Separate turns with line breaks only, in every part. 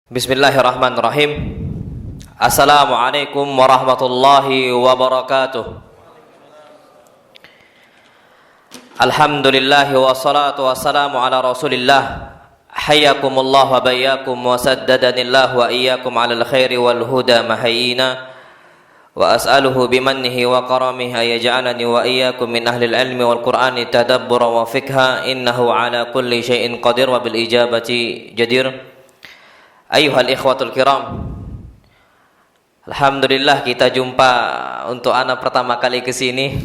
Bismillahirrahmanirrahim. Assalamualaikum warahmatullahi wabarakatuh. Alhamdulillahi wassalatu wassalamu ala rasulillah. Hayyakumullah wa bayyakum wa saddadanillah wa iyyakum ala alkhairi wal huda mahayyina. Wa as'aluhu bimannihi wa karamihi ayaj'alani wa iyyakum min ahlil ilmi wal qur'ani tadabbura wa fikha. Innahu ala kulli syai'in qadir wa bil ijabati jadir. Ayuhal ikhwatul kiram, alhamdulillah kita jumpa untuk anak pertama kali ke sini,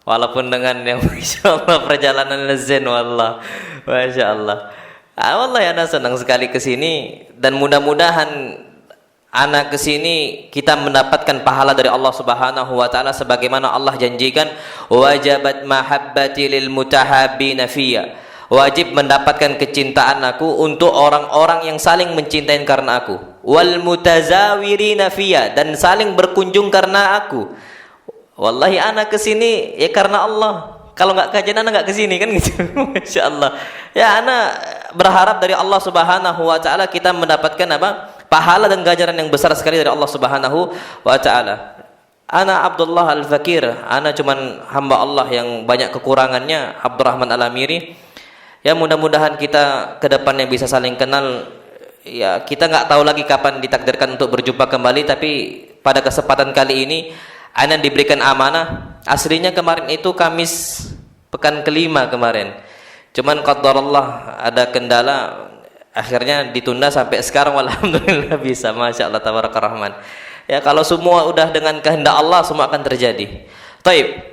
walaupun dengan yang masyaallah perjalanan lezat wallah, masyaallah. Wallahi anak senang sekali ke sini dan mudah-mudahan anak ke sini kita mendapatkan pahala dari Allah Subhanahu wa taala sebagaimana Allah janjikan, wajabat mahabbati lil mutahabbina fiyya. Wajib mendapatkan kecintaan aku untuk orang-orang yang saling mencintai karena aku. Wal mutazawirina fiyya, dan saling berkunjung karena aku. Wallahi anak kesini ya karena Allah. Kalau nggak kajian anak nggak kesini kan gitu. Masya Allah. Ya anak berharap dari Allah Subhanahu wa taala kita mendapatkan apa? Pahala dan ganjaran yang besar sekali dari Allah Subhanahu wa taala. Ana Abdullah Al-Fakir, ana cuman hamba Allah yang banyak kekurangannya, Abdurrahman Al-Amiri. Ya mudah-mudahan kita ke depannya bisa saling kenal. Ya kita nggak tahu lagi kapan ditakdirkan untuk berjumpa kembali, tapi pada kesempatan kali ini ana diberikan amanah. Aslinya kemarin itu Kamis pekan kelima kemarin. Cuman qadarullah ada kendala, akhirnya ditunda sampai sekarang. Alhamdulillah bisa, masya Allah tabaraka rahman. Ya kalau semua udah dengan kehendak Allah semua akan terjadi. Taib.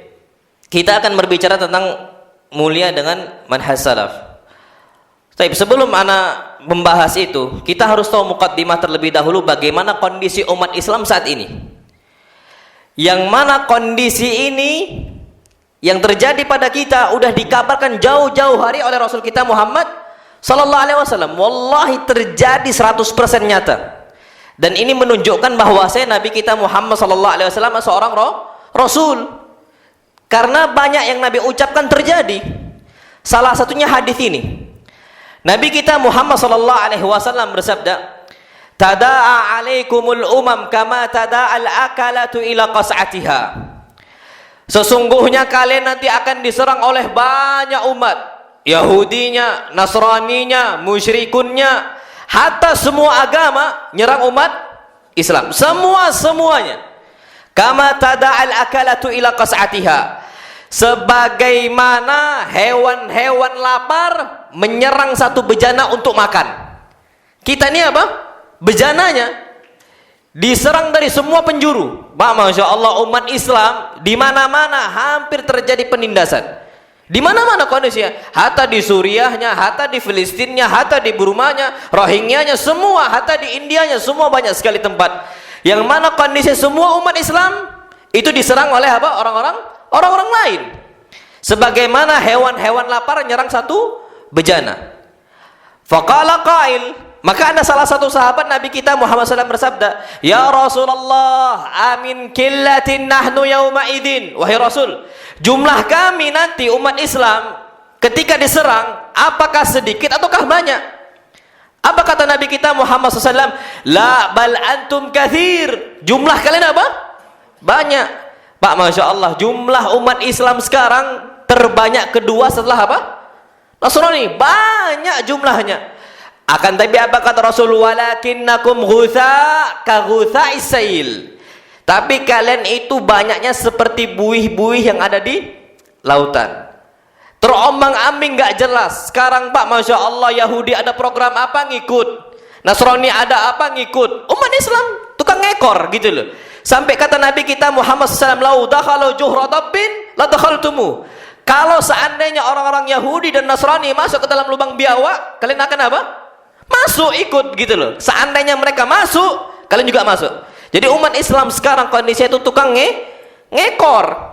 Kita akan berbicara tentang mulia dengan manhaj salaf. Tapi sebelum ana membahas itu, kita harus tahu muqaddimah terlebih dahulu bagaimana kondisi umat Islam saat ini. Yang mana kondisi ini yang terjadi pada kita udah dikabarkan jauh-jauh hari oleh Rasul kita Muhammad sallallahu alaihi wasallam. Wallahi terjadi 100% nyata. Dan ini menunjukkan bahwa Nabi kita Muhammad sallallahu alaihi wasallam seorang rasul. Karena banyak yang Nabi ucapkan terjadi. Salah satunya hadis ini. Nabi kita Muhammad sallallahu alaihi wasallam bersabda, "Tada'a 'alaikumul umam kama tada'al akalatu ila qas'atiha." Sesungguhnya kalian nanti akan diserang oleh banyak umat. Yahudinya, Nasraninya, musyrikunnya, hatta semua agama nyerang umat Islam. Semuanya. Kama tada'al akalatu ila qas'atiha. Sebagaimana hewan-hewan lapar menyerang satu bejana untuk makan. Kita ini apa? Bejananya diserang dari semua penjuru. Masya Allah, umat Islam di mana-mana hampir terjadi penindasan. Di mana-mana kondisinya, hatta di Suriahnya, hatta di Filistinnya, hatta di Burmanya, Rohingyanya, semua, hatta di Indianya, semua banyak sekali tempat. Yang mana kondisi semua umat Islam itu diserang oleh apa? Orang-orang lain. Sebagaimana hewan-hewan lapar nyerang satu bejana. Faqala qail, maka ada salah satu sahabat Nabi kita Muhammad SAW bersabda, "Ya Rasulullah, amin killatin nahnu yauma idin." Wahai Rasul, jumlah kami nanti umat Islam ketika diserang apakah sedikit ataukah banyak? Apa kata Nabi kita Muhammad SAW? La bal antum kathir. Jumlah kalian apa? Banyak. Pak, Masya Allah, jumlah umat Islam sekarang terbanyak kedua setelah apa? Nasrani. Banyak jumlahnya. Akan tapi apa kata Rasul? Walakinnakum ghutha ka ghutha'is sail. Tapi kalian itu banyaknya seperti buih-buih yang ada di lautan. Terombang-ambing gak jelas. Sekarang Pak, Masya Allah, Yahudi ada program apa ngikut, Nasrani ada apa ngikut, umat Islam tukang ngekor gitu loh. Sampai kata Nabi kita Muhammad SAW, "Lau dakhalu juhra dabbin la dakhaltumu." Kalau seandainya orang-orang Yahudi dan Nasrani masuk ke dalam lubang biawak, kalian akan apa? Masuk ikut gitu loh. Seandainya mereka masuk, kalian juga masuk. Jadi umat Islam sekarang kondisinya itu tukang ngekor.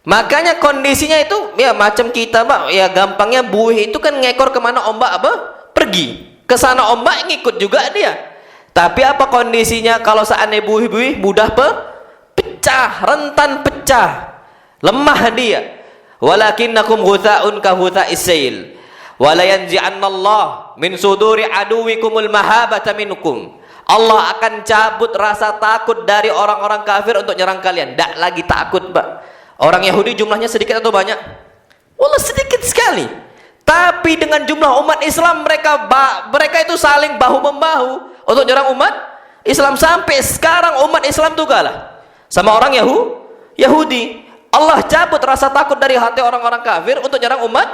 Makanya kondisinya itu ya macam kita Pak, ya gampangnya buih itu kan ngekor kemana ombak apa? Pergi. Ke sana ombak ngikut juga dia. Tapi apa kondisinya kalau seandainya buih-buih mudah pecah, rentan pecah, lemah dia. Walakinnakum ghutha'un ka ghutha'is sail. wa la yanzi'annallah min suduri aduwikumul mahabata minkum. Allah akan cabut rasa takut dari orang-orang kafir untuk nyerang kalian. Tidak lagi takut, Pak. Orang Yahudi jumlahnya sedikit atau banyak? Wallah sedikit sekali. Tapi dengan jumlah umat Islam mereka itu saling bahu-membahu untuk nyerang umat Islam. Sampai sekarang umat Islam tuh kalah sama orang Yahudi. Allah cabut rasa takut dari hati orang-orang kafir untuk nyerang umat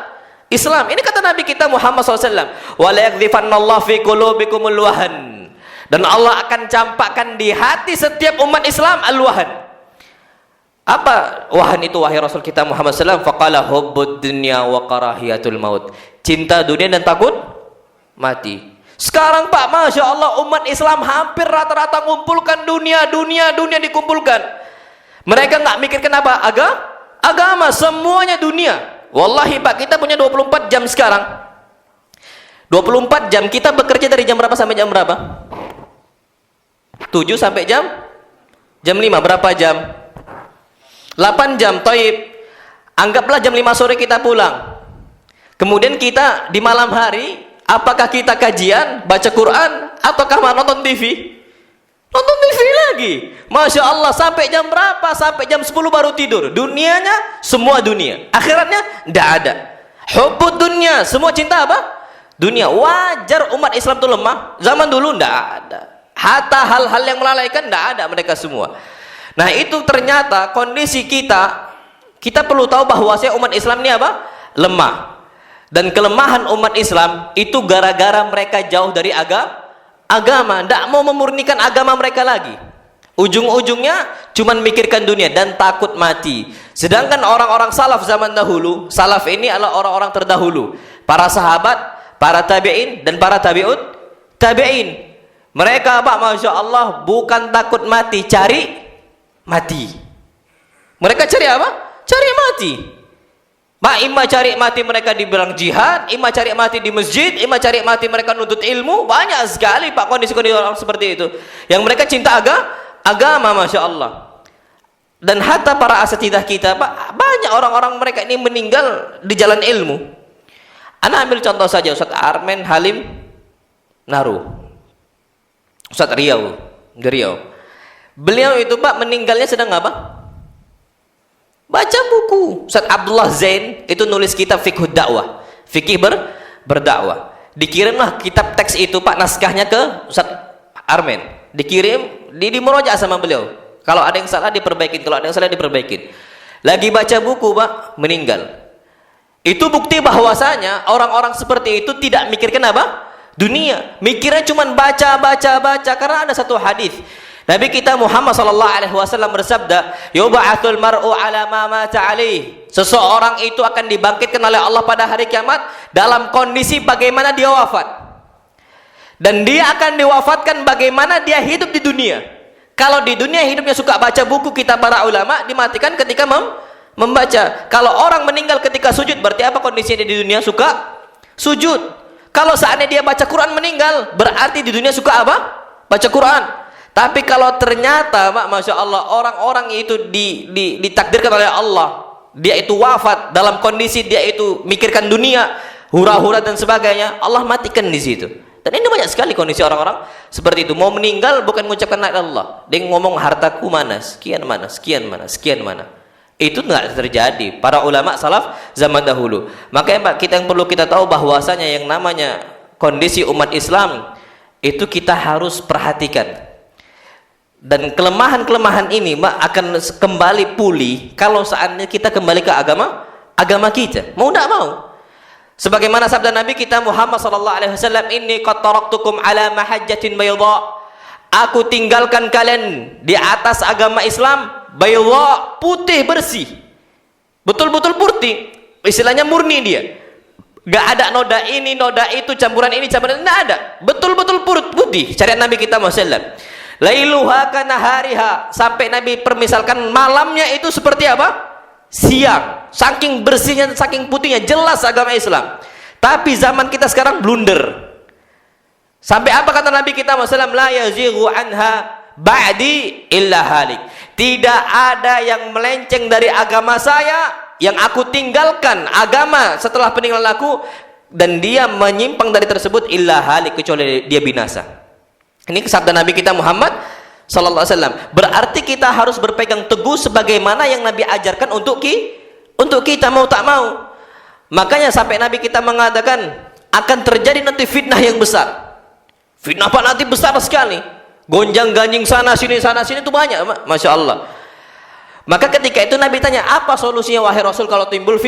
Islam. Ini kata Nabi kita Muhammad SAW. Wa la yakdhifannallahu fi qulubikumul wahan. Dan Allah akan campakkan di hati setiap umat Islam al-wahan. Apa wahan itu wahai Rasul kita Muhammad SAW? Faqala hubbud dunya wa karahiyatul maut. Cinta dunia dan takut mati. Sekarang Pak, Masya Allah, umat Islam hampir rata-rata ngumpulkan dunia dikumpulkan. Mereka nggak mikirkan apa? Agama, semuanya dunia. Wallahi Pak, kita punya 24 jam sekarang. 24 jam, kita bekerja dari jam berapa sampai jam berapa? 7 sampai jam 5, berapa jam? 8 jam, toib. Anggaplah jam 5 sore kita pulang. Kemudian kita di malam hari, apakah kita kajian, baca Quran, ataukah nonton TV? Nonton TV lagi. Masya Allah, sampai jam berapa? Sampai jam 10 baru tidur. Dunianya, semua dunia. Akhiratnya, tidak ada. Hubbud dunia, semua cinta apa? Dunia. Wajar umat Islam itu lemah. Zaman dulu tidak ada. Hatta hal-hal yang melalaikan tidak ada mereka semua. Nah itu ternyata kondisi kita perlu tahu bahwa umat Islam ini apa? Lemah. Dan kelemahan umat Islam itu gara-gara mereka jauh dari agama, tidak mau memurnikan agama mereka lagi. Ujung-ujungnya cuma mikirkan dunia dan takut mati. Sedangkan orang-orang salaf zaman dahulu, salaf ini adalah orang-orang terdahulu, para sahabat, para tabi'in dan para tabi'in. Mereka Pak, Masya Allah, bukan takut mati, cari mati. Mereka cari apa? Cari mati. Pak, imma cari mati mereka dibilang jihad, imma cari mati di masjid, imma cari mati mereka nuntut ilmu. Banyak sekali Pak kondisi-kondisi orang seperti itu. Yang mereka cinta agama, Masya Allah. Dan hatta para asatidah kita Pak, banyak orang-orang mereka ini meninggal di jalan ilmu. Ana ambil contoh saja Ustaz Armen Halim Naru, Ustaz Riau, di Riau. Beliau itu Pak meninggalnya sedang apa? Baca buku. Ustaz Abdullah Zain itu nulis kitab Fiqhud Dakwah, fikih berdakwah. Dikirimlah kitab teks itu Pak, naskahnya ke Ustaz Armen. Dikirim, di murojaah sama beliau. Kalau ada yang salah diperbaikin, kalau ada yang salah diperbaikin. Lagi baca buku Pak, meninggal. Itu bukti bahwasanya orang-orang seperti itu tidak mikirkan apa? Dunia. Mikirnya cuma baca. Karena ada satu hadis Nabi kita Muhammad SAW bersabda, yub'atsul mar'u ala ma mata alaih. Seseorang itu akan dibangkitkan oleh Allah pada hari kiamat dalam kondisi bagaimana dia wafat. Dan dia akan diwafatkan bagaimana dia hidup di dunia. Kalau di dunia hidupnya suka baca buku kitab para ulama, dimatikan ketika membaca. Kalau orang meninggal ketika sujud, berarti apa kondisinya di dunia? Suka sujud. Kalau seandainya dia baca Quran meninggal, berarti di dunia suka apa? Baca Quran. Tapi kalau ternyata Pak, Masya Allah, orang-orang itu ditakdirkan oleh Allah, dia itu wafat dalam kondisi dia itu mikirkan dunia, hura-hura dan sebagainya, Allah matikan di situ. Dan ini banyak sekali kondisi orang-orang seperti itu. Mau meninggal bukan mengucapkan la ilaha illallah, dia ngomong hartaku mana, sekian mana. Itu tidak terjadi. Para ulama salaf zaman dahulu. Makanya Pak, kita yang perlu kita tahu bahwasanya yang namanya kondisi umat Islam itu kita harus perhatikan. Dan kelemahan-kelemahan ini Pak akan kembali pulih kalau saatnya kita kembali ke agama kita. Mau tidak mau. Sebagaimana sabda Nabi kita Muhammad SAW, inni qad taraktukum ala mahajjatin bayda. Aku tinggalkan kalian di atas agama Islam bayda, putih bersih. Betul-betul putih. Istilahnya murni dia. Gak ada noda ini, noda itu, campuran ini, campuran itu, tidak ada. Betul-betul putih. Syariat Nabi kita Muhammad. Lailuha kanahariha, sampai Nabi permisalkan malamnya itu seperti apa? Siang. Saking bersihnya, saking putihnya, jelas agama Islam. Tapi zaman kita sekarang blunder. Sampai apa kata Nabi kita Muhammad? La yazighu anha ba'di illa halik. Tidak ada yang melenceng dari agama saya, yang aku tinggalkan agama setelah peninggalan aku, dan dia menyimpang dari tersebut illa halik, kecuali dia binasa. Ini sabda Nabi kita Muhammad sallallahu alaihi wasallam. Berarti kita harus berpegang teguh sebagaimana yang Nabi ajarkan untuk kita, mau tak mau. Makanya sampai Nabi kita mengatakan akan terjadi nanti fitnah yang besar. Fitnah apa nanti besar sekali. Gonjang-ganjing sana sini itu banyak, Masya Allah. Maka ketika itu Nabi tanya, apa solusinya wahai Rasul kalau timbul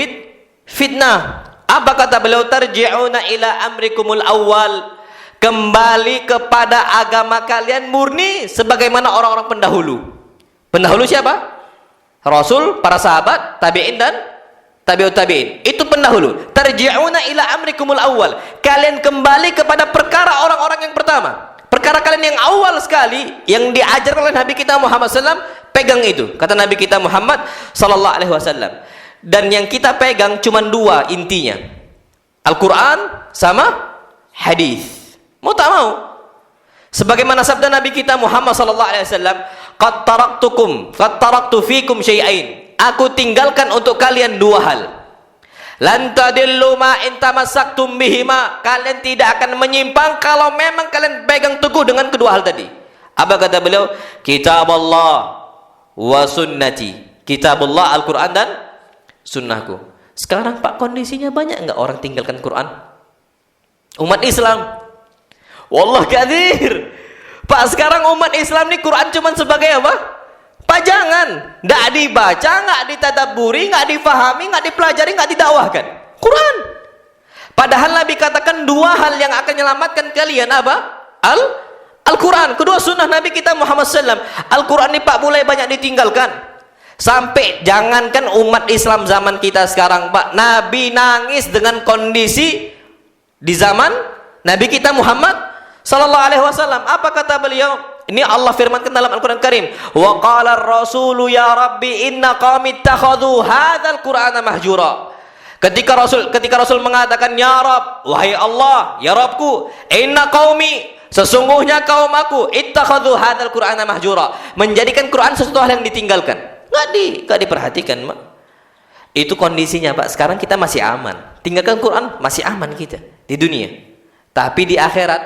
fitnah? Apa kata beliau? Tarji'una ila amrikumul awal. Kembali kepada agama kalian murni sebagaimana orang-orang pendahulu. Pendahulu siapa? Rasul, para sahabat, tabi'in dan tabi'ut tabi'in. Itu pendahulu. Tarji'una ila amrikumul awal. Kalian kembali kepada perkara orang-orang yang pertama. Perkara kalian yang awal sekali yang diajarkan oleh Nabi kita Muhammad SAW, pegang itu. Kata Nabi kita Muhammad SAW. Dan yang kita pegang cuma dua intinya. Al-Quran sama hadis. Mau tak mau. Sebagaimana sabda Nabi kita Muhammad SAW, qad taraktu fikum syai'ain. Aku tinggalkan untuk kalian dua hal. Lan tadillu ma in tamassaktum bihima. Kalian tidak akan menyimpang kalau memang kalian pegang teguh dengan kedua hal tadi. Apa kata beliau? Kitabullah wa sunnati. Kitabullah, Al-Quran dan sunnahku. Sekarang Pak, kondisinya banyak enggak orang tinggalkan Quran? Umat Islam, wallah kathir. Pak, sekarang umat Islam ini Quran cuma sebagai apa? Pajangan. Nggak dibaca, nggak ditadaburi, nggak difahami, nggak dipelajari, nggak didakwahkan. Quran. Padahal Nabi katakan dua hal yang akan menyelamatkan kalian apa? Al-Quran. Kedua sunnah Nabi kita Muhammad SAW. Al-Quran ini Pak mulai banyak ditinggalkan. Sampai jangankan umat Islam zaman kita sekarang Pak, Nabi nangis dengan kondisi di zaman Nabi kita Muhammad sallallahu alaihi wasallam. Apa kata beliau? Ini Allah firmankan dalam Al-Quran Karim. Wa qala ar-rasulu ya rabbi inna qaumi ittakhadhu hadzal qur'ana mahjura. Ketika Rasul mengatakan ya Rabb, wahai Allah, ya Rabbku, inna qaumi, sesungguhnya kaum aku, ittakhadhu hadzal qur'ana mahjura, menjadikan Quran sesuatu hal yang ditinggalkan. Enggak diperhatikan, Mak. Itu kondisinya, Pak. Sekarang kita masih aman. Tinggalkan Quran masih aman kita di dunia. Tapi di akhirat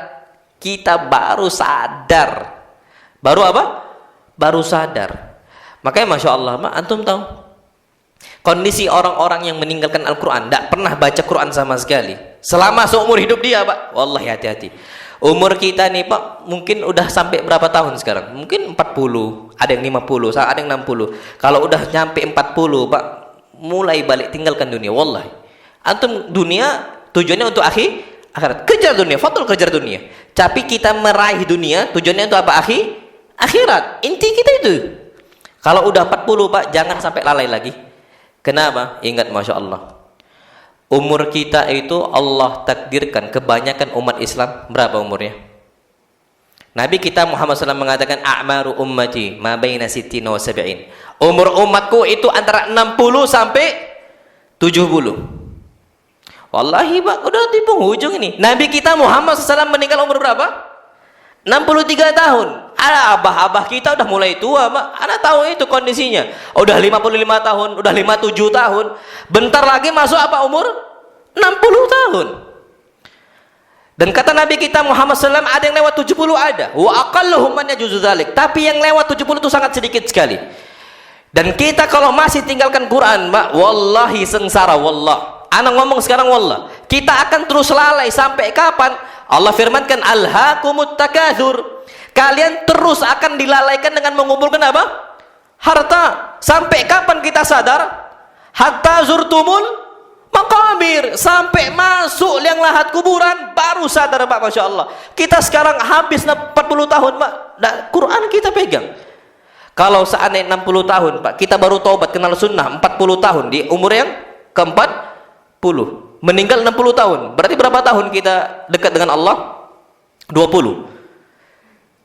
kita baru sadar. Baru apa? Baru sadar. Makanya Masya Allah, Mak, antum tahu kondisi orang-orang yang meninggalkan Al-Quran, tidak pernah baca Quran sama sekali selama seumur hidup dia, Pak. Wallahi hati-hati. Umur kita nih, Pak, mungkin udah sampai berapa tahun sekarang? Mungkin 40, ada yang 50, ada yang 60. Kalau udah nyampe 40, Pak, mulai balik tinggalkan dunia. Wallahi. Antum dunia tujuannya untuk akhirat. Kejar dunia, fatul kejar dunia. Tapi kita meraih dunia, tujuannya untuk apa? Akhirat. Inti kita itu. Kalau udah 40, Pak, jangan sampai lalai lagi. Kenapa? Ingat, Masya Allah. Umur kita itu Allah takdirkan kebanyakan umat Islam berapa umurnya? Nabi kita Muhammad SAW mengatakan a'maru ummati ma baina sittina wa sab'in. Umur umatku itu antara 60 sampai 70. Wallahi, Pak, udah di penghujung ini. Nabi kita Muhammad SAW meninggal umur berapa? 63 tahun. Ada abah-abah kita udah mulai tua, Pak. Anda tahu itu kondisinya. Udah 55 tahun, udah 57 tahun. Bentar lagi masuk apa umur? 60 tahun. Dan kata Nabi kita Muhammad SAW, ada yang lewat 70 ada. Wa aqalluhum man yajuzu dzalik. Tapi yang lewat 70 itu sangat sedikit sekali. Dan kita kalau masih tinggalkan Quran, Pak, wallahi sengsara, wallah. Anak ngomong sekarang wallah. Kita akan terus lalai sampai kapan? Allah firmankan alhaakumut takatsur. Kalian terus akan dilalaikan dengan mengumpulkan apa? Harta. Sampai kapan kita sadar? Hatta zurtumul maqabir. Sampai masuk liang lahat kuburan baru sadar, Pak, Masya Allah. Kita sekarang habis 40 tahun, Pak. Nah, Quran kita pegang. Kalau seandainya 60 tahun, Pak, kita baru taubat kenal sunnah 40 tahun di umur yang ke-40. Meninggal 60 tahun. Berarti berapa tahun kita dekat dengan Allah? 20.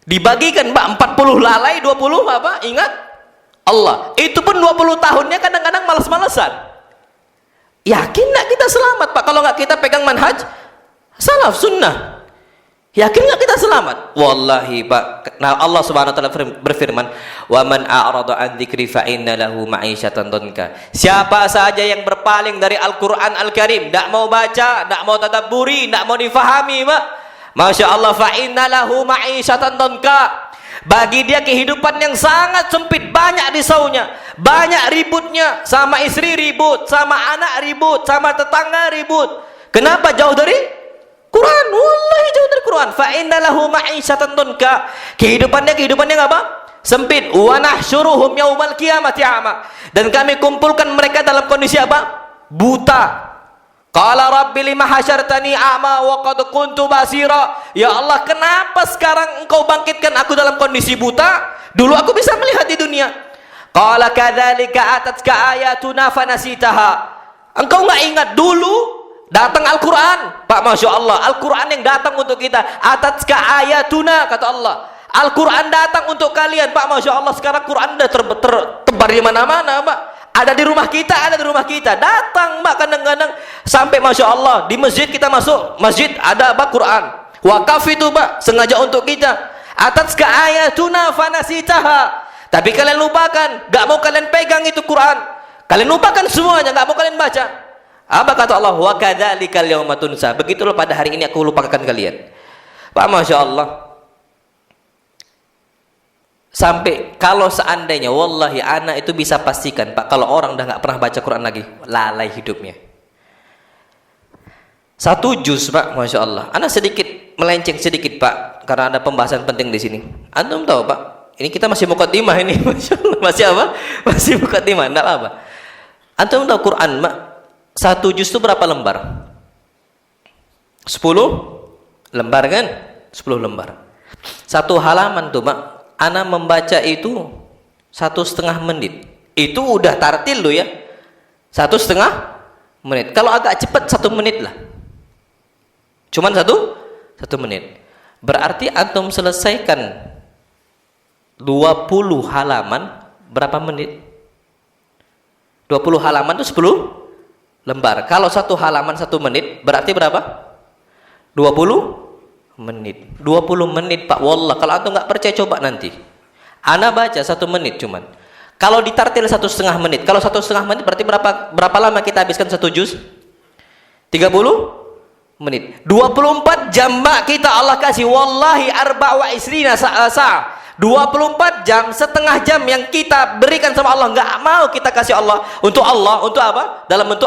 Dibagikan, Pak, 40 lalai, 20 apa? Ingat Allah. Itu pun 20 tahunnya kadang-kadang malas-malesan. Yakin nggak kita selamat, Pak, kalau nggak kita pegang manhaj salaf sunnah? Yakin nggak kita selamat? Wallahi Pak. Nah, Allah Subhanahu wa taala berfirman, "Wa man a'rada an dzikri fa inna lahu ma'isyatan dhanka." Siapa saja yang berpaling dari Al-Qur'an Al-Karim, tidak mau baca, tidak mau tadabburi, tidak mau difahami, Pak. Masya Allah, fa inna lahu ma'isyatan dhanka. Bagi dia kehidupan yang sangat sempit, banyak risaunya, banyak ributnya, sama istri ribut, sama anak ribut, sama tetangga ribut. Kenapa? Jauh dari Quran. Wallahi jauh dari Quran. Fa inna lahu ma'isyatan dhanka. Kehidupannya apa? Sempit. Wa nahsyuruhum yaumal qiyamati a'ma. Dan kami kumpulkan mereka dalam kondisi apa? Buta. Qala rabbi lima hasyartani a'ma wa qad kuntu basira. Ya Allah, kenapa sekarang engkau bangkitkan aku dalam kondisi buta? Dulu aku bisa melihat di dunia. Qala kadzalika atatka ayatuna fanasitaha. Engkau enggak ingat dulu datang Al-Quran, Pak, Masya Allah, Al-Quran yang datang untuk kita. Atatka ayatuna, kata Allah, Al-Quran datang untuk kalian, Pak, Masya Allah. Sekarang Quran sudah tertebar di mana-mana, Pak. Ada di rumah kita, datang, Pak, kadang-kadang sampai Masya Allah di masjid, kita masuk masjid ada apa? Quran. Wakaf itu, Pak, sengaja untuk kita. Atatka ayatuna fanasitaha. Tapi kalian lupakan, gak mau kalian pegang itu Quran, kalian lupakan semuanya, gak mau kalian baca. Apa kata Allah? Wa kadzalikal yauma tunsa. Begitulah pada hari ini aku lupakan kalian. Pak, Masya Allah. Sampai kalau seandainya, wallahi anak itu bisa pastikan, Pak, kalau orang udah nggak pernah baca Quran lagi, lalai hidupnya. Satu juz, Pak, Masya Allah. Anak sedikit melenceng sedikit, Pak, karena ada pembahasan penting di sini. Antum tahu, Pak? Ini kita masih mukaddimah ini, Masya Allah. Masih apa? Masih mukaddimah, enggak apa. Antum tahu Quran, Pak? Satu juz itu berapa lembar? 10 lembar kan? 10 lembar. Satu halaman tuh, Pak, ana membaca itu 1,5 menit. Itu udah tartil loh ya. 1,5 menit. Kalau agak cepat 1 menit lah. Cuman 1 menit. Berarti antum selesaikan 20 halaman berapa menit? 20 halaman itu 10 lembar. Kalau satu halaman 1 menit berarti berapa? 20 menit. 20 menit, Pak. Wallah, kalau antum nggak percaya coba nanti. Ana baca 1 menit cuman. Kalau ditartil 1,5 menit. Kalau 1,5 menit berarti berapa lama kita habiskan 1 juz? 30 menit. 24 jam, Pak, kita Allah kasih. Wallahi arba'a wa isrina sa'ah. 24 jam, setengah jam yang kita berikan sama Allah, nggak mau kita kasih Allah untuk apa? Dalam bentuk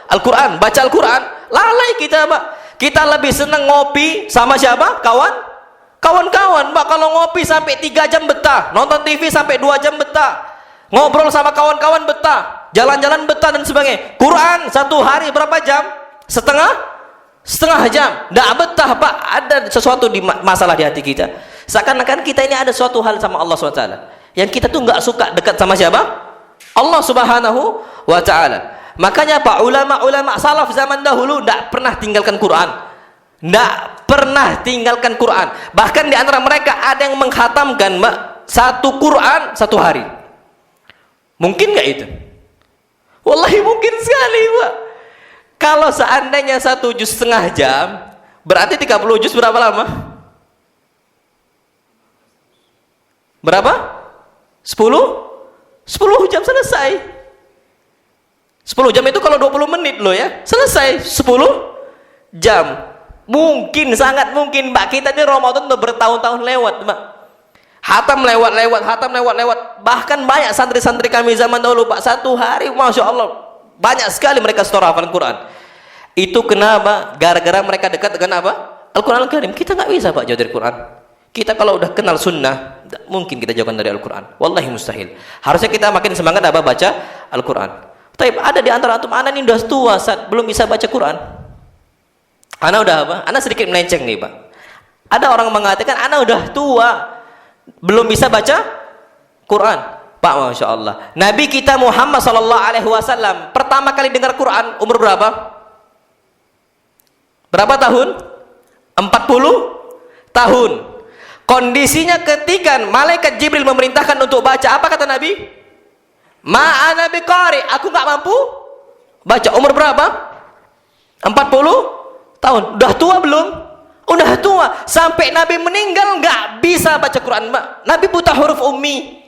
Al-Quran, baca Al-Quran. Lalai kita, Pak. Kita lebih senang ngopi sama siapa? Kawan-kawan, Pak. Kalau ngopi sampai 3 jam betah, nonton TV sampai 2 jam betah, ngobrol sama kawan-kawan betah, jalan-jalan betah dan sebagainya. Quran 1 hari berapa jam? Setengah jam. Nggak betah, Pak. Ada sesuatu masalah di hati kita. Seakan-akan kita ini ada suatu hal sama Allah SWT yang kita tuh nggak suka dekat sama siapa? Allah Subhanahu wa Ta'ala. Makanya Pak, ulama-ulama salaf zaman dahulu nggak pernah tinggalkan Quran, bahkan di antara mereka ada yang menghatamkan, Mbak, 1 Quran 1 hari. Mungkin nggak itu? Wallahi mungkin sekali, Pak. Kalau seandainya 1 juz setengah jam berarti 30 juz berapa lama? Berapa? 10 jam selesai. 10 jam itu kalau 20 menit loh ya. Selesai 10 jam. Mungkin, sangat mungkin, Mbak, kita ini Ramadan udah bertahun-tahun lewat, Mbak. Hatam lewat. Bahkan banyak santri-santri kami zaman dahulu, Pak, 1 hari, Masya Allah, banyak sekali mereka setor hafal Quran. Itu kenapa? Gara-gara mereka dekat dengan apa? Al-Quran Al-Karim. Kita nggak bisa, Pak, jauh dari Quran. Kita kalau udah kenal sunnah, mungkin kita jauhkan dari Al-Quran. Wallahi mustahil. Harusnya kita makin semangat apa? Baca Al-Quran. Tapi ada di antara antum, anak ini udah tua, belum bisa baca Quran. Anak udah apa? Anak sedikit melenceng nih, Pak. Ada orang mengatakan anak udah tua, belum bisa baca Quran. Pak, Masya Allah. Nabi kita Muhammad SAW pertama kali dengar Quran umur berapa? Berapa tahun? 40 tahun. Kondisinya ketika malaikat Jibril memerintahkan untuk baca, apa kata Nabi? Ma'ana biqari, aku nggak mampu baca. Umur berapa? 40 tahun. Udah tua belum? Udah tua, sampai Nabi meninggal nggak bisa baca Quran, Pak. Nabi buta huruf ummi.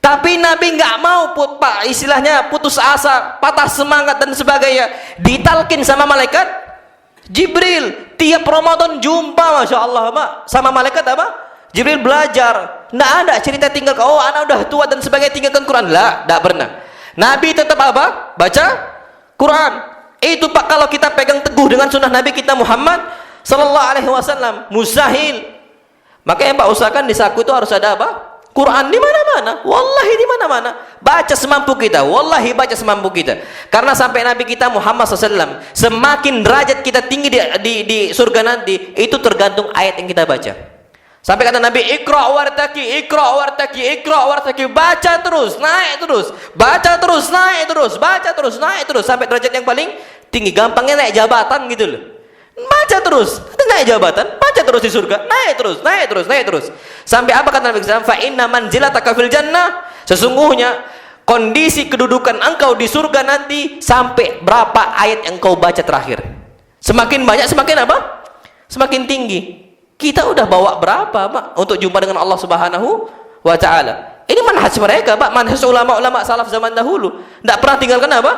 Tapi Nabi nggak mau Pak, istilahnya putus asa, patah semangat dan sebagainya. Ditalkin sama malaikat Jibril. Tiap Ramadan jumpa, Masya Allah, Pak, sama malaikat apa? Jibril belajar. Nggak ada cerita tinggal, oh anak udah tua dan sebagainya tinggalkan Quran. Lah, nggak pernah. Nabi tetap apa? Baca Quran. Itu Pak, kalau kita pegang teguh dengan sunnah Nabi kita Muhammad Sallallahu Alaihi Wasallam, mustahil. Makanya Pak, usahakan di saku itu harus ada apa? Quran di mana-mana. Wallahi di mana-mana. Baca semampu kita. Wallahi baca semampu kita. Karena sampai Nabi kita Muhammad SAW, semakin derajat kita tinggi di surga nanti, itu tergantung ayat yang kita baca. Sampai kata Nabi, Iqra wartaki, Iqra wartaki, Iqra wartaki. Baca terus, naik terus. Baca terus, naik terus. Baca terus, naik terus. Sampai derajat yang paling tinggi. Gampangnya naik jabatan gitu loh. Baca terus, naik jabatan, baca terus di surga, naik terus, naik terterus, naik terus. Sampai apa kata Nabi SAW? Fa inna manzilataka fil jannah. Sesungguhnya kondisi kedudukan engkau di surga nanti sampai berapa ayat yang kau baca terakhir. Semakin banyak, semakin apa? Semakin tinggi. Kita udah bawa berapa, Pak, untuk jumpa dengan Allah Subhanahu wa Ta'ala? Ini manhaj mereka, Pak, manhaj ulama-ulama salaf zaman dahulu. Tidak pernah tinggalkan apa?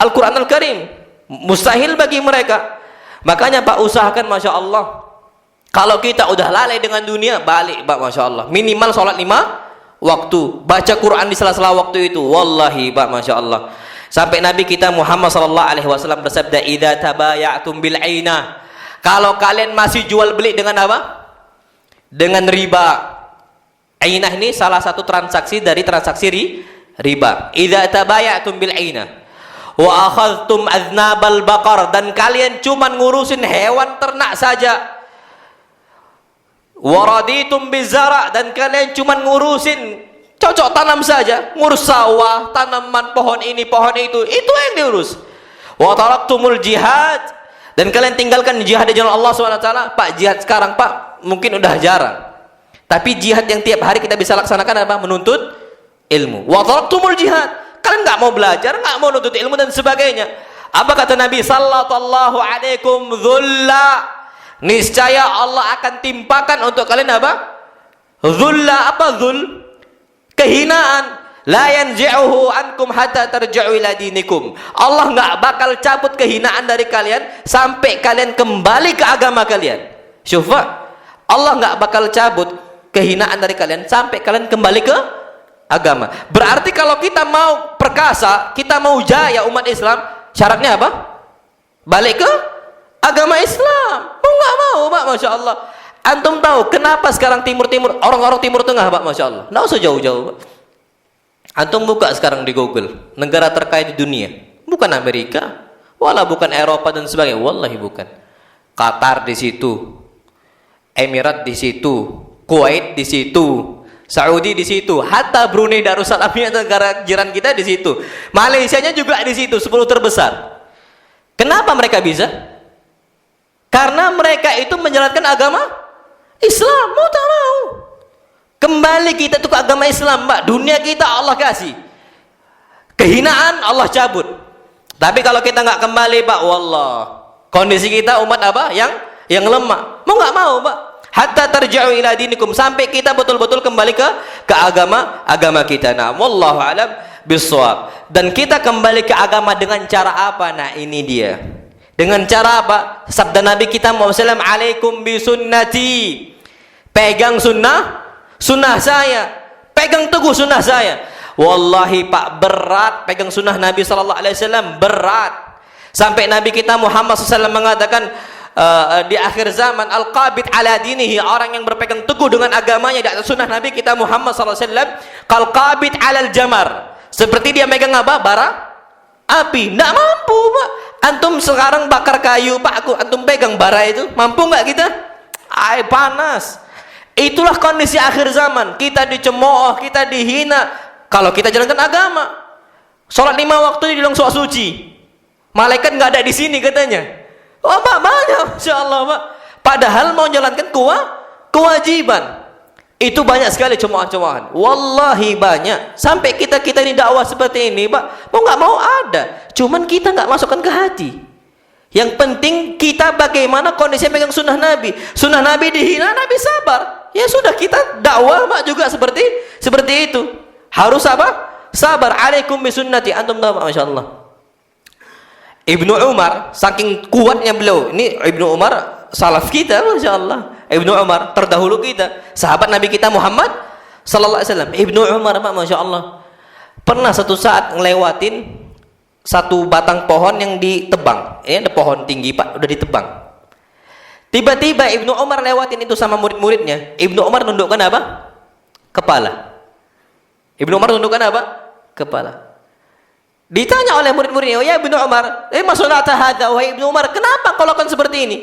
Al-Quran Al-Karim. Mustahil bagi mereka. Makanya Pak, usahakan, Masya Allah, kalau kita udah lalai dengan dunia, balik Pak, Masya Allah, minimal sholat 5 waktu, baca Quran di sela-sela waktu itu. Wallahi Pak, Masya Allah, sampai Nabi kita Muhammad Sallallahu Alaihi Wasallam bersabda, idza tabayatum bil ainah, kalau kalian masih jual beli dengan apa? Dengan riba. Ainah ini salah satu transaksi dari transaksi riba. Idza tabayatum bil ainah wa akhadhtum aznabal baqar, dan kalian cuman ngurusin hewan ternak saja. Wa raditum bizara, dan kalian cuman ngurusin cocok tanam saja, ngurus sawah, tanaman, pohon ini, pohon itu yang diurus. Wa taraktumul jihad, dan kalian tinggalkan jihad di jalan Allah SWT. Pak, jihad sekarang Pak mungkin udah jarang, tapi jihad yang tiap hari kita bisa laksanakan apa? Menuntut ilmu. Wa taraktumul jihad, kalian nggak mau belajar, nggak mau nuntut ilmu dan sebagainya. Apa kata Nabi? Sallallahu alaikum dhulla, niscaya Allah akan timpakan untuk kalian apa? Dhulla. Apa dhul? Kehinaan. La yanzi'uhu ankum hatta tarji'u ila dinikum. Allah nggak bakal cabut kehinaan dari kalian sampai kalian kembali ke agama kalian. Syufa, Allah nggak bakal cabut kehinaan dari kalian sampai kalian kembali ke agama. Berarti kalau kita mau perkasa, kita mau jaya umat Islam, syaratnya apa? Balik ke agama Islam. Mau nggak mau, Pak, Masya Allah. Antum tahu kenapa sekarang timur-timur, orang-orang timur tengah, Pak, Masya Allah, nggak usah jauh-jauh, Pak. Antum buka sekarang di Google negara terkaya di dunia, bukan Amerika, wala bukan Eropa dan sebagainya, wallahi bukan. Qatar di situ, Emirat di situ, Kuwait di situ, Saudi di situ, hatta Brunei Darussalam, negara jiran kita di situ, Malaysianya juga di situ, 10 terbesar. Kenapa mereka bisa? Karena mereka itu menjalankan agama Islam. Mau tak mau, kembali kita tuh ke agama Islam, Mbak. Dunia kita Allah kasih, kehinaan Allah cabut. Tapi kalau kita nggak kembali, Pak, wallah, kondisi kita umat apa? Yang lemah. Mau nggak mau, Pak, hatta tarji'u ila dinikum, sampai kita betul-betul kembali ke agama kita. Nah, wallahu alam bissawab. Dan kita kembali ke agama dengan cara apa? Nah, ini dia. Dengan cara apa? Sabda Nabi kita Muhammad SAW, alaikum bisunnati, pegang sunnah saya, pegang teguh sunnah saya. Wallahi Pak, berat pegang sunnah Nabi SAW, berat. Sampai Nabi kita Muhammad SAW mengatakan, di akhir zaman, al-qabid ala dinihi, orang yang berpegang teguh dengan agamanya di atas sunnah Nabi kita Muhammad SAW, kal-qabid alal jamar, seperti dia megang apa? Bara api. Nggak mampu, Pak. Antum sekarang bakar kayu, Pak, antum pegang bara itu, mampu nggak kita? Air panas. Itulah kondisi akhir zaman. Kita dicemooh, kita dihina kalau kita jalankan agama. Sholat 5 waktu di dalam sholat suci, malaikat nggak ada di sini katanya. Oh, Pak, banyak, Masya Allah, Pak. Padahal mau jalankan kewajiban. Itu banyak sekali cemoohan-cemoohan. Wallahi banyak. Sampai kita ini dakwah seperti ini, Pak, mau nggak mau ada. Cuman kita nggak masukkan ke hati. Yang penting kita bagaimana kondisi pegang sunnah Nabi. Sunnah Nabi dihina, Nabi sabar. Ya sudah, kita dakwah Pak juga seperti itu. Harus apa? Sabar. Alaikum bisunnati. Antum tahu Pak, Masya Allah. Ibnu Umar, saking kuatnya beliau. Ini Ibnu Umar salaf kita, Masya Allah. Ibnu Umar terdahulu kita, sahabat Nabi kita Muhammad sallallahu alaihi wasallam. Ibnu Umar Pak, Masya Allah, pernah satu saat ngelewatin satu batang pohon yang ditebang. Ini ada pohon tinggi Pak, udah ditebang. Tiba-tiba Ibnu Umar lewatin itu sama murid-muridnya. Ibnu Umar nundukkan apa? Kepala. Ibnu Umar nundukkan apa? Kepala. Ditanya oleh murid-muridnya, "Oh ya Ibnu Umar, masalata hadza?" Wahai Ibnu Umar, kenapa kau lakukan seperti ini?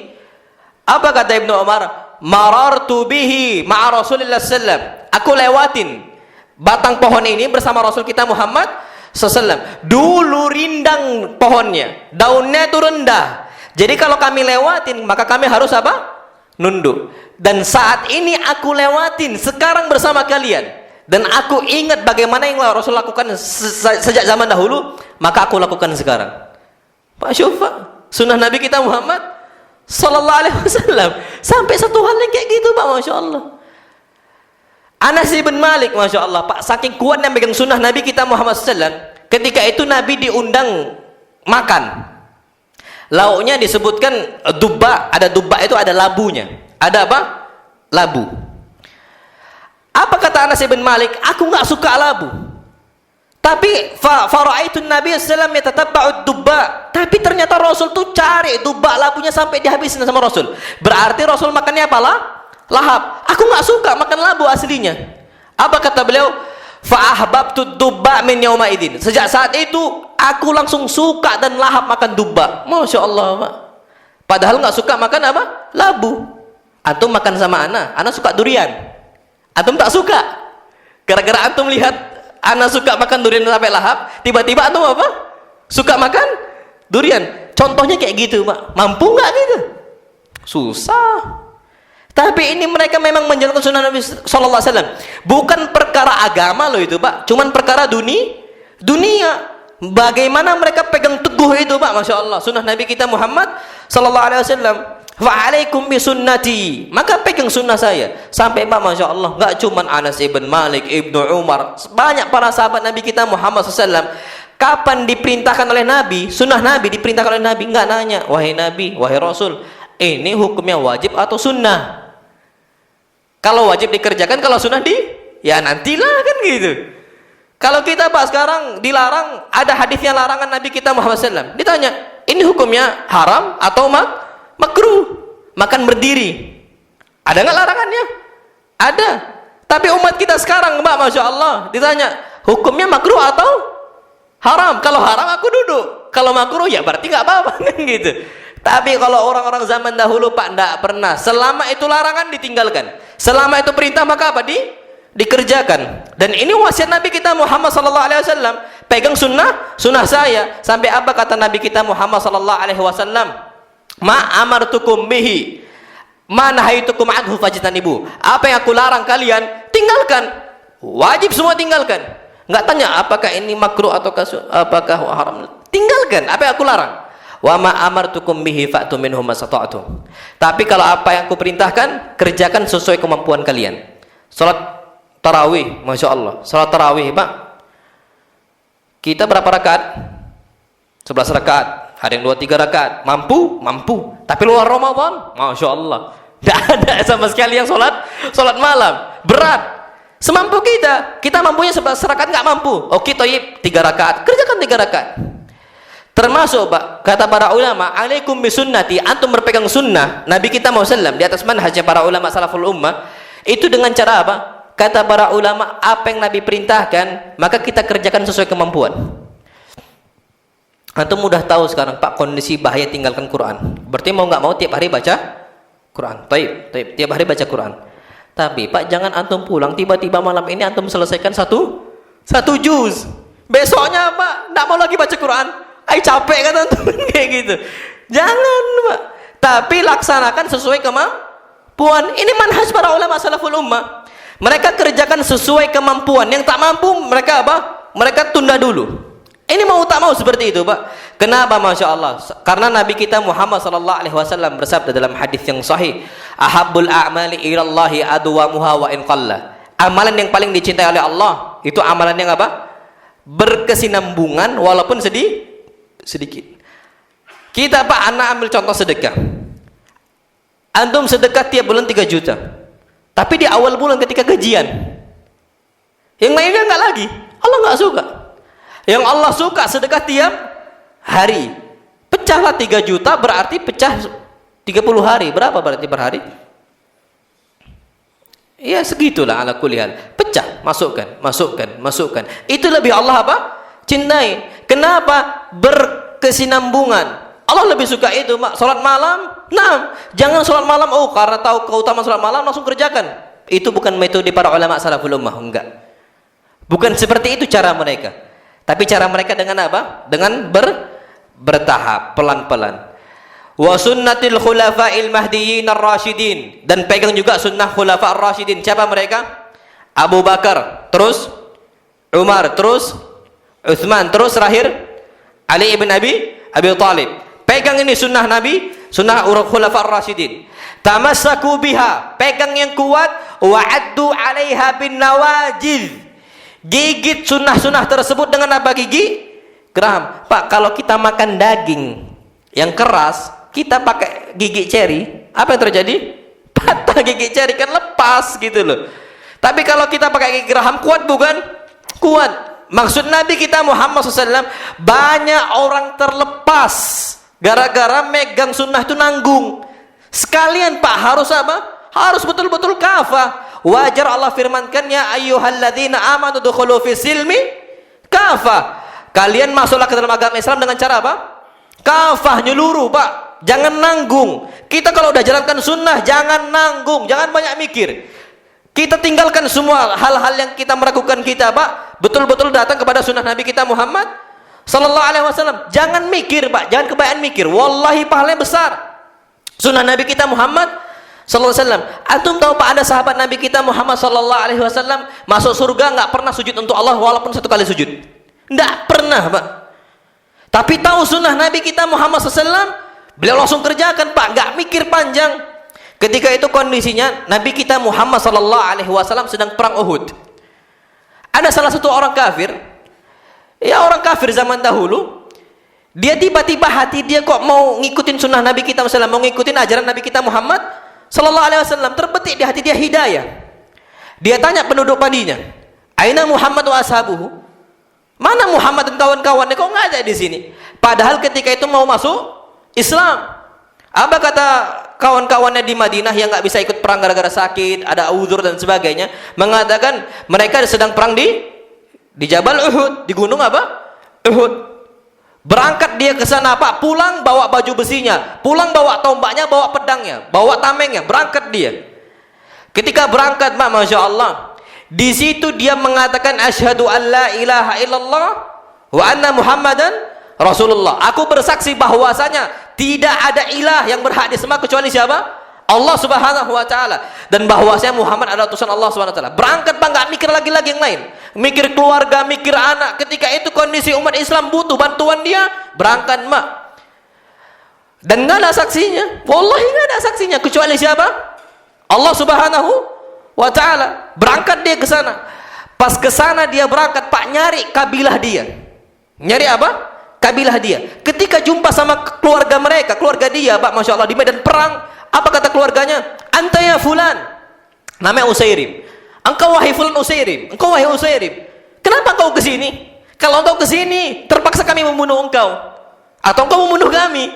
Apa kata Ibnu Umar? "Marartu bihi ma'a Rasulillah sallam." Aku lewatin batang pohon ini bersama Rasul kita Muhammad sallam. Dulu rindang pohonnya, daunnya itu rendah. Jadi kalau kami lewatin, maka kami harus apa? Nunduk. Dan saat ini aku lewatin sekarang bersama kalian. Dan aku ingat bagaimana yang Rasul lakukan sejak zaman dahulu, maka aku lakukan sekarang. Pak Syufa, sunnah Nabi kita Muhammad sallallahu alaihi wasallam. Sampai satu hal yang kayak gitu Pak, Masya Allah. Anas bin Malik, Masya Allah Pak, saking kuatnya megang sunnah Nabi kita Muhammad sallallahu alaihi wasallam. Ketika itu Nabi diundang makan. Lauknya disebutkan dubba, ada dubba itu ada labunya. Ada apa? Labu. Apa kata Anas bin Malik? Aku nggak suka labu. Tapi fara'aitun Nabi sallallahu alaihi wasallam yatatabba'ud dubba. Tapi ternyata Rasul tuh cari dubba labunya sampai dihabisin sama Rasul. Berarti Rasul makannya apa lah? Lahap. Aku nggak suka makan labu aslinya. Apa kata beliau? Fa'ahbabtud dubba min yauma idin. Sejak saat itu aku langsung suka dan lahap makan dubba. Masya Allah Pak. Padahal nggak suka makan apa? Labu. Antum makan sama Ana suka durian. Antum tak suka. Gara-gara antum lihat Ana suka makan durian sampai lahap, tiba-tiba antum apa? Suka makan durian. Contohnya kayak gitu Pak. Mampu nggak gitu? Susah. Tapi ini mereka memang menjalankan sunnah Nabi sallallahu alaihi wasallam. Bukan perkara agama loh itu Pak, cuman perkara dunia. Bagaimana mereka pegang teguh itu Pak, Masya Allah. Sunnah Nabi kita Muhammad sallallahu alaihi wasallam. Fa'alaikum bisunnati. Maka pegang sunnah saya. Sampai Pak, Masya Allah, nggak cuman Anas ibn Malik, Ibnu Umar, banyak para sahabat Nabi kita Muhammad sallallahu alaihi wasallam. Kapan diperintahkan oleh Nabi, sunnah Nabi diperintahkan oleh Nabi, nggak nanya, wahai Nabi, wahai Rasul, ini hukumnya wajib atau sunnah? Kalau wajib dikerjakan, kalau sunnah ya nantilah kan gitu. Kalau kita Pak sekarang dilarang, ada hadisnya larangan Nabi kita Muhammad SAW. Ditanya, ini hukumnya haram atau makruh? Makan berdiri. Ada nggak larangannya? Ada. Tapi umat kita sekarang Mbak, Masya Allah, ditanya, hukumnya makruh atau haram? Kalau haram aku duduk. Kalau makruh ya berarti nggak apa-apa kan gitu. Tapi kalau orang-orang zaman dahulu Pak, enggak pernah. Selama itu larangan ditinggalkan. Selama itu perintah maka apa? Dikerjakan. Dan ini wasiat Nabi kita Muhammad sallallahu alaihi wasallam. Pegang sunnah saya. Sampai apa kata Nabi kita Muhammad sallallahu alaihi wasallam? Ma amartukum bihi, ma nahaitukum anhu fajtanibu. Apa yang aku larang kalian, tinggalkan. Wajib semua tinggalkan. Enggak tanya apakah ini makruh atau apakah haram. Tinggalkan apa yang aku larang. Wa ma amartukum bihi fa'tu minhu masata'tum. Tapi kalau apa yang aku perintahkan, kerjakan sesuai kemampuan kalian. Salat tarawih, Masya Allah. Salat tarawih Pak, kita berapa rakaat? 11 rakaat. Ada yang 2-3 rakaat. Mampu? Tapi luar Ramadan, Masya Allah, tidak ada sama sekali yang salat malam. Berat. Semampu kita mampunya 11 rakaat nggak mampu. Oke, toyib 3 rakaat. Kerjakan 3 rakaat. Termasuk Pak, kata para ulama, alaikum bisunnati, antum berpegang sunnah Nabi kita Muhammad di atas manhajnya para ulama salaful ummah. Itu dengan cara apa? Kata para ulama, apa yang Nabi perintahkan maka kita kerjakan sesuai kemampuan. Antum mudah tahu sekarang Pak, kondisi bahaya tinggalkan Quran. Berarti mau nggak mau tiap hari baca Quran. Taib, tiap hari baca Quran. Tapi Pak, jangan antum pulang tiba-tiba malam ini antum selesaikan satu juz. Besoknya Pak, nggak mau lagi baca Quran. Capek kan antum kayak gitu. Jangan Pak. Tapi laksanakan sesuai kemampuan. Ini manhaj para ulama salaful ummah. Mereka kerjakan sesuai kemampuan. Yang tak mampu mereka apa? Mereka tunda dulu. Ini mau tak mau seperti itu, Pak. Kenapa? Masya Allah. Karena Nabi kita Muhammad sallallahu alaihi wasallam bersabda dalam hadis yang sahih, "Ahabbul a'mali ilallahi adwamuha wa in qalla." Amalan yang paling dicintai oleh Allah itu amalan yang apa? Berkesinambungan walaupun sedikit. Kita, Pak, anak ambil contoh sedekah. Antum sedekah tiap bulan 3 juta. Tapi di awal bulan ketika gajian, yang lainnya enggak lagi. Allah enggak suka. Yang Allah suka sedekah tiap hari. Pecahlah 3 juta berarti pecah 30 hari. Berapa berarti per hari? Ya segitulah ala kulli hal. Pecah, masukkan. Itu lebih Allah apa? Cintai. Kenapa? Berkesinambungan. Allah lebih suka itu, Mak. Salat malam, nah, jangan salat malam, oh karena tahu keutamaan salat malam langsung kerjakan. Itu bukan metode para ulama salaful ummah, enggak. Bukan seperti itu cara mereka. Tapi cara mereka dengan apa? Dengan bertahap, pelan-pelan. Wa sunnatil khulafa'il mahdiyyin ar-rasyidin, dan pegang juga sunnah khulafa' ar-rasyidin. Siapa mereka? Abu Bakar, terus Umar, terus Utsman, terus terakhir Ali ibn Abi Thalib. Pegang ini sunnah Nabi, sunnah khulafa' ar-rasyidin. Tamassaku biha, pegang yang kuat, wa'addu 'alaiha bin nawajid. Gigit sunnah-sunnah tersebut dengan apa? Gigi geram. Pak, kalau kita makan daging yang keras, kita pakai gigi ceri, apa yang terjadi? Patah gigi ceri, kan lepas gitu loh. Tapi kalau kita pakai gigi geraham, kuat bukan? Kuat. Maksud Nabi kita Muhammad SAW, banyak orang terlepas gara-gara megang sunnah itu nanggung. Sekalian, Pak, harus apa? Harus betul-betul kafah. Wajar Allah firmankan, ya ayyuhalladzina amanu dukhulu fis silmi kafah. Kalian masuklah ke dalam agama Islam dengan cara apa? Kafah, nyeluruh, Pak. Jangan nanggung. Kita kalau udah jalankan sunnah, jangan nanggung, jangan banyak mikir. Kita tinggalkan semua hal-hal yang kita meragukan kita, Pak. Betul-betul datang kepada sunnah Nabi kita Muhammad sallallahu alaihi wasallam. Jangan mikir, Pak. Jangan kebanyakan mikir. Wallahi pahalanya besar. Sunnah Nabi kita Muhammad sallallahu alaihi wasallam. Antum tahu, Pak, ada sahabat Nabi kita Muhammad sallallahu alaihi wasallam masuk surga nggak pernah sujud untuk Allah walaupun 1 kali sujud. Nggak pernah, Pak. Tapi tahu sunnah Nabi kita Muhammad SAW, beliau langsung kerjakan, Pak, nggak mikir panjang. Ketika itu kondisinya Nabi kita Muhammad SAW sedang perang Uhud. Ada salah satu orang kafir, ya orang kafir zaman dahulu, dia tiba-tiba hati dia kok mau ngikutin sunnah Nabi kita SAW, mau ngikutin ajaran Nabi kita Muhammad SAW, terbetik di hati dia hidayah. Dia tanya penduduk Madinah, aina Muhammad wa ashabuhu? Mana Muhammad dan kawan-kawannya, kok nggak ada di sini? Padahal ketika itu mau masuk Islam. Apa kata kawan-kawannya di Madinah yang nggak bisa ikut perang gara-gara sakit, ada uzur dan sebagainya, mengatakan mereka sedang perang di Jabal Uhud, di gunung apa? Uhud. Berangkat dia ke sana, Pak, pulang bawa baju besinya, pulang bawa tombaknya, bawa pedangnya, bawa tamengnya, berangkat dia. Ketika berangkat, Pak, Masya Allah, di situ dia mengatakan asyhadu an la ilaha illallah wa anna Muhammadan Rasulullah. Aku bersaksi bahwasanya tidak ada ilah yang berhak disembah kecuali siapa? Allah Subhanahu wa taala, dan bahwasanya Muhammad adalah utusan Allah Subhanahu wa taala. Berangkat, Pak, enggak mikir lagi yang lain. Mikir keluarga, mikir anak. Ketika itu kondisi umat Islam butuh bantuan dia, berangkat, Mak. Dan enggak ada saksinya. Wallahi enggak ada saksinya kecuali siapa? Allah Subhanahu wa ta'ala. Berangkat dia ke sana. Pas ke sana dia berangkat, Pak, nyari kabilah dia. Nyari apa? Kabilah dia. Ketika jumpa sama keluarga mereka, keluarga dia, Pak, Masya Allah, di medan perang, apa kata keluarganya? Anta ya fulan, namanya Usairim. Engkau wahai fulan Usairim, engkau wahai Usairim, kenapa engkau ke sini? Kalau engkau ke sini, terpaksa kami membunuh engkau, atau engkau membunuh kami.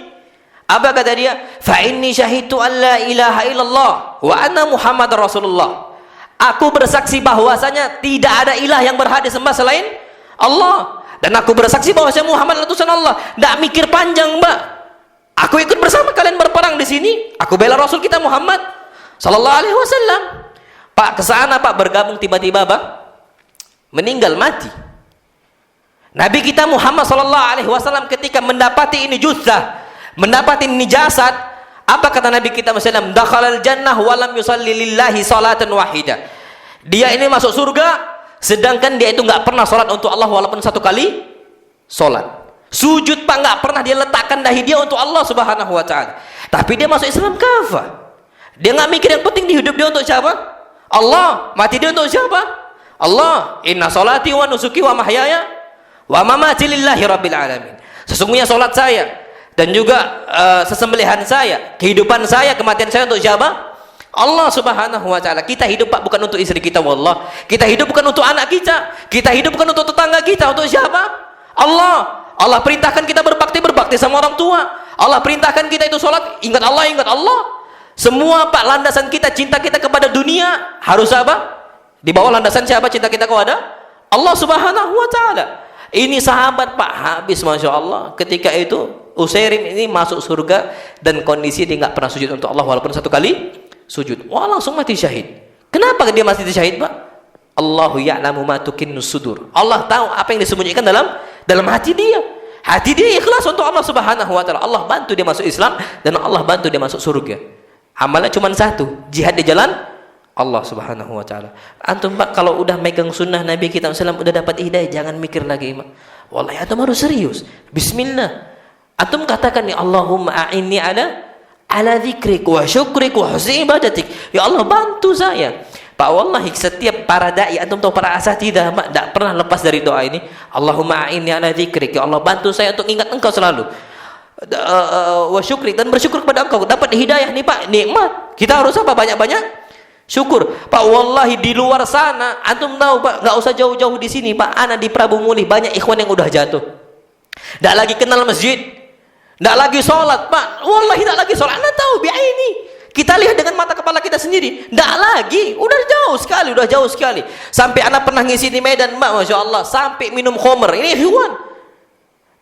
Apa kata dia? Fa inni syahidtu an la ilaha illallah wa anna Muhammad Rasulullah. Aku bersaksi bahwasanya tidak ada ilah yang berhak disembah selain Allah, dan aku bersaksi bahwasanya Muhammad adalah utusan Allah. Tidak mikir panjang, Mbak. Aku ikut bersama kalian berperang di sini. Aku bela Rasul kita Muhammad sallallahu alaihi wasallam. Pak, ke sana, Pak, bergabung, tiba-tiba, Pak, meninggal, mati. Nabi kita Muhammad sallallahu alaihi wasallam ketika mendapati ini jutsah, mendapati ini jasad, apa kata Nabi kita Muhammad? Dakhalal jannah wa lam yusalli lillahi salatan wahidah. Dia ini masuk surga sedangkan dia itu nggak pernah salat untuk Allah walaupun 1 kali
Salat. Sujud Pak nggak pernah dia letakkan dahi dia untuk Allah Subhanahu wa taala. Tapi dia masuk Islam kafah. Dia nggak mikir yang penting di hidup dia untuk siapa? Allah. Mati dia untuk siapa? Allah. Inna salati wa nusuki wa mahyaya wa mamati lillahi rabbil alamin. Sesungguhnya salat saya dan juga sesembelihan saya, kehidupan saya, kematian saya untuk siapa? Allah Subhanahu wa taala. Kita hidup Pak bukan untuk istri kita, wallah. Kita hidup bukan untuk anak kita. Kita hidup bukan untuk tetangga kita. Untuk siapa? Allah. Allah perintahkan kita berbakti sama orang tua. Allah perintahkan kita itu sholat, ingat Allah, ingat Allah. Semua Pak landasan kita, cinta kita kepada dunia harus apa? Di bawah landasan siapa cinta kita kepada? Allah Subhanahu wa taala. Ini sahabat Pak habis, masya Allah. Ketika itu Usairim ini masuk surga dan kondisi dia nggak pernah sujud untuk Allah walaupun satu kali sujud. Wah, langsung mati syahid. Kenapa dia mati syahid, Pak? Allahu ya'lamu ma tukinnu sudur. Allah tahu apa yang disembunyikan dalam hati dia. Hati dia ikhlas untuk Allah Subhanahu wa taala. Allah bantu dia masuk Islam dan Allah bantu dia masuk surga. Amalnya cuma satu, jihad di jalan Allah Subhanahu wa taala. Antum Pak kalau udah megang sunnah Nabi kita SAW udah dapat hidayah, jangan mikir lagi, Pak. Wallahi antum harus serius. Bismillah. Antum katakan ya Allahumma a'inni ala dzikrik wa syukrik wa husni ibadatik. Ya Allah bantu saya. Pak wallahi setiap para dai, antum tahu para asatidzah, Pak, tidak pernah lepas dari doa ini. Allahumma a'inni ala dzikrik. Ya Allah bantu saya untuk ingat Engkau selalu. Wa syukrik, dan bersyukur kepada Engkau. Dapat hidayah nih Pak, nikmat. Kita harus apa? Banyak-banyak syukur. Pak wallahi di luar sana antum tahu Pak, nggak usah jauh-jauh di sini Pak. Ana di Prabu Muli banyak ikhwan yang udah jatuh. Tidak lagi kenal masjid. Tidak lagi sholat, Pak. Wallahi tidak lagi sholat. Anda tahu, bi'aini. Kita lihat dengan mata kepala kita sendiri. Tidak lagi. Udah jauh sekali. Sampai anak pernah ngisi di Medan, Pak, masya Allah. Sampai minum khamr. Ini ikhwan.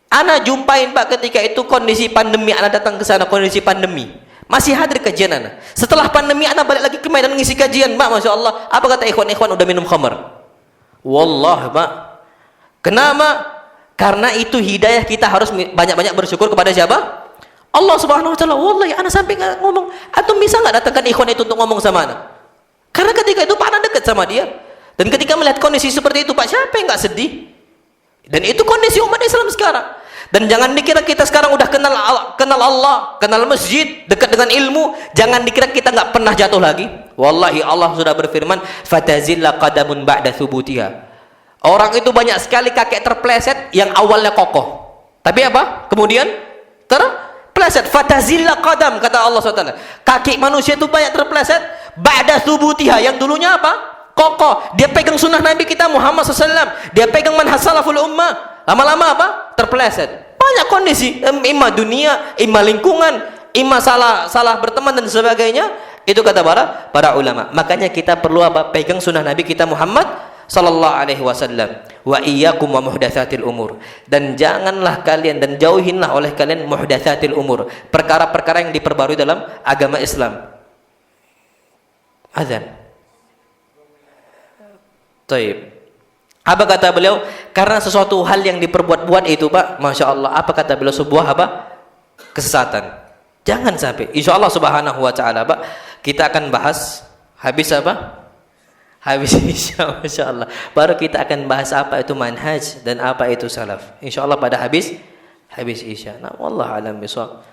Anak jumpain, Pak, ketika itu kondisi pandemi. Anak datang ke sana kondisi pandemi. Masih hadir kajian anak. Setelah pandemi, anak balik lagi ke Medan ngisi kajian, Pak, masya Allah. Apa kata ikhwan-ikhwan udah minum khamr? Wallah, Pak. Kenapa? Karena itu hidayah, kita harus banyak-banyak bersyukur kepada siapa? Allah Subhanahu wa taala. Wallahi ana sampai ngomong, antum bisa enggak datangkan ikhwan itu untuk ngomong sama ana? Karena ketika itu Pak ana dekat sama dia. Dan ketika melihat kondisi seperti itu, Pak, siapa yang enggak sedih? Dan itu kondisi umat Islam sekarang. Dan jangan dikira kita sekarang udah kenal Allah, kenal masjid, dekat dengan ilmu, jangan dikira kita enggak pernah jatuh lagi. Wallahi Allah sudah berfirman, fatazilla qadamun ba'da thubutiha. Orang itu banyak sekali kakek terpleset yang awalnya kokoh. Tapi apa? Kemudian terpleset. Fatazilla qadam, kata Allah SWT. Kaki manusia itu banyak terpleset. Ba'da thubutiha, yang dulunya apa? Kokoh. Dia pegang sunnah Nabi kita Muhammad SAW. Dia pegang manhaj salaful ummah. Lama-lama apa? Terpleset. Banyak kondisi. Imma dunia, imma lingkungan, imma salah berteman dan sebagainya. Itu kata para ulama. Makanya kita perlu apa? Pegang sunnah Nabi kita Muhammad sallallahu alaihi wasallam. Wa iyyakum wa muhdatsatil umur. Dan janganlah kalian dan jauhinlah oleh kalian muhdatsatil umur, perkara-perkara yang diperbarui dalam agama Islam. Azan. Taib. Apa kata beliau? Karena sesuatu hal yang diperbuat-buat itu, Pak, masya Allah, apa kata beliau? Sebuah apa? Kesesatan. Jangan sampai. Insya Allah Subhanahu wa taala, Pak, kita akan bahas habis apa? Habis Isya, Masya Allah. Baru kita akan bahas apa itu manhaj dan apa itu salaf. Insya Allah pada habis Isya. Nah, wallah alam bisawab.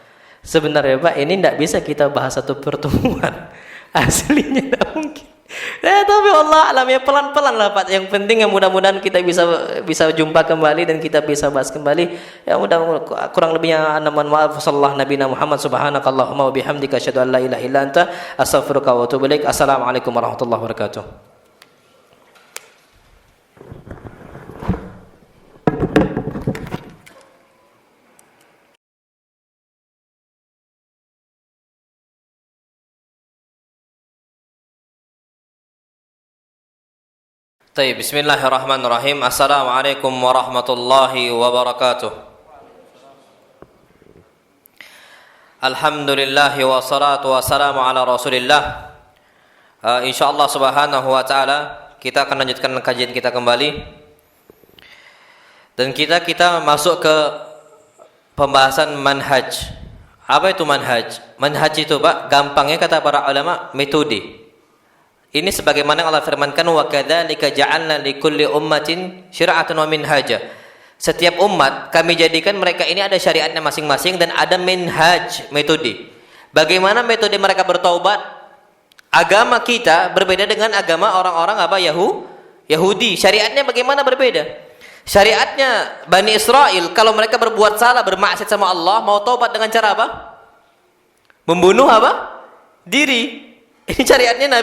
Sebenarnya Pak, ini tidak bisa kita bahas satu pertemuan. Aslinya tidak mungkin. Tapi Allah alam, ya pelan-pelan lah Pak. Yang penting ya mudah-mudahan kita bisa jumpa kembali dan kita bisa bahas kembali. Ya mudah, kurang lebihnya mohon maaf. Sallallahu nabiyana Muhammad subhanakallahumma wa bihamdika asyhadu an la ilaha illa anta astaghfiruka wa atubu ilaik. Assalamualaikum warahmatullahi wabarakatuh. Baik, bismillahirrahmanirrahim. Assalamualaikum warahmatullahi wabarakatuh. Alhamdulillah wassalatu wassalamu ala Rasulillah. Insyaallah subhanahu wa taala kita akan lanjutkan kajian kita kembali. Dan kita masuk ke pembahasan manhaj. Apa itu manhaj? Manhaj itu, Pak, gampangnya kata para ulama, metode. Ini sebagaimana Allah firmankan, wa kadzalika ja'alna likulli ummatin syir'atan wa minhaja. setiap umat kami jadikan mereka ini ada syariatnya masing-masing dan ada minhaj, metode. Bagaimana metode mereka bertaubat? Agama kita berbeda dengan agama orang-orang apa? Yahudi. Syariatnya bagaimana berbeda? Syariatnya Bani Israel kalau mereka berbuat salah, bermaksiat sama Allah, mau taubat dengan cara apa? Membunuh apa? Diri. Ini syariatnya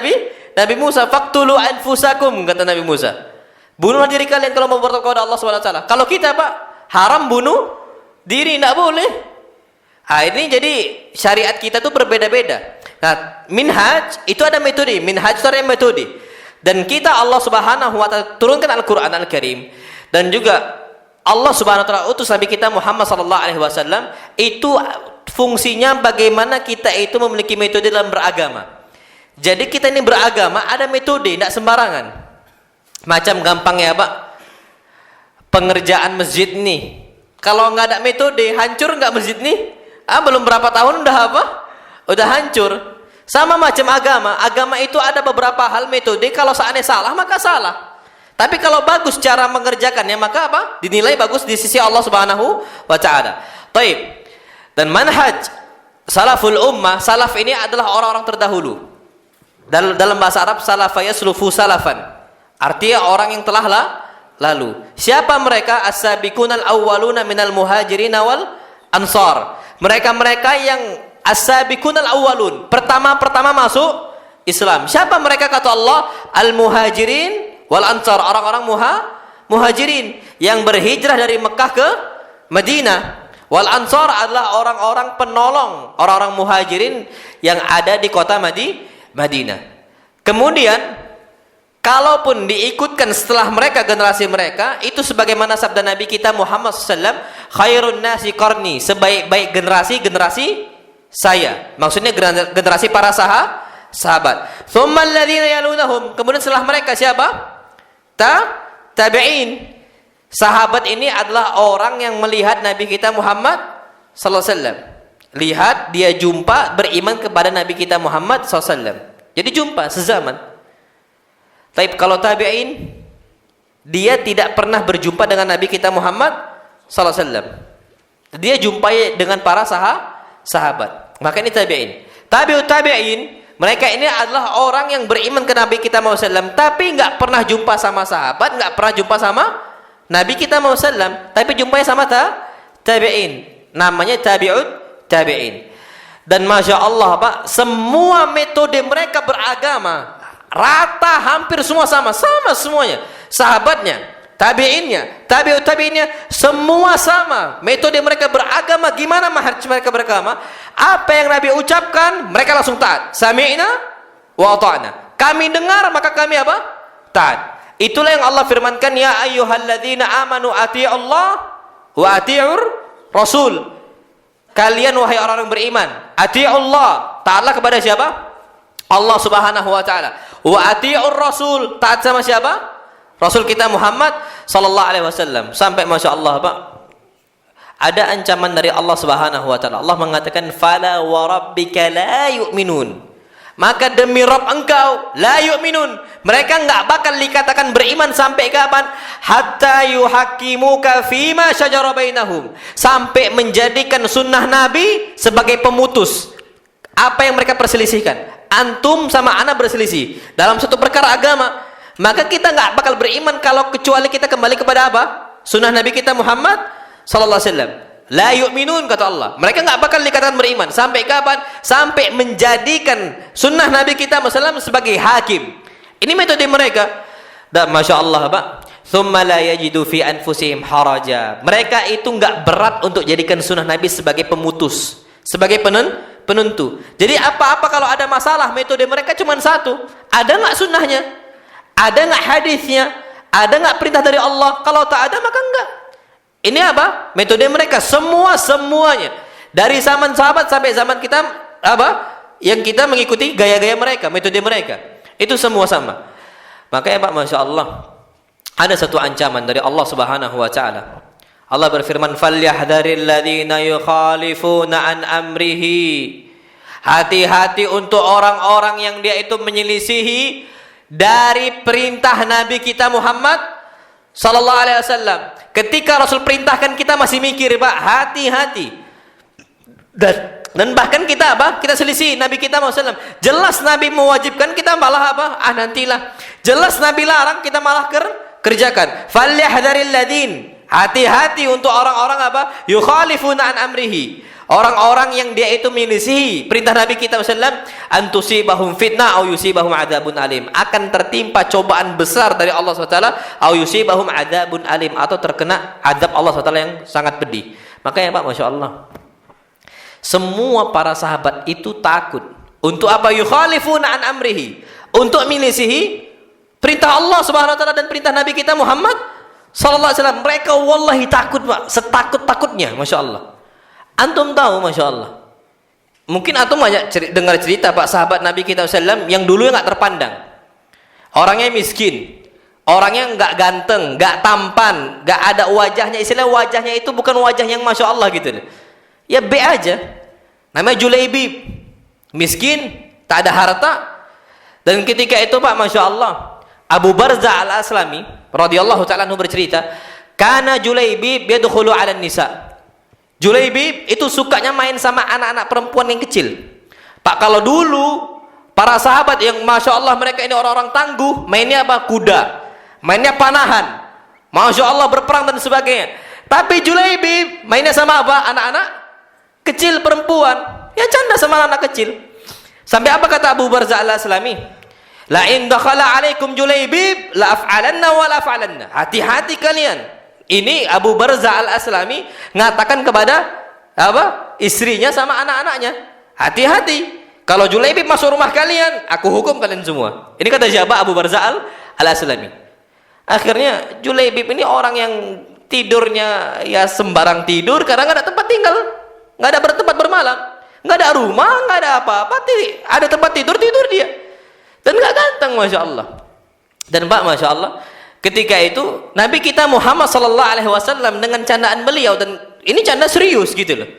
Nabi Musa. Faqtulu anfusakum, kata Nabi Musa. Bunuhlah diri kalian kalau mau bertobat kepada Allah Subhanahu wa taala. Kalau kita, Pak, haram bunuh diri, tidak boleh. Nah, ini jadi syariat kita tuh berbeda-beda. Nah, minhaj itu ada metode. Minhaj itu ada metode. Dan kita Allah Subhanahu wa taala turunkan Al-Qur'an Al-Karim, dan juga Allah Subhanahu wa taala utus Nabi kita Muhammad sallallahu alaihi wasallam, itu fungsinya bagaimana kita itu memiliki metode dalam beragama. Jadi kita ini beragama ada metode, tidak sembarangan. Macam gampangnya, Pak, pengerjaan masjid nih. Kalau nggak ada metode, hancur nggak masjid nih? Belum berapa tahun udah apa? Udah hancur. Sama macam agama. Agama itu ada beberapa hal metode. Kalau seandainya salah, maka salah. Tapi kalau bagus cara mengerjakannya, maka apa? Dinilai bagus di sisi Allah Subhanahu wa taala. Taib. Dan manhaj salaful ummah, salaf ini adalah orang-orang terdahulu. Dalam bahasa Arab, salafa yaslufu salafan. Artinya orang yang telah lalu. Siapa mereka? As-sabiqunal awwaluna minal muhajirin wal ansar. Mereka-mereka yang as-sabiqunal awwalun, pertama-pertama masuk Islam. Siapa mereka kata Allah? Al-muhajirin wal ansar, orang-orang muhajirin yang berhijrah dari Mekah ke Madinah. Wal ansar adalah orang-orang penolong, orang-orang muhajirin yang ada di kota Madinah. Kemudian kalaupun diikutkan setelah mereka, generasi mereka, itu sebagaimana sabda Nabi kita Muhammad SAW, khairun nasi qarni, sebaik-baik generasi saya. Maksudnya generasi para sahabat. Thumma alladhina yalunahum, kemudian setelah mereka siapa? Tabi'in. Sahabat ini adalah orang yang melihat Nabi kita Muhammad SAW. Lihat, dia jumpa, beriman kepada Nabi kita Muhammad SAW. Jadi jumpa sezaman. Tapi kalau tabi'in, dia tidak pernah berjumpa dengan Nabi kita Muhammad SAW. Dia jumpai dengan para sahabat. Maka ini tabi'in. Tabi'in, mereka ini adalah orang yang beriman ke Nabi kita Muhammad SAW, tapi nggak pernah jumpa sama sahabat, nggak pernah jumpa sama Nabi kita Muhammad SAW, tapi jumpanya sama tabi'in. Namanya tabi'in. Dan Masya Allah, Pak, semua metode mereka beragama rata, hampir semua sama semuanya. Sahabatnya, tabi'innya, tabi'innya, semua sama. Metode mereka beragama, gimana mereka beragama? Apa yang Nabi ucapkan, mereka langsung taat. Sami'na wa ata'na. Kami dengar, maka kami apa? Taat. Itulah yang Allah firmankan, ya ayyuhalladzina amanu ati'ullah wa ati'ur rasul. Kalian wahai orang yang beriman, ati'ullah, taatlah kepada siapa? Allah Subhanahu wa taala. Wa ati'ur rasul, taat sama siapa? Rasul kita Muhammad sallallahu alaihi wasallam. Sampai Masya Allah, Pak, ada ancaman dari Allah Subhanahu wa taala. Allah mengatakan, fala wa rabbika la yu'minun. Maka demi Rabb engkau la yu'minun, mereka enggak bakal dikatakan beriman sampai kapan? Hatta yuhaqqimuka fima syajara bainahum, sampai menjadikan sunnah Nabi sebagai pemutus apa yang mereka perselisihkan. Antum sama ana berselisih dalam satu perkara agama, maka kita enggak bakal beriman kalau kecuali kita kembali kepada apa? Sunnah Nabi kita Muhammad sallallahu alaihi wasallam. La yu'minun, kata Allah. Mereka enggak bakal dikatakan beriman. Sampai kapan? Sampai menjadikan sunnah Nabi kita Muhammad sebagai hakim. Ini metode mereka. Dan Masya Allah, Pak, thumma la yajidu fi anfusihim haraja. Mereka itu enggak berat untuk jadikan sunnah Nabi sebagai pemutus, sebagai penentu. Jadi apa-apa kalau ada masalah, metode mereka cuma satu. Ada enggak sunnahnya? Ada enggak hadisnya? Ada enggak perintah dari Allah? Kalau tak ada, maka enggak. Ini apa? Metode mereka semuanya. Dari zaman sahabat sampai zaman kita, apa? Yang kita mengikuti gaya-gaya mereka, metode mereka. Itu semua sama. Makanya, Pak, Masya Allah, ada satu ancaman dari Allah Subhanahu wa taala. Allah berfirman, "Falyahdharil ladzina yukhalifuna an amrihi." Hati-hati untuk orang-orang yang dia itu menyelisihi dari perintah Nabi kita Muhammad sallallahu alaihi wasallam. Ketika Rasul perintahkan kita masih mikir, Pak, hati-hati. Dan bahkan kita apa? Kita selisih Nabi kita SAW. Jelas Nabi mewajibkan, kita malah apa? Nantilah. Jelas Nabi larang, kita malah kerjakan. Falyahdharil ladin. Hati-hati untuk orang-orang apa? Yukhalifuna an amrihi. Orang-orang yang dia itu menyelisihi perintah Nabi kita SAW, antusibahum fitnah au yusibahum adzabun alim. Akan tertimpa cobaan besar dari Allah SWT, au yusibahum adzabun alim, atau terkena adab Allah SWT yang sangat pedih. Makanya Pak, Masya Allah, semua para sahabat itu takut. Untuk apa? Yukhalifuna an amrihi. Untuk menyelisihi perintah Allah Subhanahu wa taala dan perintah Nabi kita Muhammad sallallahu alaihi wasallam. Mereka wallahi takut, Pak. Setakut-takutnya, Masya Allah. Antum tahu, Masya Allah. Mungkin antum banyak dengar cerita, Pak, sahabat Nabi kita SAW yang dulu nggak terpandang. Orangnya miskin. Orangnya nggak ganteng, nggak tampan, nggak ada wajahnya. Istilah wajahnya itu bukan wajah yang Masya Allah gitu. Ya B aja. Namanya Julaibib. Miskin, tak ada harta. Dan ketika itu, Pak, Masya Allah, Abu Barza al-Aslami radhiyallahu ta'ala anhu bercerita, kana Julaibib yadkhulu 'ala nisa. Julaibib itu sukanya main sama anak-anak perempuan yang kecil. Pak, kalau dulu para sahabat yang Masya Allah mereka ini orang-orang tangguh, mainnya apa? Kuda, mainnya panahan, Masya Allah berperang dan sebagainya. Tapi Julaibib mainnya sama apa? Anak-anak kecil perempuan. Ya canda sama anak kecil. Sampai apa kata Abu Barza al-Aslami? La in dakhala alaikum Julaibib la af'alanna wa la af'alanna. Hati-hati kalian. Ini Abu Barza al-Aslami ngatakan kepada apa? Istrinya sama anak-anaknya. Hati-hati. Kalau Julaibib masuk rumah kalian, aku hukum kalian semua. Ini kata siapa? Abu Barza al-Aslami. Akhirnya Julaibib ini orang yang tidurnya ya sembarang tidur karena nggak ada tempat tinggal, nggak ada tempat bermalam, nggak ada rumah, nggak ada apa-apa, ada tempat tidur dia. Dan nggak ganteng, Masya Allah. Dan Pak, Masya Allah, ketika itu Nabi kita Muhammad sallallahu alaihi wasallam dengan candaan beliau, dan ini canda serius gitu loh.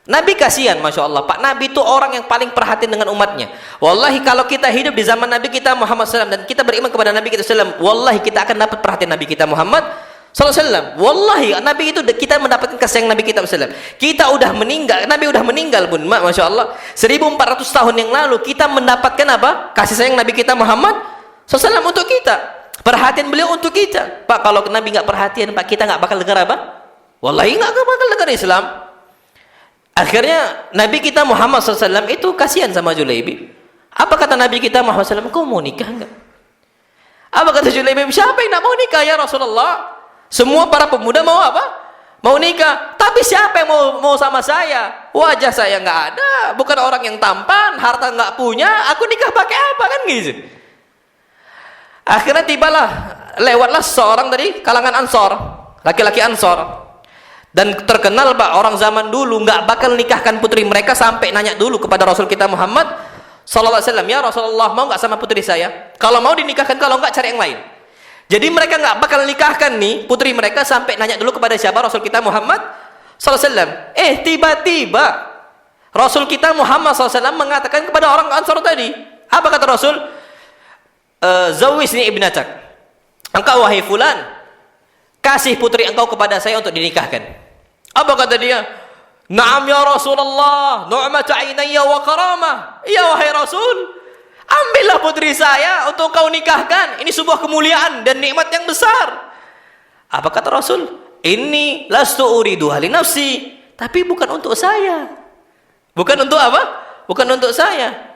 Nabi kasihan, Masya Allah, Pak. Nabi itu orang yang paling perhatian dengan umatnya. Wallahi kalau kita hidup di zaman Nabi kita Muhammad SAW dan kita beriman kepada Nabi kita SAW, wallahi kita akan dapat perhatian Nabi kita Muhammad SAW. Wallahi Nabi itu kita mendapatkan kasih Nabi kita SAW. Kita udah meninggal, Nabi udah meninggal pun, Masya Allah, 1400 tahun yang lalu kita mendapatkan apa? Kasih sayang Nabi kita Muhammad SAW untuk kita. Perhatian beliau untuk kita. Pak, kalau Nabi nggak perhatian, Pak, kita nggak bakal dengar apa? Wallahi nggak bakal dengar Islam. Akhirnya Nabi kita Muhammad SAW itu kasihan sama Julaibib. Apa kata Nabi kita Muhammad SAW? Kau mau nikah nggak? Apa kata Julaibib? Siapa yang nak mau nikah ya Rasulullah? Semua para pemuda mau apa? Mau nikah. Tapi siapa yang mau sama saya? Wajah saya nggak ada, bukan orang yang tampan, harta nggak punya. Aku nikah pakai apa kan gitu? Akhirnya tibalah, lewatlah seorang dari kalangan Ansor, laki-laki Ansor. Dan terkenal, Pak, orang zaman dulu nggak bakal nikahkan putri mereka sampai nanya dulu kepada Rasul kita Muhammad sallallahu alaihi wasallam, ya Rasulullah, mau nggak sama putri saya? Kalau mau dinikahkan, kalau nggak cari yang lain. Jadi mereka nggak bakal nikahkan nih putri mereka sampai nanya dulu kepada siapa? Rasul kita Muhammad sallallahu alaihi wasallam. Tiba-tiba Rasul kita Muhammad sallallahu alaihi wasallam mengatakan kepada orang Ansor tadi, apa kata Rasul? Zawisni ibnatak. Engkau wahai fulan, kasih putri engkau kepada saya untuk dinikahkan. Apa kata dia? Naam ya Rasulullah, nu'matu ainayya wa karamah. Ya wahai Rasul, ambillah putri saya untuk kau nikahkan. Ini sebuah kemuliaan dan nikmat yang besar. Apa kata Rasul? Ini lastu uridu hali nafsi, tapi bukan untuk saya. Bukan untuk apa? Bukan untuk saya.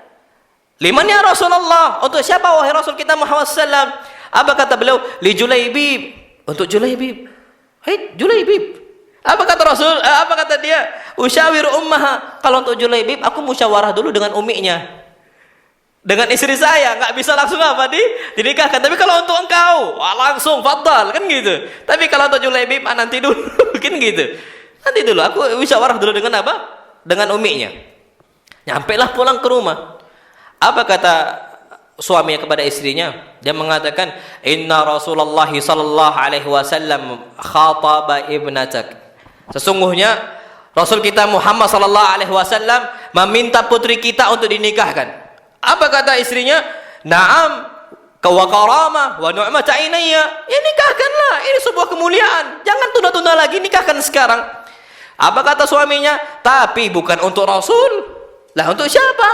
Liman ya Rasulullah? Untuk siapa wahai Rasul kita Muhammad sallallahu? Apa kata beliau? Li Julaibib. Untuk Julaibib. Hei Julaibib. Apa kata Rasul? Apa kata dia? Usyawir ummaha. Kalau untuk Julaibib, aku musyawarah dulu dengan uminya, dengan istri saya. Nggak bisa langsung apa dinikahkan. Tapi kalau untuk engkau, langsung fadal kan gitu. Tapi kalau untuk Julaibib, nanti dulu kan gitu. Nanti dulu aku musyawarah dulu dengan apa? Dengan uminya. Nyampailah pulang ke rumah. Apa kata suaminya kepada istrinya? Dia mengatakan, Inna Rasulullah sallallahu alaihi wasallam khataba ibnatak. Sesungguhnya Rasul kita Muhammad sallallahu alaihi wasallam meminta putri kita untuk dinikahkan. Apa kata istrinya? Naam, wa karamah wa nu'mata ainayya. Ya nikahkanlah, ini sebuah kemuliaan. Jangan tunda-tunda lagi, nikahkan sekarang. Apa kata suaminya? Tapi bukan untuk Rasul. Lah untuk siapa?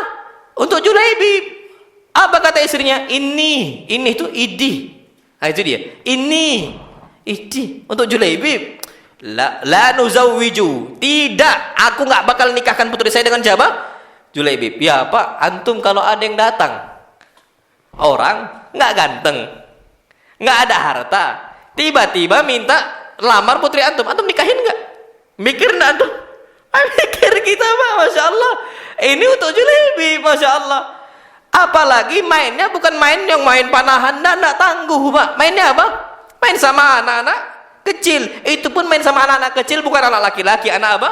Untuk Julaibib. Apa kata istrinya? Ini itu idi. Nah, itu dia. Ini idi untuk Julaibib. La nuzawwiju. Tidak, aku nggak bakal nikahkan putri saya dengan siapa? Julaibib. Ya Pak, antum kalau ada yang datang, orang nggak ganteng, nggak ada harta, tiba-tiba minta lamar putri antum nikahin nggak? Mikir nggak antum? Mikir kita Pak, Masya Allah. Ini untuk Julaibib, Masya Allah. Apalagi mainnya bukan main yang main panahan dan nggak tangguh Pak. Mainnya apa? Main sama anak-anak kecil. Itu pun main sama anak-anak kecil, bukan anak laki-laki, anak apa?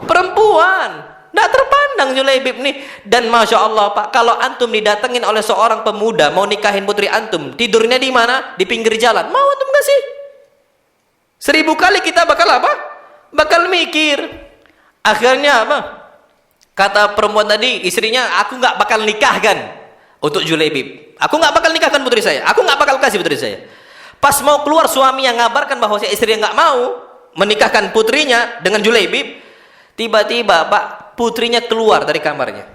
Perempuan. Nggak terpandang Julaibib nih. Dan Masya Allah Pak, kalau antum didatengin oleh seorang pemuda mau nikahin putri antum, tidurnya di mana? Di pinggir jalan. Mau antum nggak sih? 1000 kali kita bakal apa? Bakal mikir. Akhirnya apa? Kata perempuan tadi, istrinya, aku nggak bakal nikahkan untuk Julaibib. Aku nggak bakal nikahkan putri saya. Aku nggak bakal kasih putri saya. Pas mau keluar, suami yang ngabarkan bahwa istrinya nggak mau menikahkan putrinya dengan Julaibib. Tiba-tiba Pak, putrinya keluar dari kamarnya.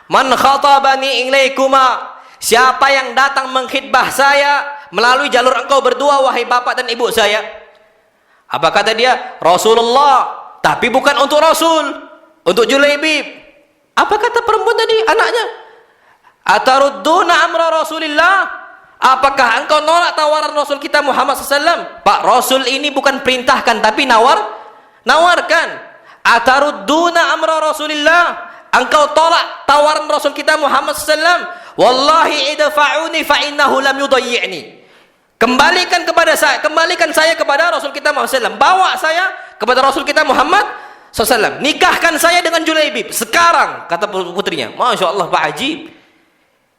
Man khatabani ilaikuma. Siapa yang datang mengkhidbah saya melalui jalur engkau berdua, wahai bapak dan ibu saya? Apa kata dia? Rasulullah. Tapi bukan untuk Rasul, untuk Julaibib. Apa kata perempuan tadi, anaknya? Atarudduna amra Rasulillah. Apakah engkau nolak tawaran Rasul kita Muhammad SAW? Pak, Rasul ini bukan perintahkan, tapi nawarkan. Atarudduna amra Rasulillah. Engkau tolak tawaran Rasul kita Muhammad SAW. Wallahi idfa'uni fa innahu lam yudayyi'ni. Kembalikan saya kepada Rasul kita Muhammad SAW. Bawa saya kepada Rasul kita Muhammad SAW. Nikahkan saya dengan Julaibib sekarang, kata putrinya. Masya Allah Pak, ajib.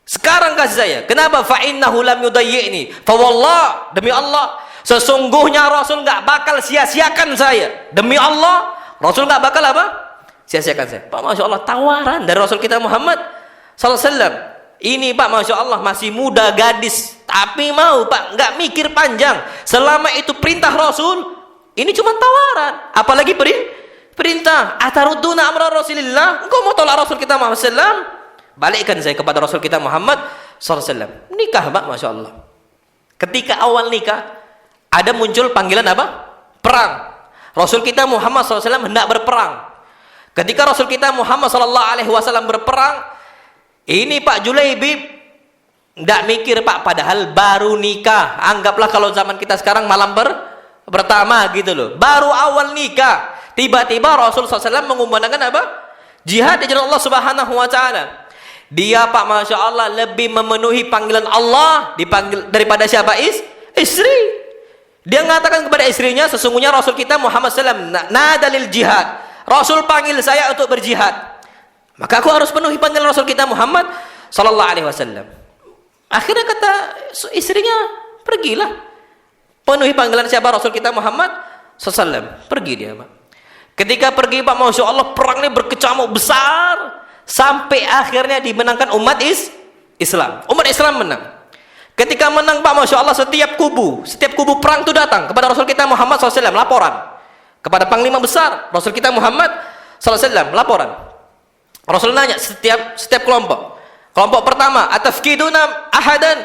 Sekarang kasih saya. Kenapa? Fa innahu lam yudayyi'ni. Fa wallah, demi Allah, sesungguhnya Rasul nggak bakal sia-siakan saya. Demi Allah, Rasul nggak bakal apa? Sia-siakan saya. Pak, Masya Allah, tawaran dari Rasul kita Muhammad SAW. Ini Pak, Masya Allah, masih muda, gadis, tapi mau Pak, nggak mikir panjang. Selama itu perintah Rasul, ini cuma tawaran. Apalagi perintah. Atarudduna amra Rasulillah. Engkau mau tolak Rasul kita Muhammad SAW? Balikkan saya kepada Rasul kita Muhammad SAW. Nikah Pak, Masya Allah. Ketika awal nikah, ada muncul panggilan apa? Perang. Rasul kita Muhammad SAW hendak berperang. Ketika Rasul kita Muhammad SAW berperang, ini Pak Julaibib tidak mikir Pak, padahal baru nikah. Anggaplah kalau zaman kita sekarang malam pertama gitu loh. Baru awal nikah. Tiba-tiba Rasul SAW mengumandangkan apa? Jihad di jalan Allah Subhanahu wa Ta'ala. Dia Pak, Masya Allah, lebih memenuhi panggilan Allah daripada siapa? Istri. Dia mengatakan kepada istrinya, sesungguhnya Rasul kita Muhammad SAW nadalil jihad. Rasul panggil saya untuk berjihad. Maka aku harus penuhi panggilan Rasul kita Muhammad sallallahu alaihi wasallam. Akhirnya kata istrinya, pergilah. Penuhi panggilan siapa? Rasul kita Muhammad sallallahu alaihi wasallam. Pergi dia, Pak. Ketika pergi Pak, Masya Allah, perang ini berkecamuk besar sampai akhirnya dimenangkan umat Islam. Umat Islam menang. Ketika menang Pak, Masya Allah, setiap kubu perang itu datang kepada Rasul kita Muhammad SAW, laporan kepada panglima besar Rasul kita Muhammad SAW, laporan. Rasul nanya setiap kelompok pertama, atafkiduna ahadan,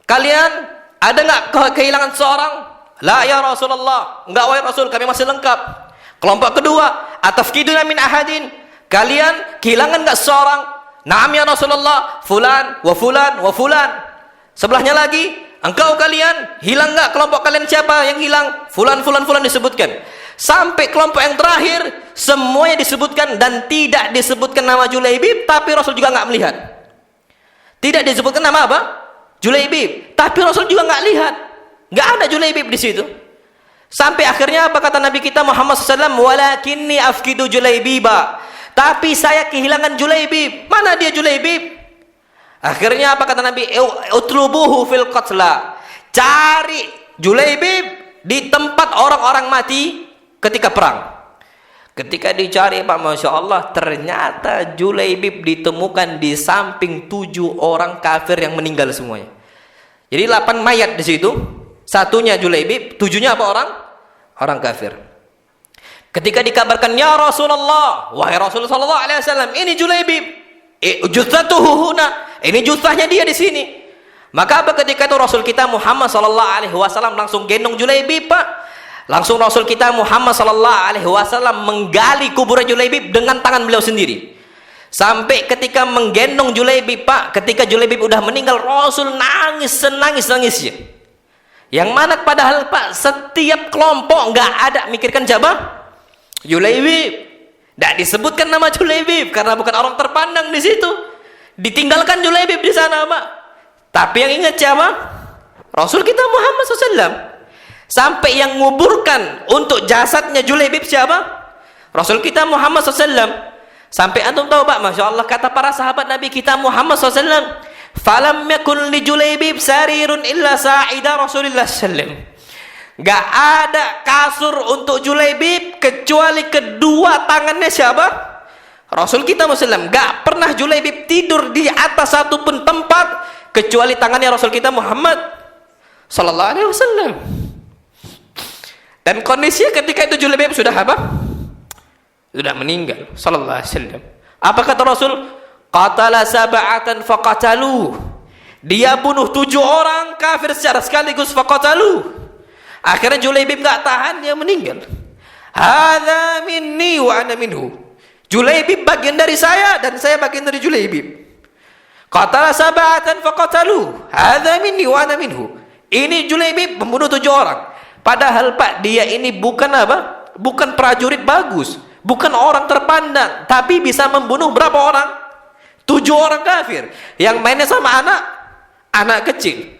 kalian ada nggak kehilangan seorang? La ya Rasulullah, enggak wahai Rasul, kami masih lengkap. Kelompok kedua, atafkiduna min ahadin, kalian kehilangan nggak seorang? Naam ya Rasulullah, fulan wa fulan wa fulan. Sebelahnya lagi, engkau kalian hilang nggak? Kelompok kalian siapa yang hilang? Fulan disebutkan. Sampai kelompok yang terakhir semuanya disebutkan, dan tidak disebutkan nama Julaibib, tapi Rasul juga nggak melihat. Tidak disebutkan nama apa? Julaibib, tapi Rasul juga nggak lihat. Nggak ada Julaibib di situ. Sampai akhirnya apa kata Nabi kita Muhammad SAW? Walakinni afkidu Julaibiba. Tapi saya kehilangan Julaibib. Mana dia Julaibib? Akhirnya apa kata Nabi? Utlubuhu fil qatla. Cari Julaibib di tempat orang-orang mati ketika perang. Ketika dicari Pak, Masya Allah, ternyata Julaibib ditemukan di samping 7 orang kafir yang meninggal semuanya. Jadi 8 mayat di situ. Satunya Julaibib, 7-nya apa orang? Orang kafir. Ketika dikabarkan, ya Rasulullah, wahai Rasulullah sallallahu alaihi wasallam, ini Julaibib. Juthatuhu huna. Ini juthahnya dia di sini. Maka apa ketika itu Rasul kita Muhammad sallallahu alaihi wasallam langsung gendong Julaibib, Pak. Langsung Rasul kita Muhammad sallallahu alaihi wasallam menggali kuburan Julaibib dengan tangan beliau sendiri. Sampai ketika menggendong Julaibib, Pak, ketika Julaibib udah meninggal, Rasul nangis senangis-nangisnya. Yang mana padahal, Pak, setiap kelompok nggak ada mikirkan siapa? Julaibib. Tidak disebutkan nama Julaibib karena bukan orang terpandang di situ. Ditinggalkan Julaibib di sana, Pak. Tapi yang ingat siapa? Rasul kita Muhammad SAW. Sampai yang nguburkan untuk jasadnya Julaibib siapa? Rasul kita Muhammad SAW. Sampai antum tahu, Pak, Masya Allah, kata para sahabat Nabi kita Muhammad SAW, falam yakun li Julaibib sarirun illa sa'ida Rasulullah SAW. Gak ada kasur untuk Julaibib kecuali kedua tangannya siapa? Rasul kita Muslim. Gak pernah Julaibib tidur di atas satu pun tempat kecuali tangannya Rasul kita Muhammad sallallahu alaihi wasallam. Dan kondisinya ketika itu Julaibib sudah apa? Sudah meninggal sallallahu alaihi wasallam. Apa kata Rasul? Qatala sab'atan faqatalu. Dia bunuh 7 orang kafir secara sekaligus, faqatalu. Akhirnya Julaibib enggak tahan, dia meninggal. Hadza minni wa ana minhu. Julaibib bagian dari saya dan saya bagian dari Julaibib. Qatala sab'atan faqatalu. Hadza minni wa ana minhu. Ini Julaibib membunuh 7 orang. Padahal, Pak, dia ini bukan apa? Bukan prajurit bagus, bukan orang terpandang, tapi bisa membunuh berapa orang? 7 orang kafir yang mainnya sama anak kecil.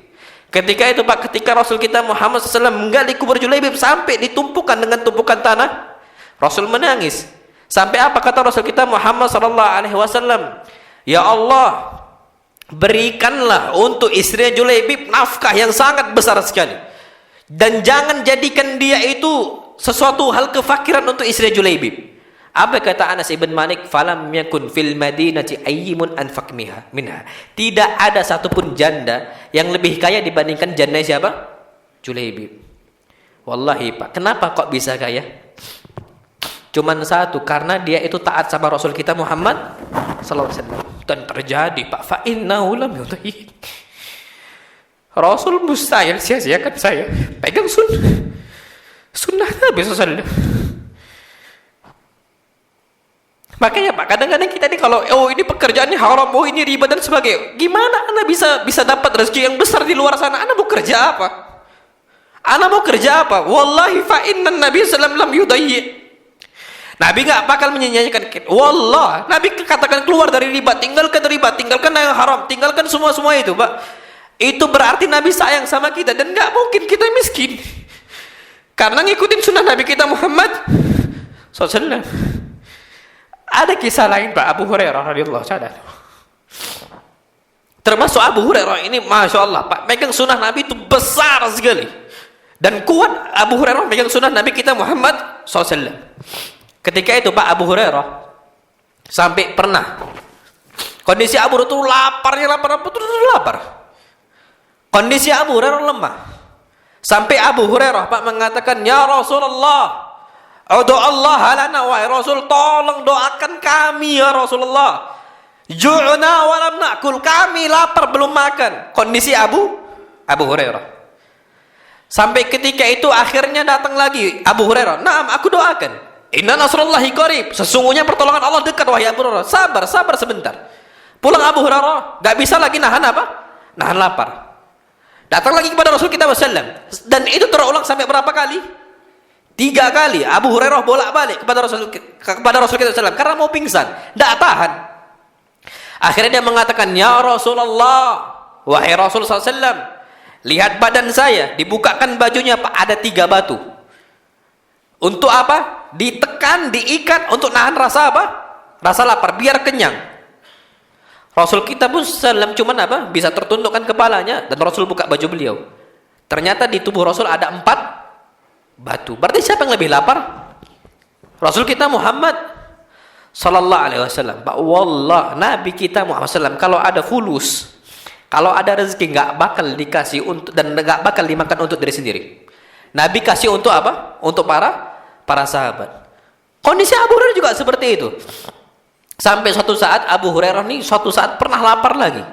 Ketika itu, Pak, ketika Rasul kita Muhammad SAW menggali kubur Julaibib sampai ditumpukan dengan tumpukan tanah, Rasul menangis. Sampai apa kata Rasul kita Muhammad SAW? Ya Allah, berikanlah untuk istri Julaibib nafkah yang sangat besar sekali, dan jangan jadikan dia itu sesuatu hal kefakiran untuk istri Julaibib. Apa kata Anas ibn Malik? Falam yakun fil madinati ayyimun anfaq minha. Tidak ada satupun janda yang lebih kaya dibandingkan janda siapa? Julaibib. Wallahi, Pak, kenapa kok bisa kaya? Cuman satu, karena dia itu taat sama Rasul kita Muhammad sallallahu alaihi wasallam. Dan terjadi, Pak, fa innahu lam yudhi. Rasul mustahil sia-siakan saya. Pegang sunnah Nabi sallallahu. Makanya, Pak, kadang-kadang kita ini kalau ini pekerjaannya haram, ini riba dan sebagainya. Gimana Anda bisa dapat rezeki yang besar di luar sana? Anda mau kerja apa? Anda mau kerja apa? Wallahi fa innan Nabi sallallahu alaihi wasallam lam yudayyi. Nabi enggak bakal menyanyikan. Wallah, Nabi katakan keluar dari riba, tinggalkan yang haram, tinggalkan semua itu, Pak. Itu berarti Nabi sayang sama kita dan enggak mungkin kita miskin. Karena ngikutin sunnah Nabi kita Muhammad SAW. Ada kisah lain, Pak, Abu Hurairah radhiyallahu anhu. Termasuk Abu Hurairah ini, Masya Allah, Pak, megang sunnah Nabi itu besar sekali. Dan kuat Abu Hurairah megang sunnah Nabi kita Muhammad SAW. Ketika itu, Pak, Abu Hurairah sampai pernah kondisi Abu Hurairah itu lapar. Kondisi Abu Hurairah lemah. Sampai Abu Hurairah, Pak, mengatakan, ya Rasulullah, doa Allah lana, wahai Rasul, tolong doakan kami ya Rasulullah. Ju'na wa lam na'kul, kami lapar belum makan. Kondisi Abu Hurairah. Sampai ketika itu akhirnya datang lagi Abu Hurairah. Naam, aku doakan. Inna nasrullahi qarib. Sesungguhnya pertolongan Allah dekat, wahai Abu Hurairah. Sabar sebentar. Pulang Abu Hurairah, enggak bisa lagi nahan apa? Nahan lapar. Datang lagi kepada Rasul kita SAW. Dan itu terulang sampai berapa kali? 3 kali Abu Hurairah bolak-balik kepada Rasul kita SAW karena mau pingsan, tidak tahan. Akhirnya dia mengatakan, ya Rasulullah, wahai Rasul SAW, lihat badan saya, dibukakan bajunya, Pak, ada 3 batu. Untuk apa? Ditekan, diikat untuk nahan rasa apa? Rasa lapar, biar kenyang. Rasul kita pun SAW cuman apa? Bisa tertundukkan kepalanya dan Rasul buka baju beliau. Ternyata di tubuh Rasul ada 4 batu. Berarti siapa yang lebih lapar? Rasul kita Muhammad sallallahu alaihi wasallam. Pak, wallah, Nabi kita Muhammad sallam kalau ada fulus, Kalau ada rezeki nggak bakal dikasih untuk dan nggak bakal dimakan untuk diri sendiri. Nabi kasih untuk apa? Untuk para sahabat. Kondisi Abu Hurairah juga seperti itu. Sampai suatu saat Abu Hurairah nih suatu saat pernah lapar lagi.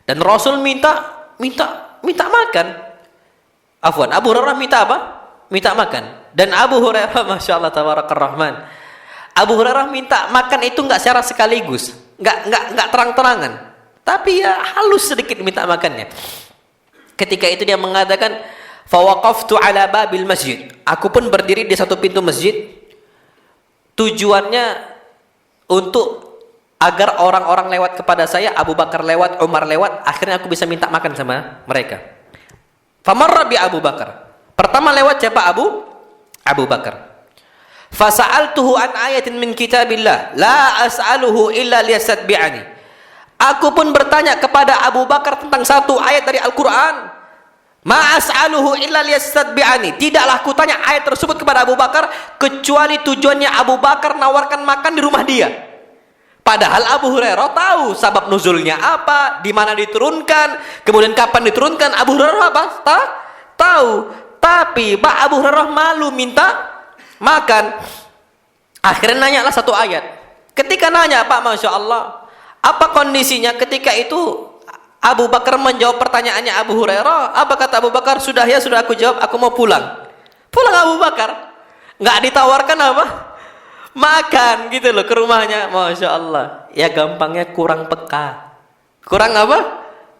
Dan Rasul minta makan. Afwan, Abu Hurairah minta apa? Minta makan. Dan Abu Hurairah, Masya Allah, Tabarakar Rahman. Abu Hurairah minta makan itu nggak secara sekaligus, nggak terang-terangan, tapi ya halus sedikit minta makannya. Ketika itu dia mengatakan, fawaqaftu ala babil masjid. Aku pun berdiri di satu pintu masjid. Tujuannya untuk agar orang-orang lewat kepada saya, Abu Bakar lewat, Umar lewat, akhirnya aku bisa minta makan sama mereka. Famarra bi Abu Bakar. Pertama lewat siapa? Abu Bakar. Fasa'altuhu an ayatin min kitabillah la as'aluhu illa liyastadbi'ani. Aku pun bertanya kepada Abu Bakar tentang satu ayat dari Al-Quran. Ma as'aluhu illa liyastadbi'ani. Tidaklah aku tanya ayat tersebut kepada Abu Bakar kecuali tujuannya Abu Bakar nawarkan makan di rumah dia. Padahal Abu Hurairah tahu sabab nuzulnya apa, di mana diturunkan, kemudian kapan diturunkan. Abu Hurairah apa? Tahu. Tapi Pak Abu Hurairah malu minta makan. Akhirnya nanyalah satu ayat. Ketika nanya, Pak, Masya Allah, apa kondisinya ketika itu? Abu Bakar menjawab pertanyaannya Abu Hurairah. Apa kata Abu Bakar? Sudah ya, sudah aku jawab, aku mau pulang. Pulang Abu Bakar. Nggak ditawarkan apa? Makan gitu loh ke rumahnya. Masya Allah. Ya gampangnya kurang peka. Kurang apa?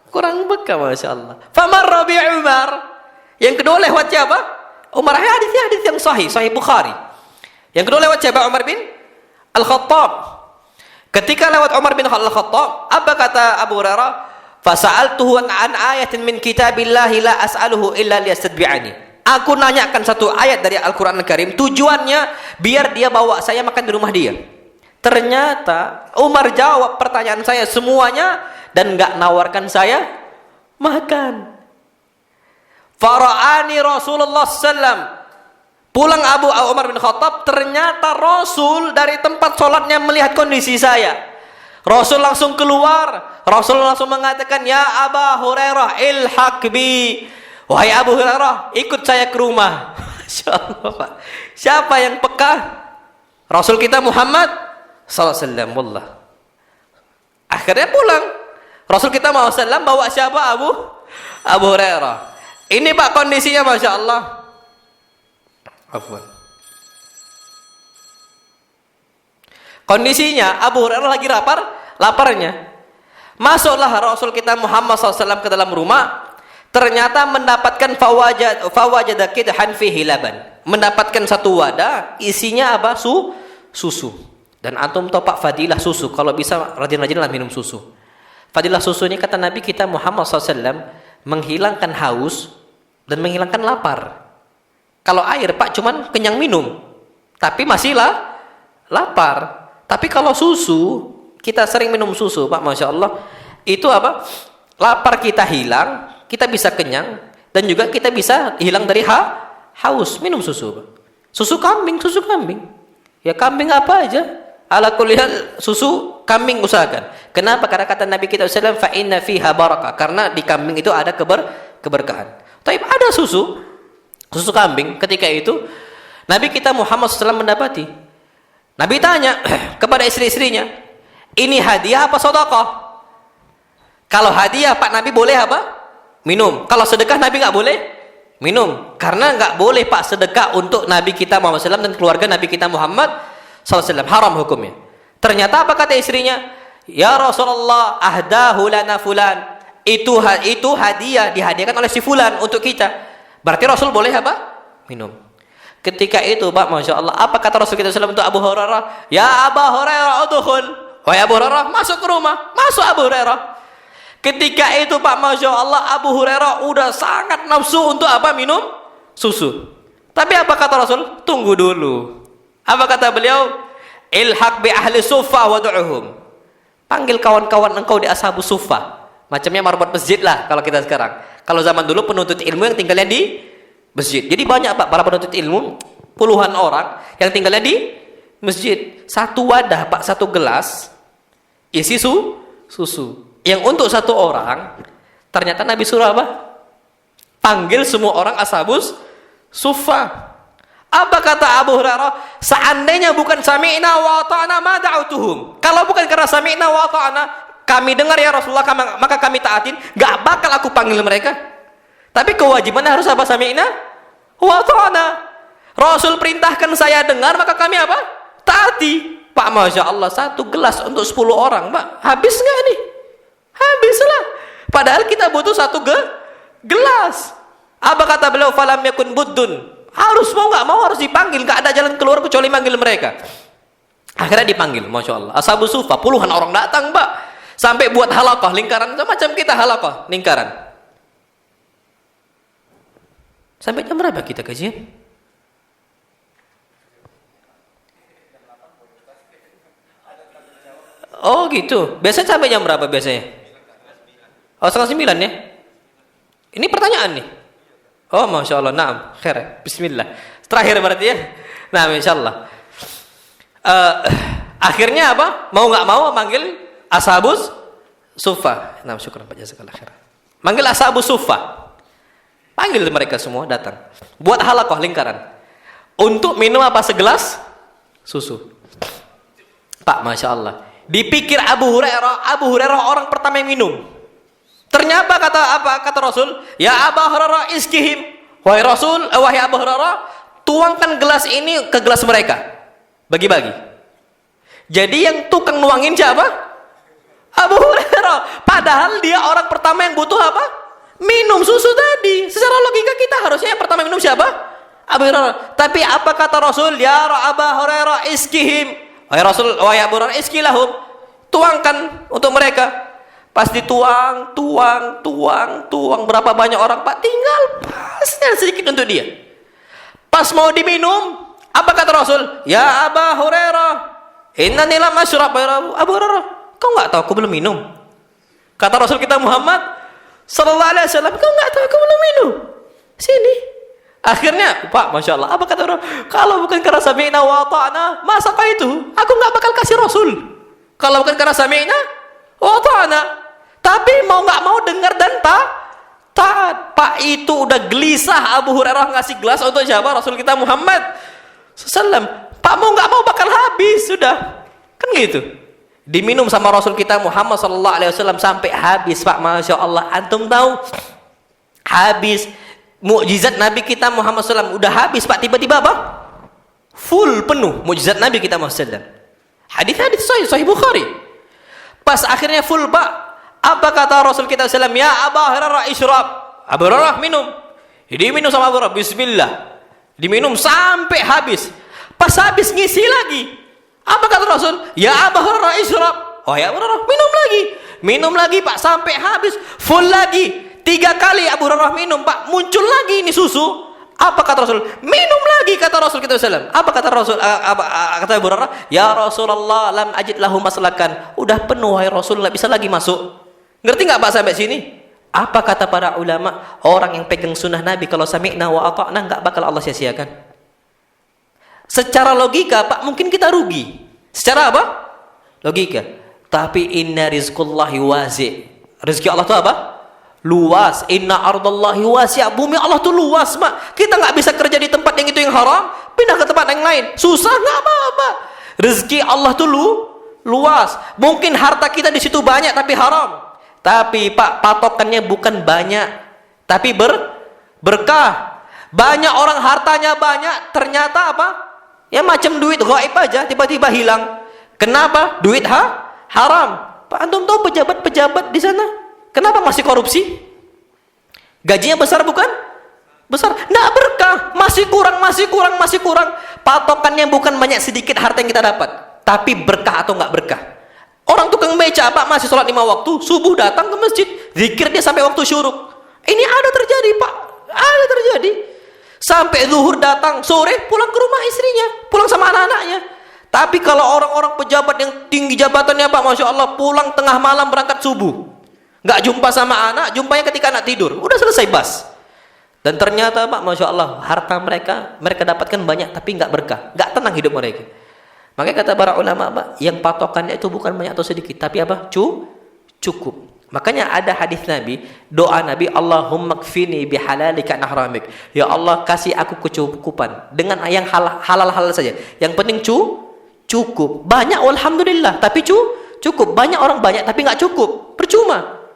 Kurang peka, Masya Allah. Famarra bi Umar. Yang kedua lewat siapa? Umar. Hadis yang sahih Bukhari. Yang kedua lewat siapa? Umar bin Al-Khattab. Ketika lewat Umar bin Al-Khattab, apa kata Abu Hurairah? Fasa'altuhu an ayatin min kitabillahi la as'aluhu illa liyastadbi'ani. Aku nanyakan satu ayat dari Al-Quran Al-Karim, tujuannya biar dia bawa saya makan di rumah dia. Ternyata Umar jawab pertanyaan saya semuanya dan nggak nawarkan saya makan. Fara'ani Rasulullah sallam. Pulang Umar bin Khattab, ternyata Rasul dari tempat sholatnya melihat kondisi saya. Rasul langsung keluar. Rasul langsung mengatakan, ya Aba Hurairah ilhaq bi. Wahai Abu Hurairah, ikut saya ke rumah. Masya Allah, Pak. Siapa yang peka? Rasul kita Muhammad SAW. Wallah. Akhirnya pulang. Rasul kita Muhammad SAW bawa siapa? Abu Hurairah. Ini Pak kondisinya, Masya Allah. Afwan. Kondisinya Abu Hurairah lagi laparnya. Masuklah Rasul kita Muhammad SAW ke dalam rumah. Ternyata mendapatkan fawajada qidhan fihi laban. Mendapatkan satu wadah isinya apa? Susu. Dan antum tahu Pak fadilah susu. Kalau bisa rajin-rajinlah minum susu. Fadilah susu ini kata Nabi kita Muhammad SAW menghilangkan haus dan menghilangkan lapar. Kalau air Pak cuman kenyang minum, tapi masih lapar. Tapi kalau susu, kita sering minum susu Pak, Masya Allah, itu apa? Lapar kita hilang, kita bisa kenyang, dan juga kita bisa hilang dari haus. Minum susu Pak. Susu kambing. Ya kambing apa aja. Ala kulli hal susu kambing usahakan. Kenapa? Karena kata Nabi kita SAW, fa inna fiha barakah. Karena di kambing itu ada keberkahan. Tapi ada susu kambing. Ketika itu Nabi kita Muhammad SAW mendapati. Nabi tanya kepada istri-istrinya, ini hadiah apa sedekah? Kalau hadiah Pak Nabi boleh apa? Minum. Kalau sedekah Nabi nggak boleh minum. Karena nggak boleh Pak sedekah untuk Nabi kita Muhammad SAW dan keluarga Nabi kita Muhammad SAW. Haram hukumnya. Ternyata apa kata istrinya? Ya Rasulullah, ahdahu lana fulan. Itu hadiah dihadiahkan oleh si fulan untuk kita. Berarti Rasul boleh apa? Minum. Ketika itu Pak, Masya Allah, apa kata Rasul kita SAW untuk Abu Hurairah? Ya Abu Hurairah udkhul. Wahai Abu Hurairah, masuk ke rumah. Masuk Abu Hurairah. Ketika itu Pak, Masya Allah, Abu Hurairah udah sangat nafsu untuk apa? Minum susu. Tapi apa kata Rasul? Tunggu dulu. Apa kata beliau? Ilhaq bi ahli suffah wadu'uhum. Panggil kawan-kawan engkau di ashabu suffah. Macamnya marbot masjid lah kalau kita sekarang. Kalau zaman dulu penuntut ilmu yang tinggalnya di masjid. Jadi banyak Pak para penuntut ilmu, puluhan orang yang tinggalnya di masjid. Satu wadah Pak, satu gelas isi susu. Yang untuk satu orang, ternyata Nabi suruh apa? Panggil semua orang ashabus suffah. Apa kata Abu Hurairah? Seandainya bukan sami'na wa ata'na ma da'utuhum. Kalau bukan karena sami'na wa ata'na, kami dengar ya Rasulullah, maka kami taatin, gak bakal aku panggil mereka. Tapi kewajibannya harus apa? Sami'na wa ata'na. Rasul perintahkan saya dengar, maka kami apa? Taati. Pak, Masya Allah, 1 gelas untuk 10 orang, Pak. Habis nggak nih? Habislah. Padahal kita butuh 1 gelas. Apa kata beliau? Falam yakun buddun. Harus mau nggak mau harus dipanggil. Nggak ada jalan keluar kecuali manggil mereka. Akhirnya dipanggil, Masya Allah. Ashabus suffah, puluhan orang datang, Pak. Sampai buat halaqah, lingkaran. Macam kita halaqah, lingkaran. Sampai jam berapa kita kajian? Oh gitu. Biasanya sampai jam berapa biasanya? Oh 8:30 ya? Ini pertanyaan nih. Oh Masya Allah. Naam. Khair. Bismillah. Terakhir berarti ya? Nah Insya Allah. Akhirnya apa? Mau nggak mau manggil ashabus suffah. Nah syukur Pak jazakallah khair. Manggil ashabus suffah. Panggil mereka semua datang. Buat halaqah lingkaran. Untuk minum apa? Segelas susu. Pak Masya Allah. Dipikir Abu Hurairah orang pertama yang minum. Ternyata kata Rasul, ya Abu Hurairah iskihim. Wahai Rasul, wahai Abu Hurairah, tuangkan gelas ini ke gelas mereka. Bagi-bagi. Jadi yang tukang nuangin siapa? Abu Hurairah. Padahal dia orang pertama yang butuh apa? Minum susu tadi. Secara logika kita harusnya yang pertama minum siapa? Abu Hurairah. Tapi apa kata Rasul? Ya Abu Hurairah iskihim. Wahai Rasul, wahai Abu Hurairah iskilahum. Tuangkan untuk mereka. Pas dituang, tuang. Berapa banyak orang, Pak? Tinggal pasnya sedikit untuk dia. Pas mau diminum, apa kata Rasul? Ya Abu Hurairah, innani lam asyrab. Abu Hurairah, kau nggak tahu aku belum minum? Kata Rasul kita Muhammad sallallahu alaihi wasallam, kau nggak tahu aku belum minum? Sini. Akhirnya, Pak, Masya Allah, apa kata orang? Kalau bukan karena sami'na wa ata'na, masa apa itu? Aku nggak bakal kasih Rasul. Kalau bukan karena sami'na wa ata'na. Tapi mau nggak mau dengar dan taat. Pak, itu udah gelisah Abu Hurairah ngasih gelas untuk siapa? Rasul kita Muhammad sallam. Pak, mau nggak mau bakal habis sudah. Kan gitu. Diminum sama Rasul kita Muhammad sallallahu alaihi wasallam sampai habis, Pak. Masya Allah. Antum tahu? Habis. Mukjizat Nabi kita Muhammad sallam udah habis, Pak. Tiba-tiba apa? Full penuh mukjizat Nabi kita Muhammad sallam. Hadis sahih Bukhari. Pas akhirnya full, Pak. Apa kata Rasul kita sallam? Ya Abu Hurairah isyrab. Abu Hurairah minum. Jadi minum sama Abu Hurairah. Bismillah. Diminum sampai habis. Pas habis ngisi lagi. Apa kata Rasul? Ya Abu Hurairah isyrab. Oh ya Abu Hurairah minum lagi. Minum lagi, Pak, sampai habis. Full lagi. 3 kali Abu Hurairah minum, Pak. Muncul lagi ini susu. Apa kata Rasul? Minum lagi, kata Rasul kita sallam. Apa kata Rasul? Kata Abu Hurairah, ya Rasulullah lam ajid lahu maslakan. Udah penuh wahai Rasul, enggak bisa lagi masuk. Ngerti nggak Pak sampai sini? Apa kata para ulama? Orang yang pegang sunnah Nabi kalau sami'na wa ata'na nggak bakal Allah sia-siakan. Secara logika, Pak, mungkin kita rugi. Secara apa? Logika. Tapi inna rizqullahi wasi'. Rezeki Allah itu apa? Luas. Inna ardallahi wasi'. Bumi Allah tuh luas, Pak. Kita nggak bisa kerja di tempat yang itu yang haram, pindah ke tempat yang lain. Susah nggak apa-apa. Rezeki Allah tuh luas. Mungkin harta kita di situ banyak tapi haram. Tapi Pak, patokannya bukan banyak, tapi berkah. Banyak orang hartanya banyak, ternyata apa? Ya macam duit gaib aja, tiba-tiba hilang. Kenapa? Duit haram. Pak, antum tahu pejabat-pejabat di sana? Kenapa masih korupsi? Gajinya besar bukan? Besar. Nggak berkah, masih kurang. Patokannya bukan banyak sedikit harta yang kita dapat, tapi berkah atau nggak berkah. Orang tukang beca, Pak, masih sholat 5 waktu, subuh datang ke masjid, zikir dia sampai waktu syuruk. Ini ada terjadi, Pak. Ada terjadi. Sampai zuhur datang, sore pulang ke rumah istrinya, pulang sama anak-anaknya. Tapi kalau orang-orang pejabat yang tinggi jabatannya, Pak, Masya Allah, pulang tengah malam berangkat subuh. Nggak jumpa sama anak, jumpanya ketika anak tidur. Udah selesai bas. Dan ternyata, Pak, Masya Allah, harta mereka dapatkan banyak, tapi nggak berkah. Nggak tenang hidup mereka. Makanya kata para ulama, Pak, yang patokannya itu bukan banyak atau sedikit, tapi apa? Cukup. Makanya ada hadis Nabi, doa Nabi, Allahumma kfini bihalalika an haramik. Ya Allah, kasih aku kecukupan dengan yang halal-halal saja. Yang penting cukup. Banyak alhamdulillah, tapi cukup. Banyak orang banyak tapi nggak cukup. Percuma.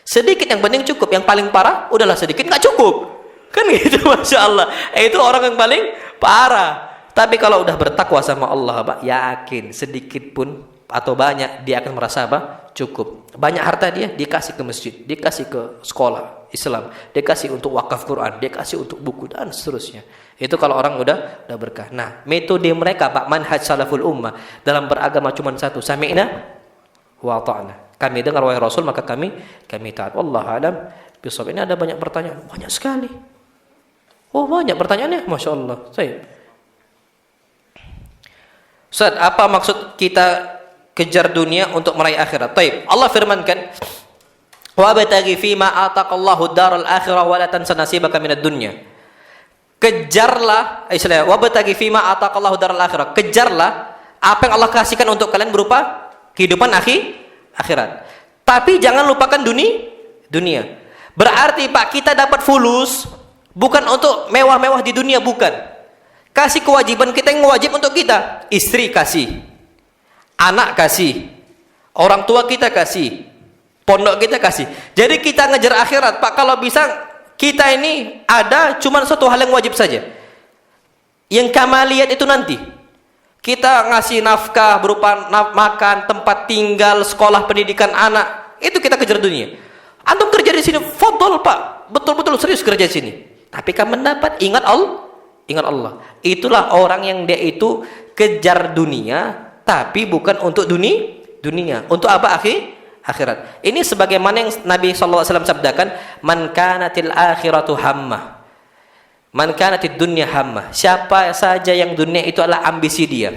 Sedikit yang penting cukup. Yang paling parah, udahlah sedikit nggak cukup. Kan gitu, Masya Allah. Itu orang yang paling parah. Tapi kalau udah bertakwa sama Allah, Pak, yakin sedikit pun atau banyak dia akan merasa apa? Cukup. Banyak harta dia kasih ke masjid, dia kasih ke sekolah Islam, dia kasih untuk wakaf Quran, dia kasih untuk buku dan seterusnya. Itu kalau orang udah berkah. Nah, metode mereka, Pak, manhaj salaful ummah dalam beragama cuma satu, sami'na wa ta'na. Kami dengar wahai Rasul, maka kami taat. Wallahu a'lam bishawab. Ini ada banyak pertanyaan, banyak sekali. Oh, banyak pertanyaannya, Masya Allah. Ustaz, apa maksud kita kejar dunia untuk meraih akhirat? Taib. Allah firmankan, "Wa bataghi fima ataqallahu daral akhirah wa la tansa nasibaka minad dunya." Kejarlah, wa bataghi fima ataqallahu daral akhirah. Kejarlah apa yang Allah kasihkan untuk kalian berupa kehidupan akhirat. Tapi jangan lupakan dunia. Berarti, Pak, kita dapat fulus bukan untuk mewah-mewah di dunia, bukan. Kasih kewajiban kita yang wajib untuk kita. Istri kasih, anak kasih, orang tua kita kasih, pondok kita kasih. Jadi kita ngejar akhirat, Pak. Kalau bisa kita ini ada cuma satu hal yang wajib saja. Yang kamaliyat itu nanti. Kita ngasih nafkah berupa makan, tempat tinggal, sekolah, pendidikan anak. Itu kita kejar dunia. Antum kerja di sini, fadol, Pak. Betul-betul serius kerja di sini. Tapi kan mendapat, ingat Allah. Itulah orang yang dia itu kejar dunia, tapi bukan untuk dunia. Untuk apa? Akhirat. Ini sebagaimana yang Nabi SAW sabdakan, man kanatil akhiratu hammah, man kanatid dunya hammah. Siapa saja yang dunia itu adalah ambisi dia,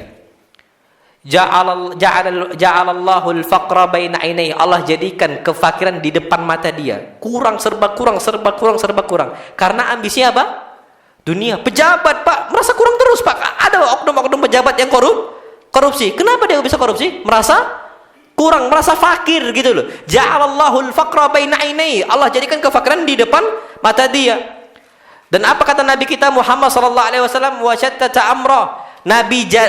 ja'alallahu al-faqra baina ainaihi. Allah jadikan kefakiran di depan mata dia. Serba kurang. Karena ambisinya apa? Dunia. Pejabat, Pak, merasa kurang terus, Pak. Ada oknum-oknum pejabat yang korupsi. Kenapa dia bisa korupsi? Merasa kurang, merasa fakir gitu loh. Ja'alallahu al-faqra baina ainaihi. Allah jadikan kefakiran di depan mata dia. Dan apa kata Nabi kita Muhammad sallallahu alaihi wasallam? Wa shattata amra.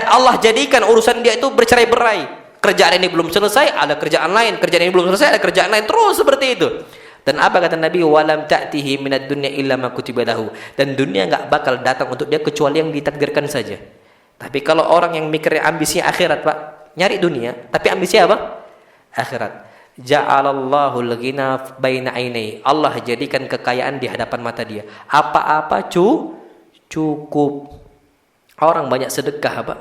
Allah jadikan urusan dia itu bercerai-berai. Kerjaan ini belum selesai, ada kerjaan lain. Kerjaan ini belum selesai, ada kerjaan lain. Terus seperti itu. Dan apa kata Nabi? Walam ta'tihi minad dunya illa ma kutiba lahu. Dan dunia enggak bakal datang untuk dia kecuali yang ditakdirkan saja. Tapi kalau orang yang mikirnya ambisi akhirat, Pak, nyari dunia, tapi ambisi apa? Akhirat. Ja'alallahu al-ghina baina ainai. Allah jadikan kekayaan di hadapan mata dia. Apa-apa cukup. Orang banyak sedekah, Pak.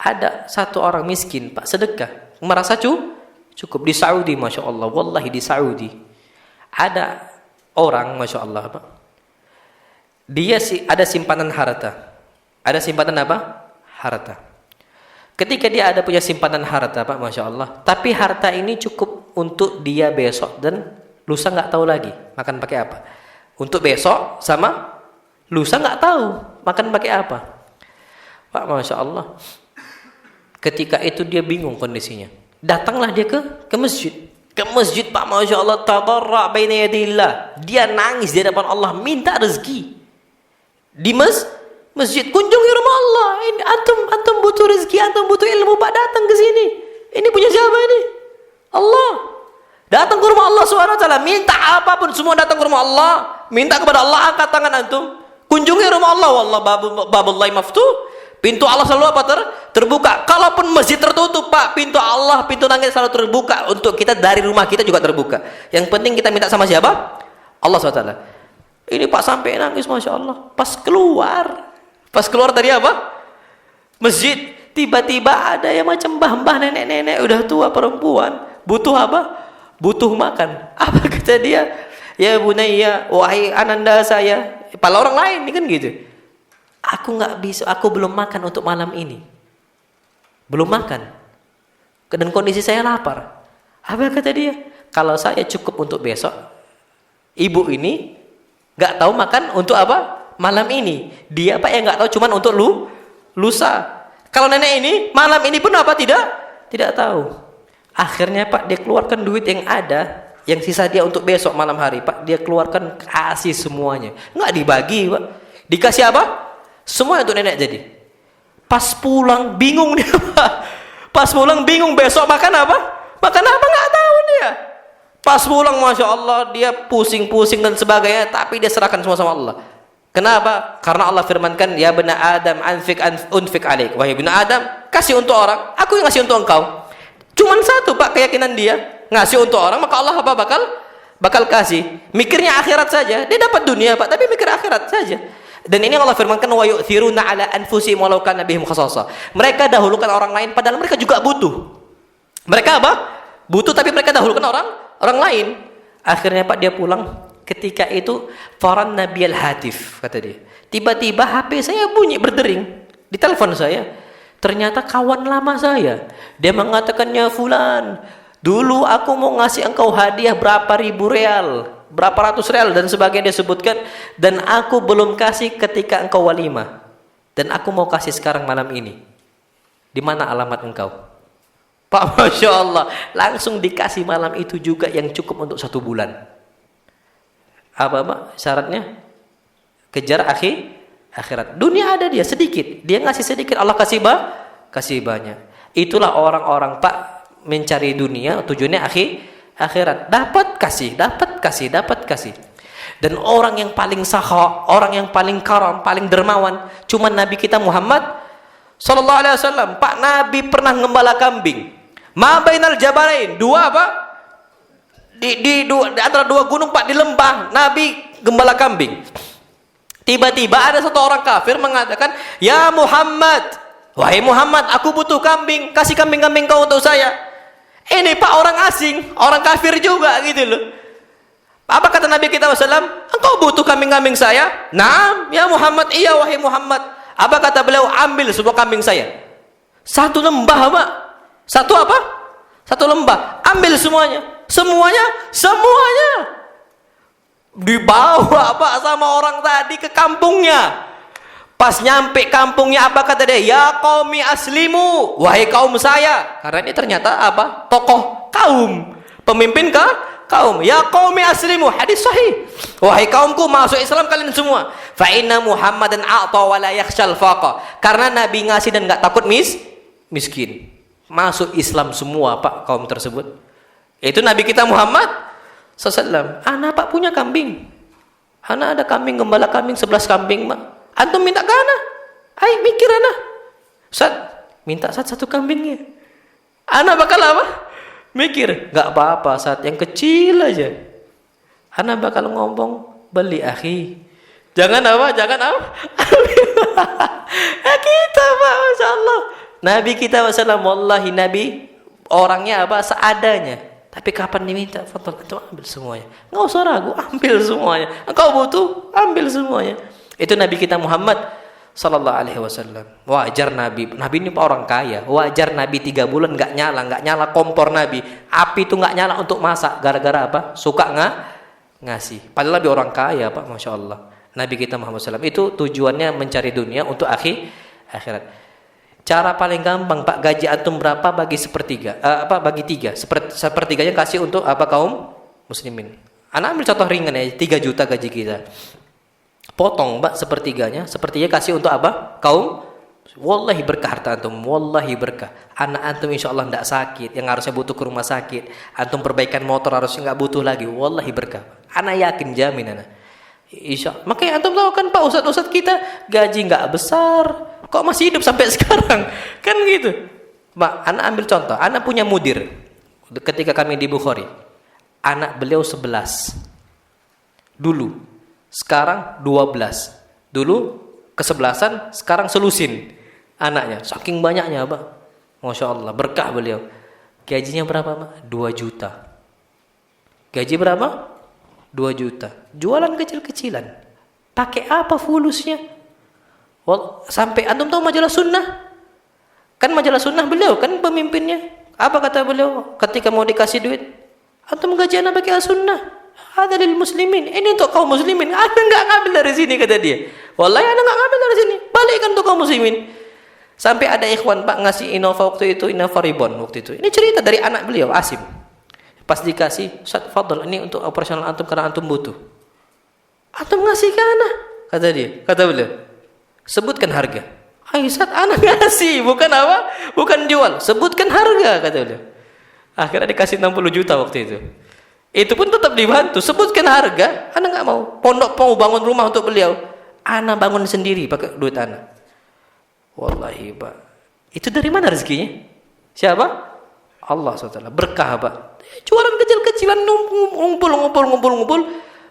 Ada satu orang miskin, Pak, sedekah, merasa cukup. Di Saudi, Masya Allah, wallahi di Saudi ada orang, Masya Allah, Pak, dia ada simpanan harta. Ada simpanan apa? Harta. Ketika dia ada punya simpanan harta, Pak, Masya Allah, tapi harta ini cukup untuk dia besok dan lusa nggak tahu lagi makan pakai apa. Untuk besok sama lusa nggak tahu makan pakai apa, Pak, Masya Allah. Ketika itu dia bingung kondisinya. Datanglah dia ke masjid. Ke masjid, Pak, Masya Allah, tadarra baina yadillah. Dia nangis di hadapan Allah, minta rezeki. Di masjid, kunjungi rumah Allah. Ini antum butuh rezeki, antum butuh ilmu, Pak, datang ke sini. Ini punya siapa ini? Allah. Datang ke rumah Allah SWT, minta apapun, semua datang ke rumah Allah. Minta kepada Allah, angkat tangan antum. Kunjungi rumah Allah, wallah babullahi maftuh. Pintu Allah selalu apa? Terbuka. Kalaupun masjid tertutup, Pak, pintu Allah, pintu langit selalu terbuka untuk kita. Dari rumah kita juga terbuka. Yang penting kita minta sama siapa? Allah SWT. Ini, Pak, sampai nangis, Masya Allah. Pas keluar dari apa? Masjid, tiba-tiba ada yang macam mbah-mbah, nenek-nenek, udah tua, perempuan, butuh apa? Butuh makan. Apa kata dia? Ya bunayya, wahai ananda saya. Pala orang lain, ini kan gitu. Aku nggak bisa, aku belum makan untuk malam ini. Belum makan. Dan kondisi saya lapar. Apa kata dia? Kalau saya cukup untuk besok, ibu ini nggak tahu makan untuk apa? Malam ini. Dia, Pak, yang nggak tahu cuman untuk lusa. Kalau nenek ini malam ini pun apa? Tidak tahu. Akhirnya, Pak, dia keluarkan duit yang ada, Yang sisa dia untuk besok malam hari, Pak, dia keluarkan kasih semuanya. Nggak dibagi, Pak. Dikasih apa? Semua untuk nenek jadi. Pas pulang bingung dia, Pak. Pas pulang bingung besok makan apa? Makan apa nggak tahu dia. Pas pulang, Masya Allah, dia pusing-pusing dan sebagainya, tapi dia serahkan semua sama Allah. Kenapa? Karena Allah firmankan, ya bena Adam, unfik alaik. Wahai bena Adam, kasih untuk orang, aku yang ngasih untuk engkau. Cuman satu, Pak, keyakinan dia. Ngasih untuk orang, maka Allah apa? Bakal kasih. Mikirnya akhirat saja. Dia dapat dunia, Pak, tapi mikir akhirat saja. Dan ini Allah firmankan, wa yu'thiruna ala anfusihim walau kana bihim khasasah. Mereka dahulukan orang lain, padahal mereka juga butuh. Mereka apa? Butuh, tapi mereka dahulukan orang lain. Akhirnya, Pak, dia pulang. Ketika itu faran nabiyal hatif, kata dia. Tiba-tiba HP saya bunyi berdering di telepon saya. Ternyata kawan lama saya. Dia mengatakan, ya fulan, dulu aku mau ngasih engkau hadiah berapa ribu real, berapa ratus real dan sebagainya dia sebutkan, dan aku belum kasih ketika engkau walimah. Dan aku mau kasih sekarang malam ini. Di mana alamat engkau? Pak, Masya Allah, langsung dikasih malam itu juga yang cukup untuk 1 bulan. Apa, Pak, syaratnya? Kejar akhirat. Dunia ada dia sedikit, dia ngasih sedikit, Allah kasih banyak. Itulah orang-orang, Pak, mencari dunia tujuannya akhirat. Dapat kasih. Dan orang yang paling sakha, orang yang paling karam, paling dermawan, cuma Nabi kita Muhammad sallallahu alaihi wasallam. Pak, Nabi pernah ngembala kambing. Ma bainal jabalain, dua, Pak, di antara 2 gunung, Pak, di lembah, Nabi gembala kambing. Tiba-tiba ada satu orang kafir mengatakan, ya Muhammad, wahai Muhammad, aku butuh kambing, kasih kambing-kambing kau untuk saya. Ini, Pak, orang asing, orang kafir juga gitu loh. Apa kata Nabi kita wasallam? Engkau butuh kambing-kambing saya? Naam, ya Muhammad, iya wahai Muhammad. Apa kata beliau? Ambil semua kambing saya. 1 lembah, Pak. 1 apa? 1 lembah. Ambil semuanya. Semuanya dibawa, Pak, sama orang tadi ke kampungnya. Pas nyampe kampungnya, apa kata dia? Ya qaumi aslimu, wahai kaum saya. Karena ini ternyata apa? Tokoh kaum, pemimpin kaum. Ya qaumi aslimu, hadis sahih. Wahai kaumku, masuk Islam kalian semua. Fa inna Muhammadan a'ta wa la yakhshal faqa. Karena Nabi ngasih dan enggak takut miskin. Masuk Islam semua, Pak, kaum tersebut. Itu Nabi kita Muhammad SAW. Anak, Pak, punya kambing. Anak ada kambing, gembala kambing, 11 kambing, Pak. Antum minta ke anak. Hai, mikir anak. Ustaz, minta Ustaz 1 kambingnya. Anak bakal apa? Mikir. Gak apa-apa, Ustaz, yang kecil aja. Anak bakal ngomong, beli akhi. Jangan apa? Kita, Pak, Masya Allah. Nabi kita wasallam, wallahi Nabi orangnya apa? Seadanya. Tapi kapan diminta, fadhal, antum ambil semuanya. Enggak usah ragu, ambil semuanya. Engkau butuh, ambil semuanya. Itu Nabi kita Muhammad sallallahu alaihi wasallam. Wajar Nabi ini orang kaya. Wajar Nabi 3 bulan enggak nyala kompor Nabi. Api itu enggak nyala untuk masak, gara-gara apa? Suka ngasih. Padahal Nabi orang kaya, Pak, Masya Allah. Nabi kita Muhammad SAW itu tujuannya mencari dunia untuk akhirat. Cara paling gampang, Pak, gaji antum berapa bagi sepertiga? Bagi 3. Sepertiganya kasih untuk apa? Kaum muslimin. Anak ambil contoh ringan ya, 3 juta gaji kita. Potong, Pak, sepertiganya kasih untuk apa? Kaum. Wallahi berkah harta antum, wallahi berkah. Anak antum insyaallah enggak sakit, yang harusnya butuh ke rumah sakit. Antum perbaikan motor harusnya enggak butuh lagi, wallahi berkah. Anak yakin, jamin anak. Insyaallah. Makanya antum tahu kan, Pak, ustaz-ustaz kita gaji enggak besar. Kok masih hidup sampai sekarang? Kan gitu. Mbak, anak ambil contoh. Anak punya mudir. Ketika kami di Bukhari. Anak beliau 11. Dulu. Sekarang 12. Dulu ke-11an, sekarang selusin. Anaknya. Saking banyaknya, Pak. Masya Allah. Berkah beliau. Gajinya berapa, Pak? 2 juta. Gaji berapa? 2 juta. Jualan kecil-kecilan. Pakai apa fulusnya? Sampai antum tahu majalah sunnah? Kan majalah sunnah beliau kan pemimpinnya. Apa kata beliau ketika mau dikasih duit? Antum gaji anak pakai sunnah. Ada lil muslimin. Ini untuk kaum muslimin. Anda enggak ngambil dari sini, kata dia. Wallahi Anda enggak ngambil dari sini. Balikkan untuk kaum muslimin. Sampai ada ikhwan, Pak, ngasih Innova waktu itu, Innova Ribbon waktu itu. Ini cerita dari anak beliau, Asim. Pas dikasih, Ustaz, fadl, ini untuk operasional antum karena antum butuh. Antum ngasih ke ana, kata dia. Kata beliau, sebutkan harga. Ayo Ustaz, ana ngasih, bukan apa? Bukan jual, sebutkan harga, kata beliau. Akhirnya dikasih 60 juta waktu itu. Itu pun tetap dibantu, sebutkan harga. Ana nggak mau. Pondok mau bangun rumah untuk beliau. Ana bangun sendiri pakai duit ana. Wallahi, Pak. Itu dari mana rezekinya? Siapa? Allah SWT. Berkah, Pak. Jualan kecil-kecilan ngumpul.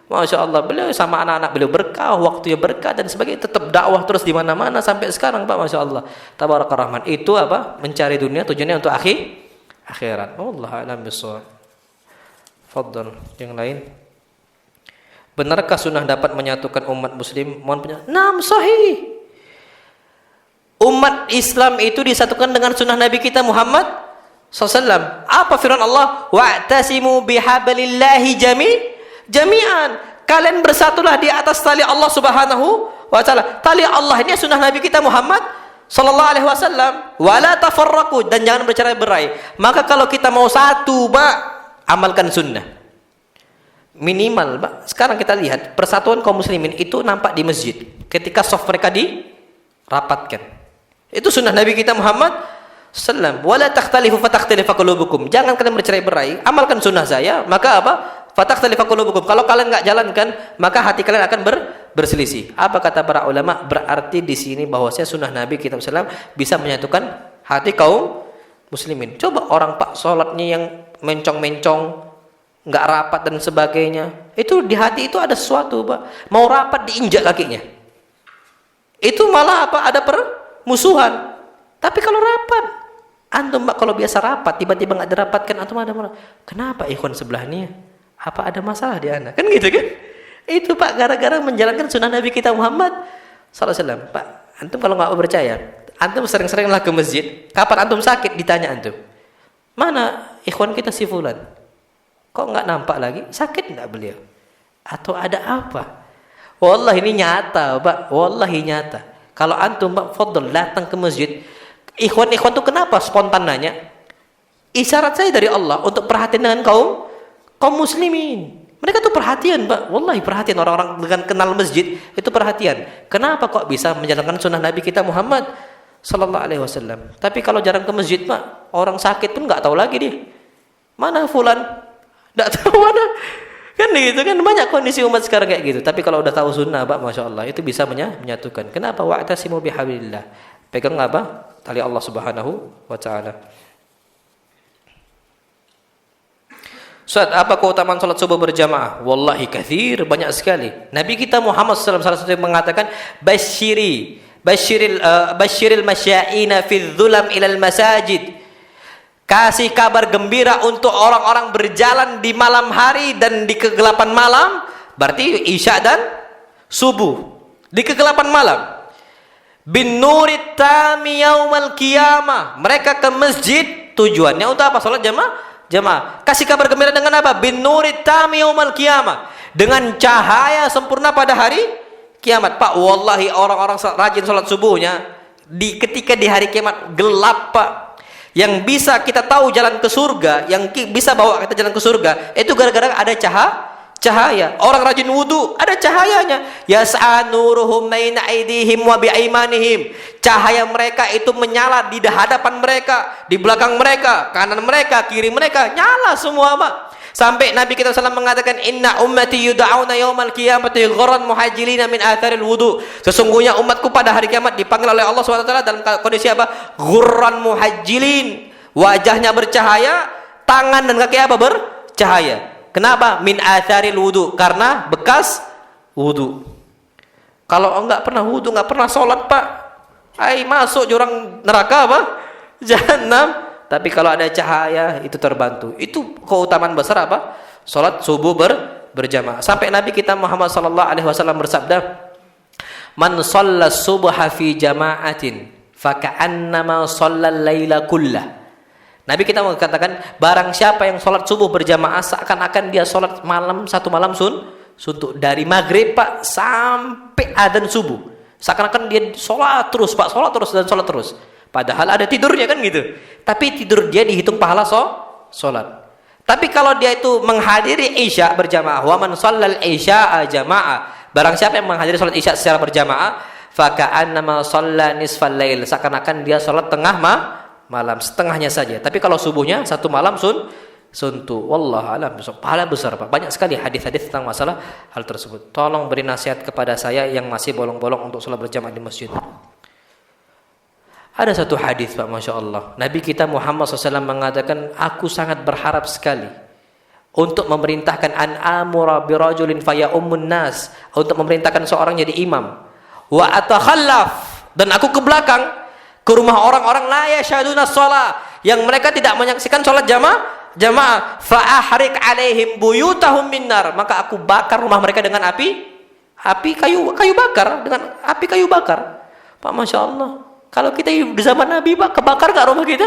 Masya Allah, beliau sama anak-anak beliau berkah, waktunya berkah dan sebagainya. Tetap dakwah terus di mana-mana sampai sekarang, Pak. Masya Allah. Tabarakar Rahman. Itu apa? Mencari dunia, tujuannya untuk akhirat. Allah a'lam bishawab. Fadhal. Yang lain. Benarkah sunnah dapat menyatukan umat muslim? Mohon penjelasan. Naam, sahih. Umat Islam itu disatukan dengan sunnah Nabi kita Muhammad SAW. Apa firman Allah? Wa'tasimu bihablillahi jami'an. Kalian bersatulah di atas tali Allah Subhanahu wa ta'ala. Tali Allah ini sunnah Nabi kita Muhammad sallallahu alaihi wasallam. Wala tafarraqu, dan jangan bercerai-berai. Maka kalau kita mau satu, Pak, amalkan sunnah. Minimal, Pak. Sekarang kita lihat persatuan kaum muslimin itu nampak di masjid ketika saf mereka dirapatkan. Itu sunnah Nabi kita Muhammad sallam. Wala takhtalifu fatakhtalifa qulubukum. Jangan kalian bercerai-berai, amalkan sunnah saya, maka apa? Fatakhtalifa qulubukum. Kalau kalian enggak jalankan, maka hati kalian akan berselisih. Apa kata para ulama? Berarti di sini bahwasanya sunnah Nabi kita sallam bisa menyatukan hati kaum muslimin. Coba orang Pak salatnya yang mencong-mencong, enggak rapat dan sebagainya. Itu di hati itu ada sesuatu, Pak. Mau rapat diinjak kakinya. Itu malah apa? Ada musuhan. Tapi kalau rapat, antum Pak, kalau biasa rapat tiba-tiba nggak dirapatkan, antum ada marah. Kenapa ikhwan sebelahnya? Apa ada masalah di anak? Kan gitu kan? Itu Pak, gara-gara menjalankan sunnah Nabi kita Muhammad SAW. Pak, antum kalau nggak percaya, antum sering-seringlah ke masjid. Kapan antum sakit ditanya antum, mana ikhwan kita si fulan? Kok nggak nampak lagi? Sakit nggak beliau? Atau ada apa? Wallahi ini nyata, Pak. Wallahi nyata. Kalau antum, Pak, fadl datang ke masjid, ikhwan-ikhwan tuh kenapa spontan nanya? Isyarat saya dari Allah untuk perhatian dengan kaum muslimin. Mereka tuh perhatian, Pak. Wallahi perhatian, orang-orang dengan kenal masjid itu perhatian. Kenapa kok bisa menjalankan sunnah Nabi kita Muhammad sallallahu alaihi wasallam? Tapi kalau jarang ke masjid, Pak, orang sakit pun nggak tahu lagi dia. Mana fulan? Nggak tahu mana. Kan gitu kan, banyak kondisi umat sekarang kayak gitu. Tapi kalau udah tahu sunnah, Pak, Masya Allah, itu bisa menyatukan. Kenapa? Wa'tasimu bihablillah. Pegang apa? Tali Allah Subhanahu wa ta'ala. Ustaz, apa keutamaan salat subuh berjamaah? Wallahi kathir, banyak sekali. Nabi kita Muhammad SAW salah satu yang mengatakan, Bashiril masyaina fi dhulam ilal masajid. Kasih kabar gembira untuk orang-orang berjalan di malam hari dan di kegelapan malam. Berarti isya dan subuh. Di kegelapan malam. Bin nurit tami yaumal qiyamah. Mereka ke masjid tujuannya untuk apa? Salat jamaah. Kasih kabar gembira dengan apa? Bin nurit tami yaumal qiyamah. Dengan cahaya sempurna pada hari kiamat. Pak, wallahi orang-orang rajin salat subuhnya ketika di hari kiamat gelap, Pak. Yang bisa kita tahu jalan ke surga, yang bisa bawa kita jalan ke surga, itu gara-gara ada cahaya. Orang rajin wudu, ada cahayanya. Yas'a nuruhum baina aydihim wa biaimanihim. Cahaya mereka itu menyala di hadapan mereka, di belakang mereka, kanan mereka, kiri mereka, nyala semua, Pak. Sampai Nabi kita SAW mengatakan, Inna ummati yuda'una yawmal qiyamati ghurran muhajjilina min atharil wudu. Sesungguhnya umatku pada hari kiamat dipanggil oleh Allah SWT dalam kondisi apa? Ghurran muhajjilin. Wajahnya bercahaya, tangan dan kaki apa? Bercahaya. Kenapa? Min atharil wudu. Karena bekas wudu. Kalau enggak pernah wudu, enggak pernah sholat, Pak, masuk jurang neraka apa? Jahannam. Tapi kalau ada cahaya itu terbantu. Itu keutamaan besar apa? Salat subuh berjamaah. Sampai Nabi kita Muhammad sallallahu alaihi wasallam bersabda, "Man shalla subha fi jama'atin fa ka'annama shallal laila kullah." Nabi kita mengatakan, barang siapa yang salat subuh berjamaah seakan-akan dia salat malam satu malam suntuk dari maghrib, Pak, sampai adzan subuh. Seakan-akan dia salat terus, Pak, salat terus dan salat terus. Padahal ada tidurnya kan gitu. Tapi tidur dia dihitung pahala sholat. Tapi kalau dia itu menghadiri isya berjamaah, wa man shallal isya'a jamaah, barang siapa yang menghadiri salat isya secara berjamaah, faka'annama shalla nisfal lail, seakan-akan dia salat tengah malam, setengahnya saja. Tapi kalau subuhnya satu malam suntu. Wallahu alam, pahala besar Pak. Banyak sekali hadis-hadis tentang masalah hal tersebut. Tolong beri nasihat kepada saya yang masih bolong-bolong untuk salat berjamaah di masjid. Ada satu hadis Pak, Masya Allah. Nabi kita Muhammad SAW mengatakan, aku sangat berharap sekali untuk memerintahkan an amura birajulin faya ummun nas, untuk memerintahkan seorang jadi imam. Wa atakhallaf, dan aku ke belakang ke rumah orang-orang la yashaduna shalah, yang mereka tidak menyaksikan salat jamaah. Fa ahriq alaihim buyutahum minnar, maka aku bakar rumah mereka dengan api kayu bakar, dengan api kayu bakar. Pak, Masya Allah. Kalau kita di zaman Nabi Pak, kebakar gak rumah kita?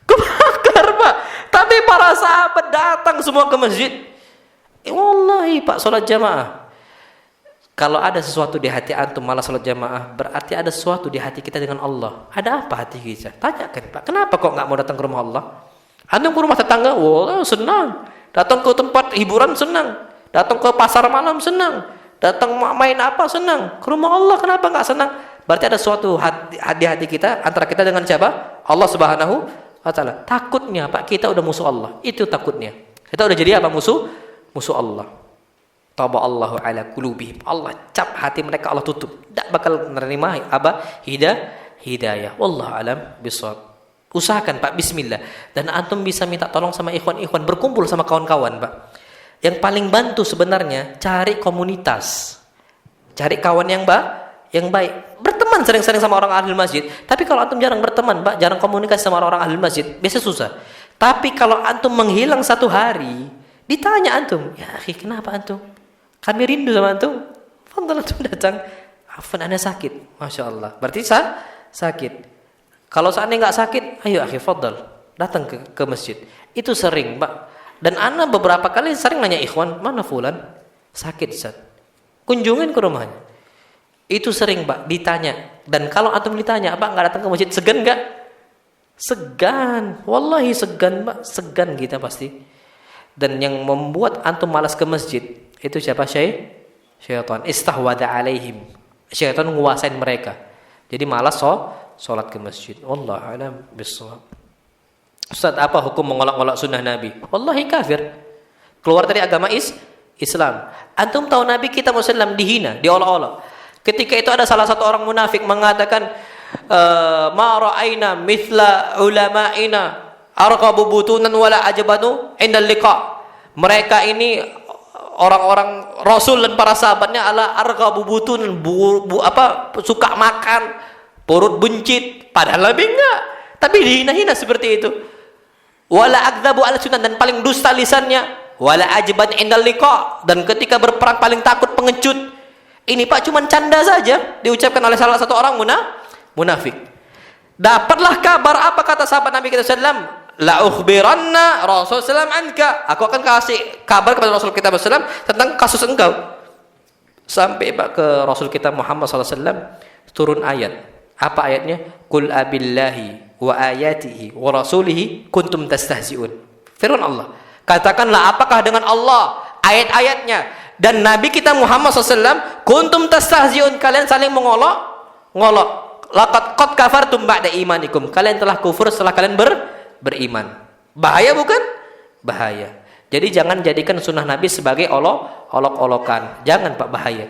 Kebakar Pak. Tapi para sahabat datang semua ke masjid. Wallahi Pak, salat jamaah. Kalau ada sesuatu di hati antum malah salat jamaah, berarti ada sesuatu di hati kita dengan Allah. Ada apa hati kita? Tanyakan Pak, kenapa kok gak mau datang ke rumah Allah? Antum ke rumah tetangga, wah senang. Datang ke tempat hiburan senang. Datang ke pasar malam senang. Datang main apa senang. Ke rumah Allah kenapa gak senang? Berarti ada suatu di hati kita, antara kita dengan siapa? Allah Subhanahu wa Ta'ala. Takutnya Pak, kita udah musuh Allah. Itu takutnya. Kita udah jadi apa? Musuh Allah. Taba Allahu ala qulubihim. Allah cap hati mereka, Allah tutup. Tak bakal menerima hidayah. Wallahu alam bishawab. Usahakan Pak, bismillah. Dan antum bisa minta tolong sama ikhwan-ikhwan, berkumpul sama kawan-kawan Pak. Yang paling bantu sebenarnya cari komunitas. Cari kawan yang baik. Berteman sering-sering sama orang ahli masjid. Tapi kalau antum jarang berteman Pak, jarang komunikasi sama orang ahli masjid, biasa susah. Tapi kalau antum menghilang satu hari, ditanya antum, ya akhi kenapa antum? Kami rindu sama antum. Fadhal antum datang. Afwan, ana sakit. Masya Allah. Berarti sakit. Kalau seandainya nggak sakit, ayo akhi fadhal, datang ke masjid. Itu sering Pak. Dan ana beberapa kali sering nanya ikhwan, mana fulan? Sakit Ustaz. Kunjungin ke rumahnya. Itu sering Pak, ditanya. Dan kalau antum ditanya, Pak nggak datang ke masjid, segan nggak? Segan. Wallahi segan Pak, segan kita pasti. Dan yang membuat antum malas ke masjid, itu siapa? Syaitan. Istahwada alaihim. Syaitan menguasain mereka. Jadi malas sholat ke masjid. Wallahu a'lam bishawab. Ustaz, apa hukum mengolok-olok sunnah Nabi? Wallahi kafir. Keluar dari agama Islam. Antum tahu Nabi kita Muhammad dihina, diolok-olok. Ketika itu ada salah satu orang munafik mengatakan, ma ra'aina mithla ulama'ina arqabu butunan wala ajbanu indal liqa. Mereka ini orang-orang Rasul dan para sahabatnya adalah arqabu butunan, suka makan, perut buncit, padahal Nabi enggak. Tapi dihina-hina seperti itu. Wala akdzabu ala sunan, dan paling dusta lisannya. Wala ajban indal liqa, dan ketika berperang paling takut, pengecut. Ini Pak cuman canda saja diucapkan oleh salah satu orang munafik. Dapatlah kabar apa kata sahabat Nabi kita sallam? La ukhbiranna Rasul sallam anka. Aku akan kasih kabar kepada Rasul kita sallam tentang kasus engkau. Sampai Pak ke Rasul kita Muhammad sallam turun ayat. Apa ayatnya? Qul abillahi wa ayatihi wa rasulihi kuntum tastahzi'un. Firman Allah. Katakanlah apakah dengan Allah, ayat-ayatnya dan Nabi kita Muhammad SAW, kuntum tastahzi'un, kalian saling mengolok. Laqad qad kafartum ba'da imanikum, kalian telah kufur setelah kalian beriman. Bahaya bukan? Bahaya. Jadi jangan jadikan sunnah Nabi sebagai olok-olokan. Jangan Pak, bahaya.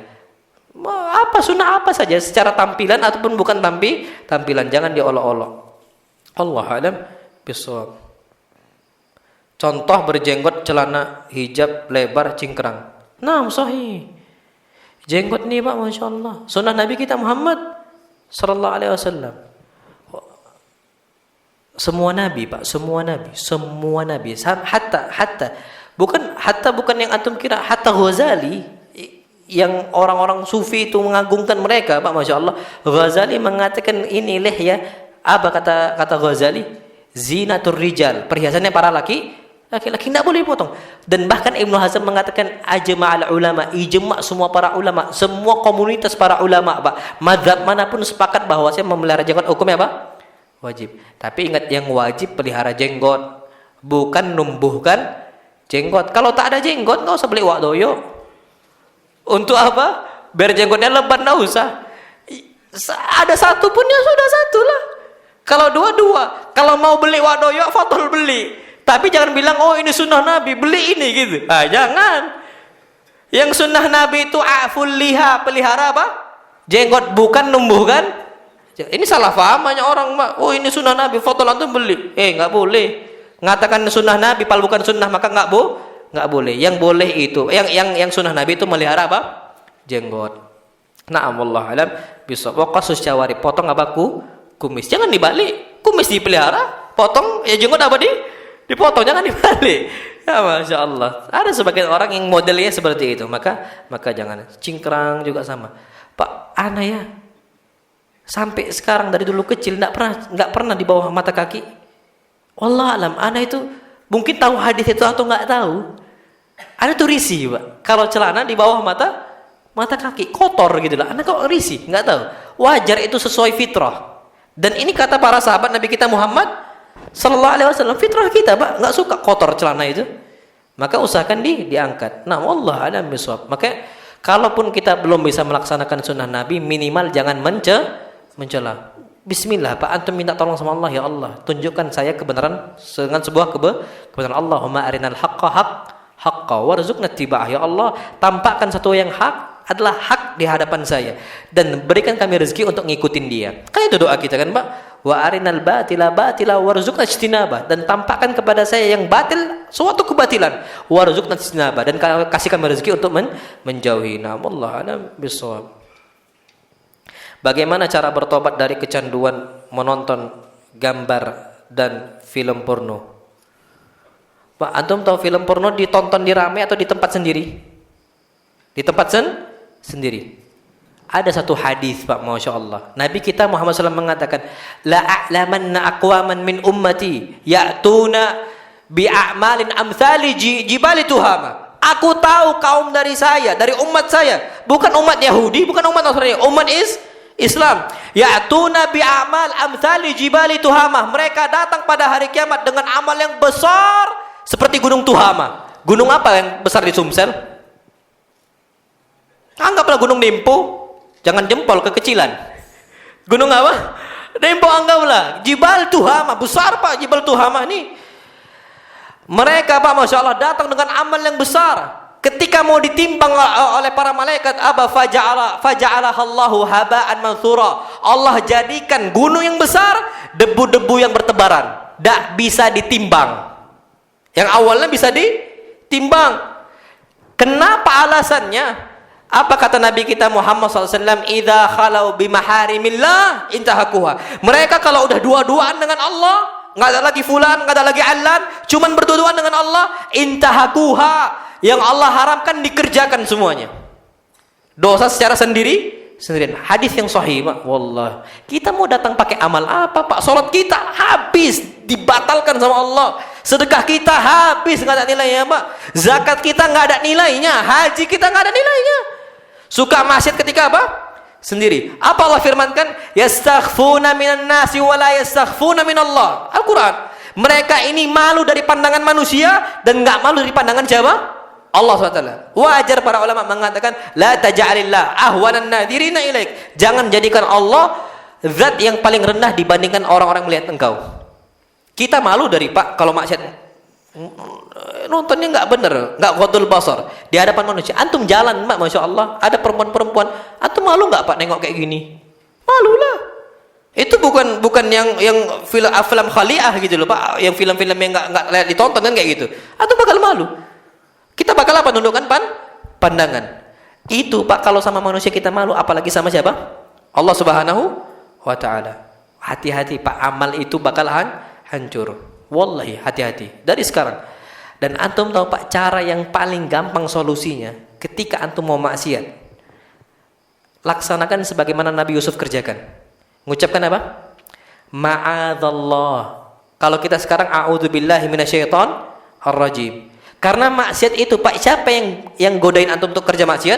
Apa sunnah apa saja secara tampilan ataupun bukan tampilan, jangan diolok-olok. Allahu a'lam bishawab. Contoh berjenggot, celana hijab lebar cingkrang. Nah, sahih. Jenggot nih Pak, Masya Allah. Sunnah Nabi kita Muhammad Sallallahu Alaihi Wasallam. Semua Nabi Pak, semua Nabi. Hatta bukan yang antum kira. Hatta Ghazali, yang orang-orang Sufi itu mengagungkan mereka Pak, Masya Allah. Ghazali mengatakan ini ya. Apa kata Ghazali? Zinatur rijal, perhiasannya para laki-laki tidak boleh dipotong. Dan bahkan Ibnu Hazm mengatakan ajma'al ulama, ijma' semua para ulama, semua komunitas para ulama Pak, mazhab manapun sepakat bahwa saya memelihara jenggot hukumnya apa? Wajib. Tapi ingat, yang wajib pelihara jenggot, bukan numbuhkan jenggot. Kalau tak ada jenggot nggak usah beli wak doyo. Untuk apa? Biar jenggotnya lebat, nggak usah. Ada satu pun ya sudah satu lah. Kalau dua. Kalau mau beli wak doyo, fatul beli. Tapi jangan bilang, oh ini sunnah Nabi, beli ini gitu. Jangan. Yang sunnah Nabi itu aful liha, pelihara apa? Jenggot, bukan numbuhkan. Ini salah paham banyak orang, Mak. Oh ini sunnah Nabi, fatul antum beli. Nggak boleh. Ngatakan sunnah Nabi, pal bukan sunnah, maka nggak boleh. Yang boleh itu, yang sunnah Nabi itu melihara apa? Jenggot. Na'am wallahu alam bisawab. Wa qasus syawari, potong apa? Kumis. Jangan dibalik. Kumis dipelihara, potong ya jenggot apa dipotong, jangan dibalik. Ya Masya Allah. Ada sebagian orang yang modelnya seperti itu, maka jangan. Cingkrang juga sama. Pak, ana ya sampai sekarang dari dulu kecil nggak pernah di bawah mata kaki. Wallah alam, ana itu mungkin tahu hadis itu atau nggak tahu. Ana tuh risih, Pak. Kalau celana di bawah mata kaki kotor gitu lah. Ana kok risih, nggak tahu. Wajar, itu sesuai fitrah. Dan ini kata para sahabat Nabi kita Muhammad sallallahu alaihi wasallam, fitrah kita, Pak, nggak suka kotor celana itu. Maka usahakan diangkat. Nah, wallah alam bisawab. Maka kalaupun kita belum bisa melaksanakan sunnah Nabi, minimal jangan mencela. Bismillah, Pak, antum minta tolong sama Allah, ya Allah, tunjukkan saya kebenaran dengan sebuah kebenaran. Allahumma arinal haqqa warzuqna ittiba'ah. Ya Allah, tampakkan satu yang hak adalah hak di hadapan saya dan berikan kami rezeki untuk ngikutin dia. Kan itu doa kita kan, Pak? Wa arinal batila warzuqna ijtinabah, dan tampakkan kepada saya yang batil, suatu kebatilan, warzuqna ijtinabah, dan kasih kami rezeki untuk menjauhi. Wallahu a'lam bishawab. Bagaimana cara bertobat dari kecanduan menonton gambar dan film porno? Pak, antum tahu film porno ditonton di rame atau di tempat sendiri? Di tempat sendiri. Ada satu hadis, Pak, Masya Allah. Nabi kita Muhammad SAW mengatakan, la a'lamanna aqwaman min ummati ya'tuna bi'a'malin amthali jibali tuhama. Aku tahu kaum dari saya, dari umat saya, bukan umat Yahudi, bukan umat Nasrani, umat Islam. Ya'tuna bi'amal amthali jibali tuhama. Mereka datang pada hari kiamat dengan amal yang besar seperti gunung Tuhama. Gunung apa yang besar di Sumsel? Anggaplah gunung Dempo. Jangan jempol, kekecilan. Gunung apa? Dempo anggaplah. Jibal Tuhama, besar, Pak, Jibal Tuhama ini. Mereka, Pak, Masya Allah, datang dengan amal yang besar. Ketika mau ditimbang oleh para malaikat, faja'alahallahu haba'an mansura. Allah jadikan gunung yang besar debu-debu yang bertebaran, tidak bisa ditimbang. Yang awalnya bisa ditimbang. Kenapa alasannya? Apa kata Nabi kita Muhammad SAW? Idza khalau bimaharimillah intahakuha. Mereka kalau udah dua-duaan dengan Allah, nggak ada lagi fulan, nggak ada lagi alan, cuman berdua-duaan dengan Allah, intahakuha. Yang Allah haramkan dikerjakan semuanya. Dosa secara sendirian. Hadis yang sahih, Pak. Wallah. Kita mau datang pakai amal apa, Pak? Salat kita habis dibatalkan sama Allah. Sedekah kita habis, nggak ada nilainya, Pak. Zakat kita nggak ada nilainya. Haji kita nggak ada nilainya. Suka maksiat ketika apa? Sendiri. Apa Allah firmankan? Yastakhfuna minan nasi wa la yastakhfuna minallah. Al-Quran. Mereka ini malu dari pandangan manusia dan nggak malu dari pandangan siapa? Allah SWT. Wajar para ulama mengatakan, la taj'alillah ahwanan nadirina ilaik. Jangan jadikan Allah zat yang paling rendah dibandingkan orang-orang melihat engkau. Kita malu dari, Pak, kalau maksiat nontonnya nggak bener, nggak ghadul basar di hadapan manusia. Antum jalan, Pak, Masya Allah, ada perempuan-perempuan, antum malu nggak, Pak, nengok kayak gini? Malulah. Itu bukan yang film khaliah gitu loh, Pak, yang film-film yang nggak layak ditonton kan kayak gitu. Antum bakal malu. Kita bakal apa? Nundukkan pandangan. Itu, Pak, kalau sama manusia kita malu, apalagi sama siapa? Allah Subhanahu wa Ta'ala. Hati-hati, Pak, amal itu bakal hancur. Wallahi, hati-hati dari sekarang. Dan antum tahu, Pak, cara yang paling gampang solusinya ketika antum mau maksiat, laksanakan sebagaimana Nabi Yusuf kerjakan. Mengucapkan apa? Ma'adzallah. Kalau kita sekarang a'udzubillahi minasyaitonirrajim. Karena maksiat itu, Pak, siapa yang godain antum untuk kerja maksiat?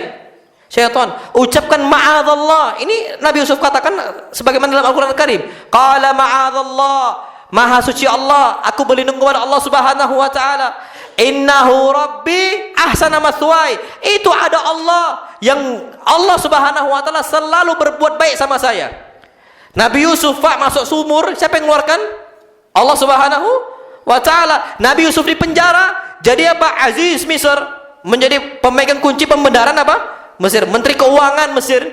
Syaitan. Ucapkan ma'adzallah. Ini Nabi Yusuf katakan sebagaimana dalam Al-Quran Al-Karim. Qala ma'adzallah Maha suci Allah, aku berlindung kepada Allah Subhanahu wa taala. Innahu rabbi ahsana mathwaya. Itu ada Allah yang Allah Subhanahu wa taala selalu berbuat baik sama saya. Nabi Yusuf Pak masuk sumur, siapa yang mengeluarkan? Allah Subhanahu wa taala. Nabi Yusuf di penjara, jadi apa? Aziz Mesir, menjadi pemegang kunci pembenaran apa? Mesir, menteri keuangan Mesir.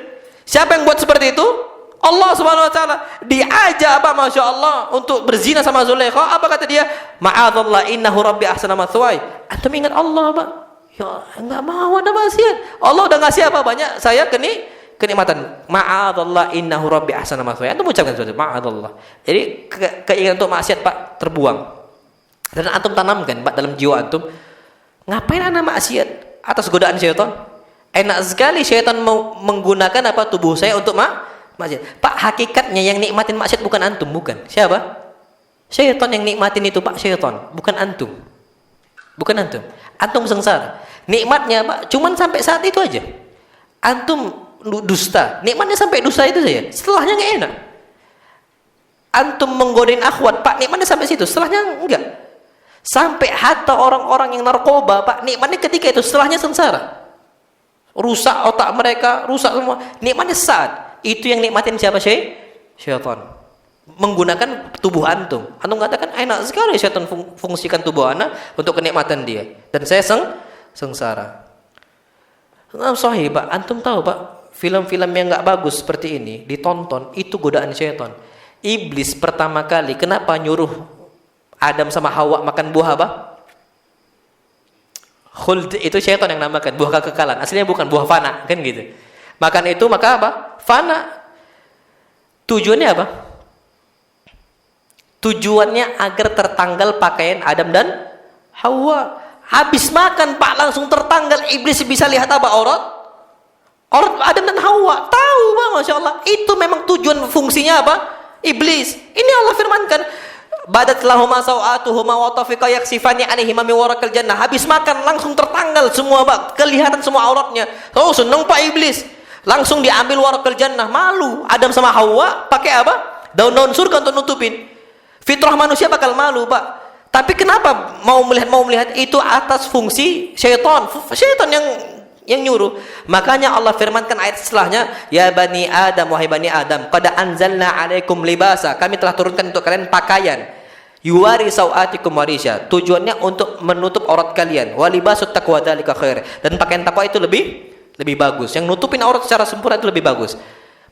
Siapa yang buat seperti itu? Allah Subhanahu wa taala. Diajak apa, Masya Allah, untuk berzina sama Zulaikha. Apa kata dia? Ma'adzallah innahu rabbi ahsana mathwaya. Antum ingat Allah, Pak? Ya, enggak mau ada maksiat. Allah udah ngasih apa banyak saya kenikmatan. Ma'adzallah innahu rabbi ahsana mathwaya. Antum ucapkan saja ma'adzallah. Jadi keinginan untuk maksiat, Pak, terbuang. Dan antum tanamkan, Pak, dalam jiwa antum, ngapain anak maksiat atas godaan syaitan? Enak sekali syaitan mau menggunakan apa tubuh saya untuk maksiat. Pak, hakikatnya yang nikmatin maksiat bukan antum, bukan. Siapa? Syaitan yang nikmatin itu, Pak, syaitan, bukan antum. Bukan antum. Antum sengsara. Nikmatnya, Pak, cuman sampai saat itu aja. Antum dusta, nikmatnya sampai dusta itu saja. Setelahnya nggak enak. Antum menggodain akhwat, Pak, nikmatnya sampai situ. Setelahnya enggak. Sampai hatta orang-orang yang narkoba, Pak, nikmatnya ketika itu, setelahnya sengsara. Rusak otak mereka, rusak semua. Nikmatnya saat itu yang nikmatin siapa? Syaitan. Menggunakan tubuh antum. Antum katakan enak sekali syaitan fungsikan tubuh anak untuk kenikmatan dia. Dan saya sengsara. Nah, sahih, Pak. Antum tahu, Pak, film-film yang nggak bagus seperti ini ditonton, itu godaan syaitan. Iblis pertama kali kenapa nyuruh Adam sama Hawa makan buah apa? Khuld, itu syaitan yang namakan, buah kekekalan. Aslinya bukan, buah fana, kan gitu. Makan itu maka apa? Fana. Tujuannya apa? Tujuannya agar tertanggal pakaian Adam dan Hawa. Habis makan, Pak, langsung tertanggal. Iblis bisa lihat apa? Aurat Adam dan Hawa. Tahu, Pak, Masya Allah. Itu memang tujuan fungsinya apa? Iblis. Ini Allah firmankan, badat lahuma sawatuhuma wa tafiqa yaksifani alaihima min warakal jannah. Habis makan langsung tertanggal semua, Pak, kelihatan semua auratnya. Oh, senang Pak Iblis. Langsung diambil warakal jannah. Malu Adam sama Hawa pakai apa? Daun-daun surga untuk nutupin. Fitrah manusia bakal malu, Pak. Tapi kenapa mau melihat itu atas fungsi syaitan? Syaitan yang nyuruh. Makanya Allah firmankan ayat setelahnya, ya bani Adam, wahai bani Adam, qad anzalna 'alaikum libasa. Kami telah turunkan untuk kalian pakaian. Yuwari sawatikum warisha. Tujuannya untuk menutup aurat kalian. Wa libasut taqwa dzalika khair. Dan pakaian takwa itu lebih bagus. Yang nutupin aurat secara sempurna itu lebih bagus.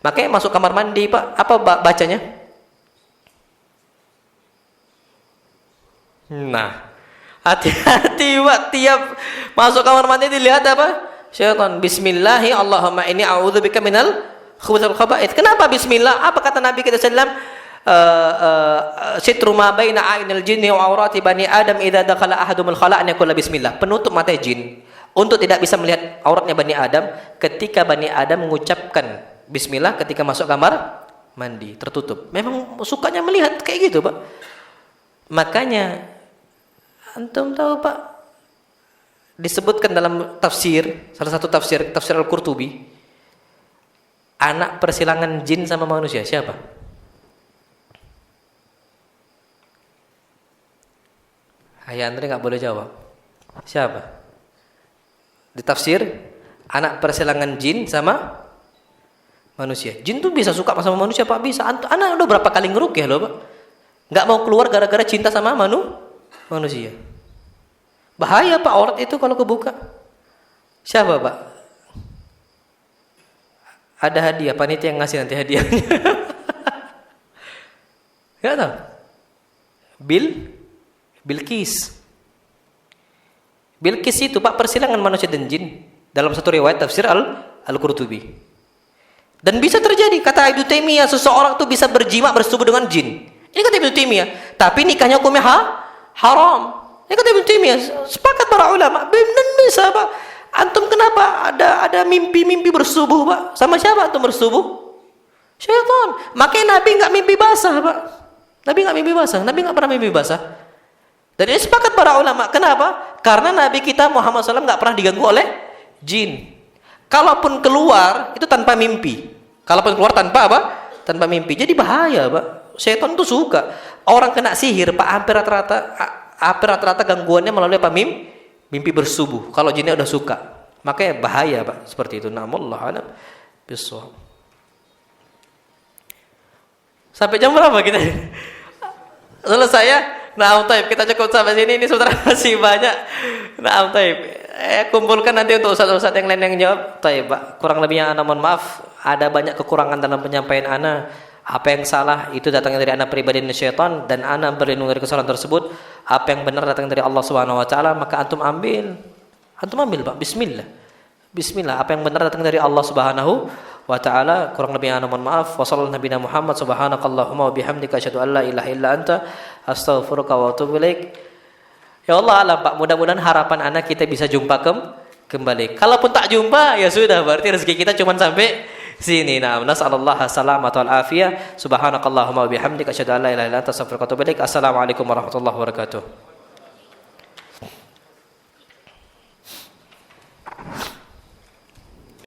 Makanya masuk kamar mandi, Pak, apa bacanya? Nah, hati-hati, Pak, tiap masuk kamar mandi dilihat apa? Syaitan. Bismillahi Allahumma inni a'udzubika minal khubuthil khaba'ith. Kenapa bismillah? Apa kata Nabi kita sallam? Sitru ma baina a'inil jinni wa aurati bani Adam idza dakhala ahadumul khala' an yaqula bismillah. Penutup mata jin untuk tidak bisa melihat auratnya bani Adam ketika bani Adam mengucapkan bismillah ketika masuk kamar mandi, tertutup. Memang sukanya melihat kayak gitu, Pak. Makanya antum tahu, Pak, disebutkan dalam tafsir, salah satu tafsir Al-Qurtubi, anak persilangan jin sama manusia siapa? Ayah Andre nggak boleh jawab. Siapa? Di tafsir, anak persilangan jin sama manusia. Jin tuh bisa suka sama manusia, Pak, bisa. Anak udah berapa kali ngerukyah loh, Pak. Nggak mau keluar gara-gara cinta sama manusia. Bahaya, Pak, aurat itu kalau kebuka. Siapa, Pak? Ada hadiah, panitia yang ngasih nanti hadiahnya. Nggak tahu. Bilqis itu, Pak, persilangan manusia dan jin dalam satu riwayat tafsir Al-Qurtubi. Dan bisa terjadi, kata Ibnu Taimiyah, seseorang itu bisa berjima bersetubuh dengan jin. Ini kata Ibnu Taimiyah, tapi nikahnya hukumnya haram. Ini kata Ibnu Taimiyah, sepakat para ulama. Dan bisa, Pak. Antum kenapa ada mimpi-mimpi bersetubuh, Pak? Sama siapa antum bersetubuh? Syaitan. Makanya Nabi nggak mimpi basah, Pak. Nabi nggak mimpi basah. Nabi nggak pernah mimpi basah. Dan ini sepakat para ulama. Kenapa? Karena Nabi kita Muhammad SAW nggak pernah diganggu oleh jin. Kalaupun keluar itu tanpa mimpi. Kalaupun keluar tanpa apa? Tanpa mimpi. Jadi bahaya, Pak. Syaitan itu suka. orang kena sihir, Pak, hampir rata-rata gangguannya melalui apa? Mimpi bersubuh. Kalau jinnya udah suka, makanya bahaya, Pak, seperti itu. Wallahu a'lam bishawab. Sampai jam berapa kita? Selesai ya? Nah, taib, kita cukup sampai sini. Ini saudara masih banyak. Nah, taib, kumpulkan nanti untuk ustaz-ustaz yang lain yang jawab. Taib, Pak, kurang lebihnya ana mohon maaf. Ada banyak kekurangan dalam penyampaian ana. Apa yang salah itu datangnya dari ana pribadi dan syaitan, dan ana berlindung dari kesalahan tersebut. Apa yang benar datang dari Allah Subhanahu wa taala, maka antum ambil. Antum ambil, Pak. Bismillah. Bismillah. Apa yang benar datang dari Allah Subhanahu wa ta'ala. Kurang lebihnya ana mohon maaf. Wa sallallahu nabiyana Muhammad subhanakallahumma wa bihamdika asyhadu an la ilaha illa anta astaghfiruka wa atubu ilaik. Ya Allah alam, Pak, mudah-mudahan harapan anak kita bisa jumpa kembali. Kalaupun tak jumpa, ya sudah, berarti rezeki kita cuma sampai sini. Nah, nasallallahu salamata wal afiyah. Subhanakallahumma wa bihamdika asyhadu an la ilaha illa anta astaghfiruka wa atubu ilaik. Assalamualaikum warahmatullahi wabarakatuh.